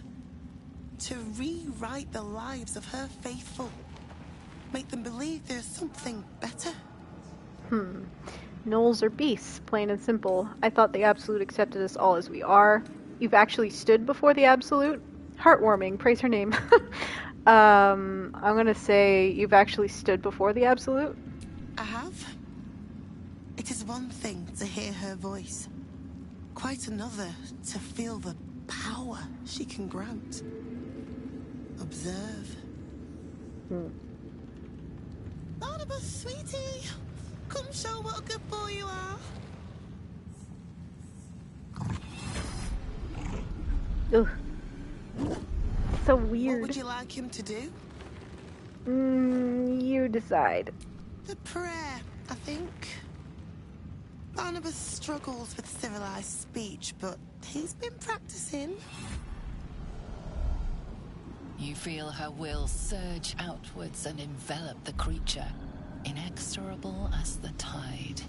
To rewrite the lives of her faithful. Make them believe there's something better. Gnolls are beasts, plain and simple. I thought the Absolute accepted us all as we are. You've actually stood before the Absolute? Heartwarming, praise her name. I'm gonna say you've actually stood before the Absolute. I have. It is one thing to hear her voice, quite another to feel the power she can grant. Observe. Barnabas, sweetie, come show what a good boy you are. Ugh. So weird. What would you like him to do? You decide. The prayer, I think. Barnabas struggles with civilized speech, but he's been practicing. You feel her will surge outwards and envelop the creature, inexorable as the tide.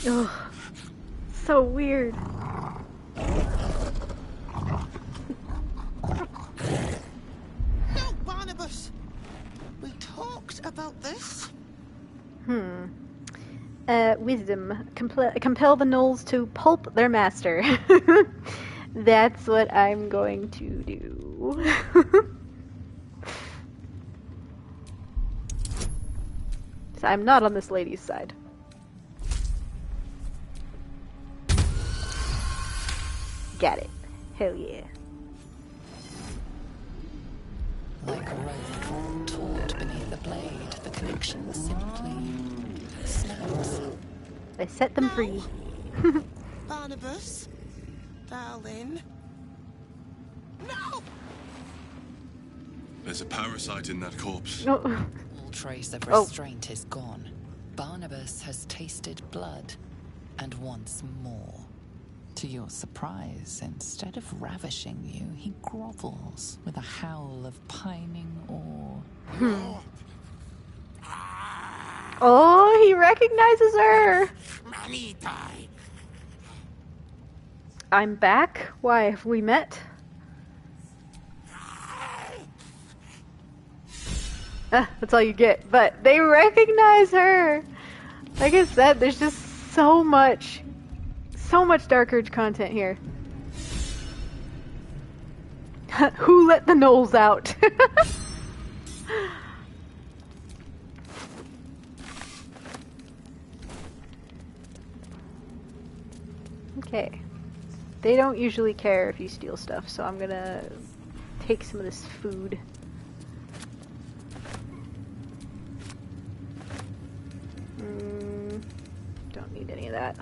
Ugh. So weird. No, Barnabas! We talked about this. Wisdom. Compel the gnolls to pulp their master. That's what I'm going to do. So I'm not on this lady's side. Got it. Hell yeah. Like rope taut beneath the blade, the connection simply snaps. I set them free. Barnabas, darling. No! There's a parasite in that corpse. No. All trace of restraint is gone. Barnabas has tasted blood, and wants more. To your surprise, instead of ravishing you, he grovels with a howl of pining awe. Oh, he recognizes her! I'm back? Why, have we met? That's all you get, but they recognize her! Like I said, there's just so much Dark Urge content here. Who let the gnolls out? Okay. They don't usually care if you steal stuff, so I'm gonna take some of this food. Don't need any of that.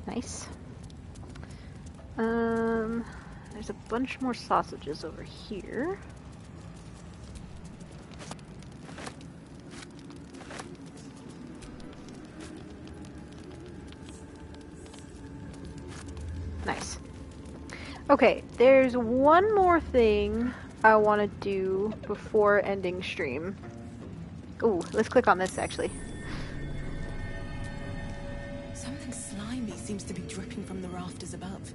Nice. There's a bunch more sausages over here. Nice. Okay, there's one more thing I want to do before ending stream. Ooh, let's click on this actually. Something slimy seems to be dripping from the rafters above.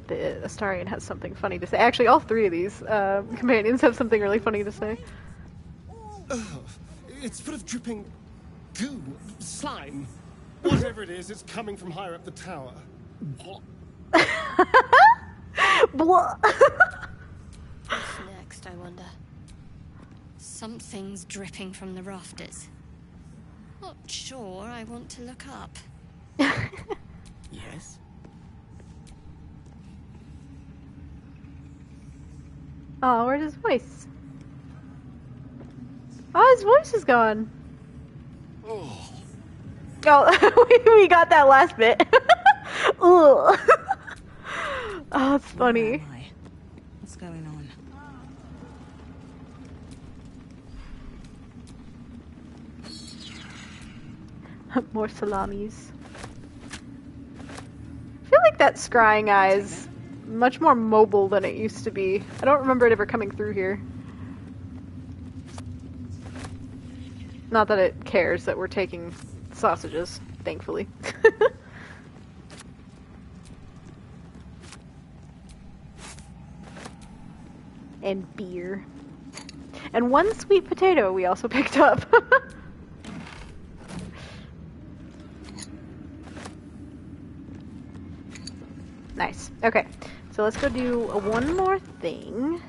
The Astarion has something funny to say. Actually, all three of these companions have something really funny to say. It's full of dripping goo, slime. Whatever it is, it's coming from higher up the tower. Blah. What's next, I wonder? Something's dripping from the rafters. Not sure I want to look up. Yes? Oh, where's his voice? Oh, his voice is gone. Oh, we got that last bit. Ugh. Oh, it's funny. What's going on? More salamis. I feel like that scrying eye is much more mobile than it used to be. I don't remember it ever coming through here. Not that it cares that we're taking sausages, thankfully. And beer. And one sweet potato we also picked up. Nice. Okay, so let's go do one more thing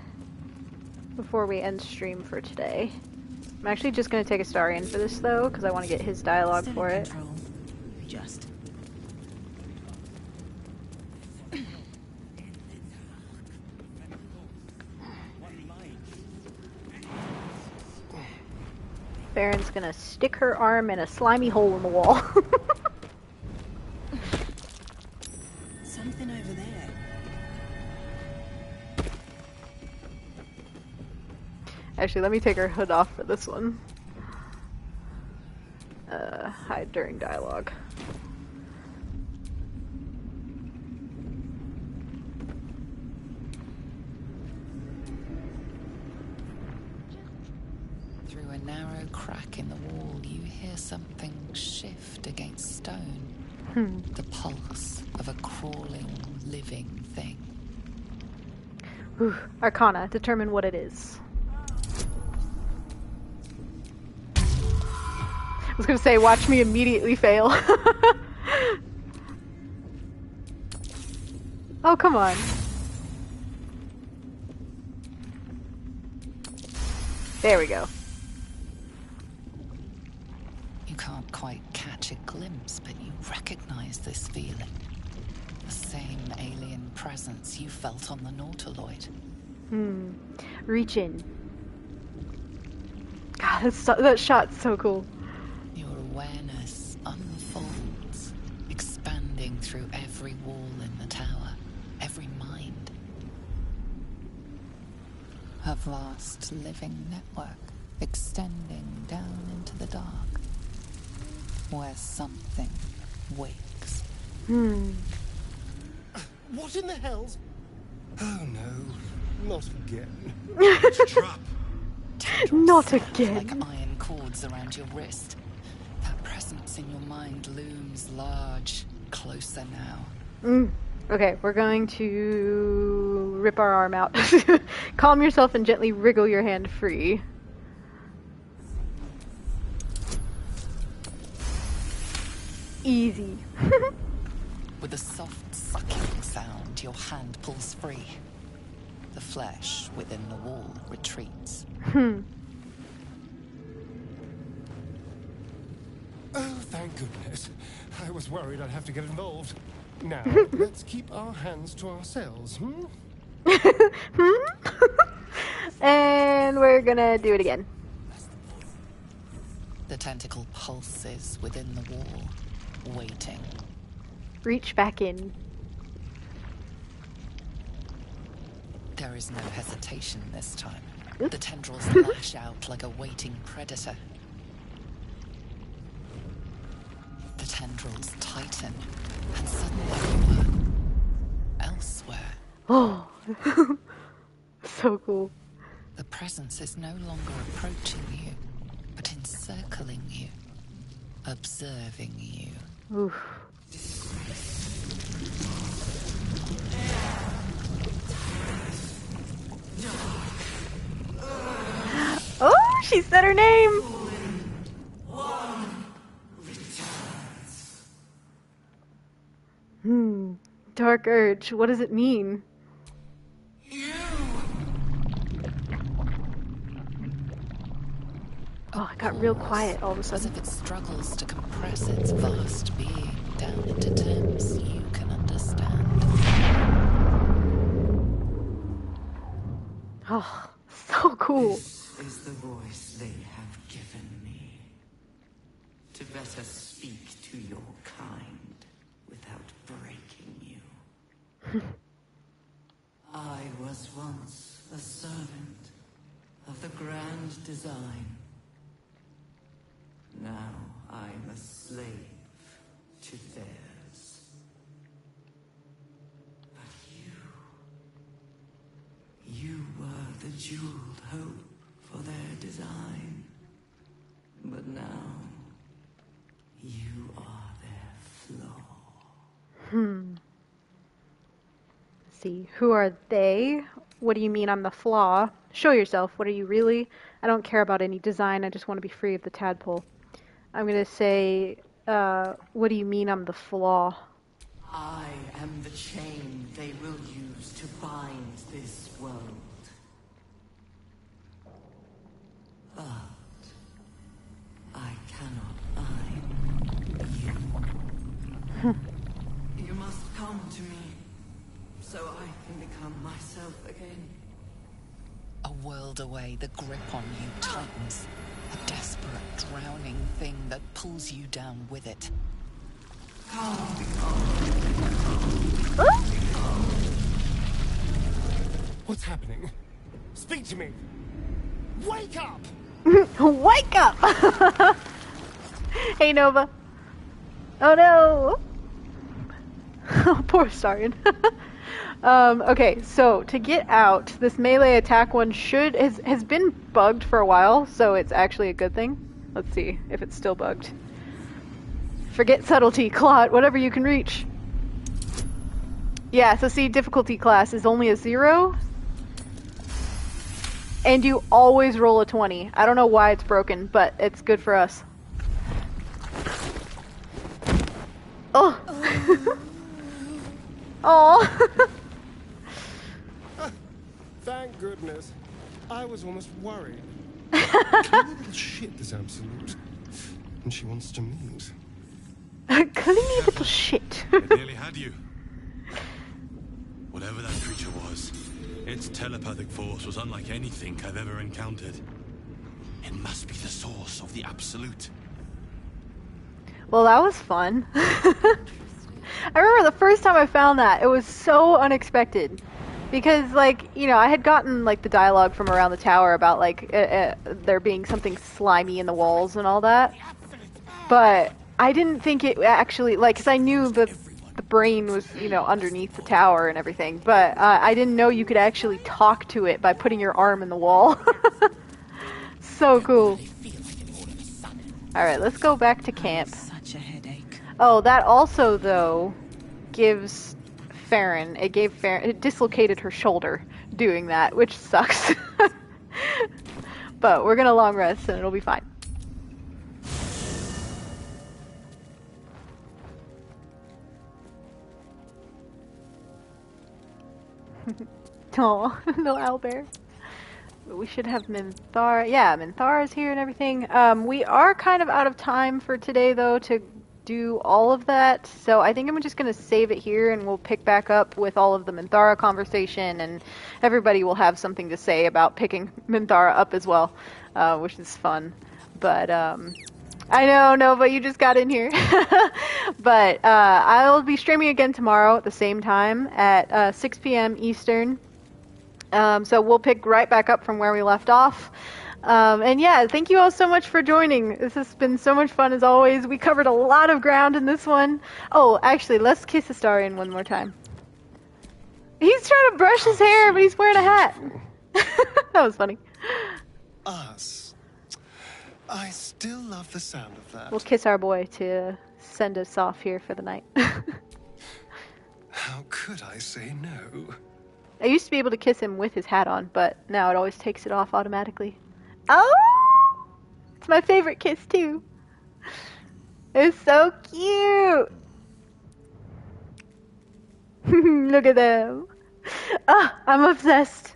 before we end stream for today. I'm actually just going to take Astarion for this, though, because I want to get his dialogue for it. Just. Faeryn's gonna stick her arm in a slimy hole in the wall. Something over there. Actually, let me take her hood off for this one. Hide during dialogue. Through a narrow crack in the wall, you hear something shift against stone. The pulse of a crawling, living thing. Ooh, Arcana, determine what it is. I was gonna say, watch me immediately fail. Oh, come on. There we go. You can't quite catch a glimpse, but you recognize this feeling. The same alien presence you felt on the Nautiloid. Reach in. God, that shot's so cool. Your awareness unfolds, expanding through every wall in the tower, every mind. A vast living network extending down into the dark, where something wakes. What in the hell's... Oh no, not again. It's a trap. Not again. Like iron cords around your wrist. That presence in your mind looms large, closer now. Okay, we're going to rip our arm out. Calm yourself and gently wriggle your hand free. Easy. With a soft sucking sound, your hand pulls free. The flesh within the wall retreats. Oh, thank goodness. I was worried I'd have to get involved. Now, let's keep our hands to ourselves, And we're gonna do it again. The tentacle pulses within the wall, waiting. Reach back in. There is no hesitation this time. The tendrils lash out like a waiting predator. The tendrils tighten, and suddenly you are elsewhere. Oh, so cool. The presence is no longer approaching you, but encircling you, observing you. Oof. Oh, she said her name! Dark urge, what does it mean? Oh, it got real quiet all of a sudden. As if it struggles to compress its vast being down into terms you can understand. Oh, so cool. This is the voice they have given me. To better speak to your kind without breaking you. I was once a servant of the grand design. Now I'm a slave to theirs. But you were the jeweled hope for their design. But now, you are their flaw. See, who are they? What do you mean I'm the flaw? Show yourself. What are you really? I don't care about any design. I just want to be free of the tadpole. I'm gonna say, what do you mean I'm the flaw? I am the chain they will use to bind this world. But I cannot bind you. You must come to me, so I can become myself again. A world away, the grip on you tightens. A desperate, drowning thing that pulls you down with it. What's happening? Speak to me! Wake up! Wake up! Hey, Nova. Oh no! Poor Astarion. Okay, so to get out, this melee attack one has been bugged for a while, so it's actually a good thing. Let's see if it's still bugged. Forget subtlety, Clot, whatever you can reach. Yeah, so see, difficulty class is only a 0. And you always roll a 20. I don't know why it's broken, but it's good for us. Oh! Oh! Thank goodness. I was almost worried. Clean little shit, this absolute. And she wants to meet. Clean little shit. It nearly had you. Whatever that creature was, its telepathic force was unlike anything I've ever encountered. It must be the source of the absolute. Well, that was fun. I remember the first time I found that, it was so unexpected. Because, like, you know, I had gotten, like, the dialogue from around the tower about, like, there being something slimy in the walls and all that. But I didn't think it actually, like, because I knew that the brain was, you know, underneath the tower and everything. But I didn't know you could actually talk to it by putting your arm in the wall. So cool. Alright, let's go back to camp. Such a headache. Oh, that also, though, gives Faeryn, it dislocated her shoulder doing that, which sucks. But we're gonna long rest and it'll be fine. Oh, no owlbear. We should have Minthara. Yeah, Minthara's here and everything. We are kind of out of time for today, though, to do all of that. So I think I'm just going to save it here, and we'll pick back up with all of the Minthara conversation, and everybody will have something to say about picking Minthara up as well, which is fun. But I know, Nova, you just got in here. But I'll be streaming again tomorrow at the same time at 6 p.m. Eastern. So we'll pick right back up from where we left off. And yeah, thank you all so much for joining. This has been so much fun as always. We covered a lot of ground in this one. Oh, actually, let's kiss Astarion one more time. He's trying to brush his hair, but he's wearing a hat. That was funny. Us. I still love the sound of that. We'll kiss our boy to send us off here for the night. How could I say no? I used to be able to kiss him with his hat on, but now it always takes it off automatically. Oh! It's my favorite kiss, too. It's so cute! Look at them. Ah, I'm obsessed.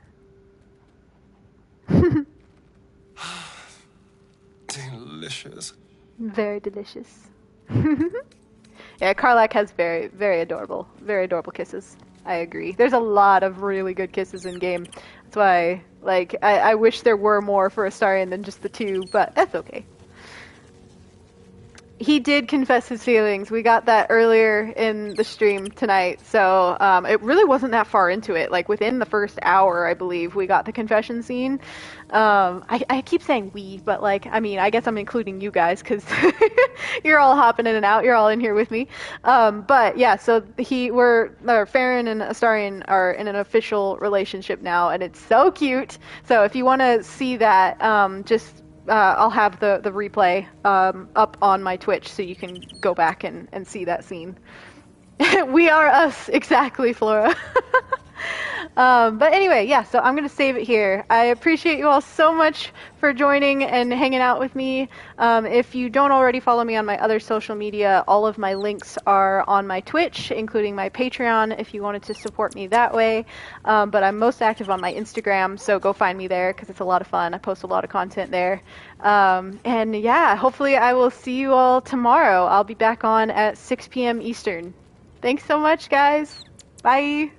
Delicious. Very delicious. Yeah, Karlach has very, very adorable kisses. I agree. There's a lot of really good kisses in game. That's why, like, I wish there were more for Astarion than just the 2, but that's okay. He did confess his feelings. We got that earlier in the stream tonight, so it really wasn't that far into it. Like, within the first hour, I believe, we got the confession scene. I keep saying we, but, like, I mean, I guess I'm including you guys, because you're all hopping in and out. You're all in here with me. But, yeah, so Faeryn and Astarion are in an official relationship now, and it's so cute. So if you want to see that, I'll have the replay up on my Twitch, so you can go back and see that scene. We are us, exactly, Flora. But anyway, yeah, so I'm going to save it here. I appreciate you all so much for joining and hanging out with me. If you don't already follow me on my other social media, all of my links are on my Twitch, including my Patreon, if you wanted to support me that way. But I'm most active on my Instagram, so go find me there, because it's a lot of fun. I post a lot of content there. And yeah, hopefully I will see you all tomorrow. I'll be back on at 6 p.m. Eastern. Thanks so much, guys. Bye.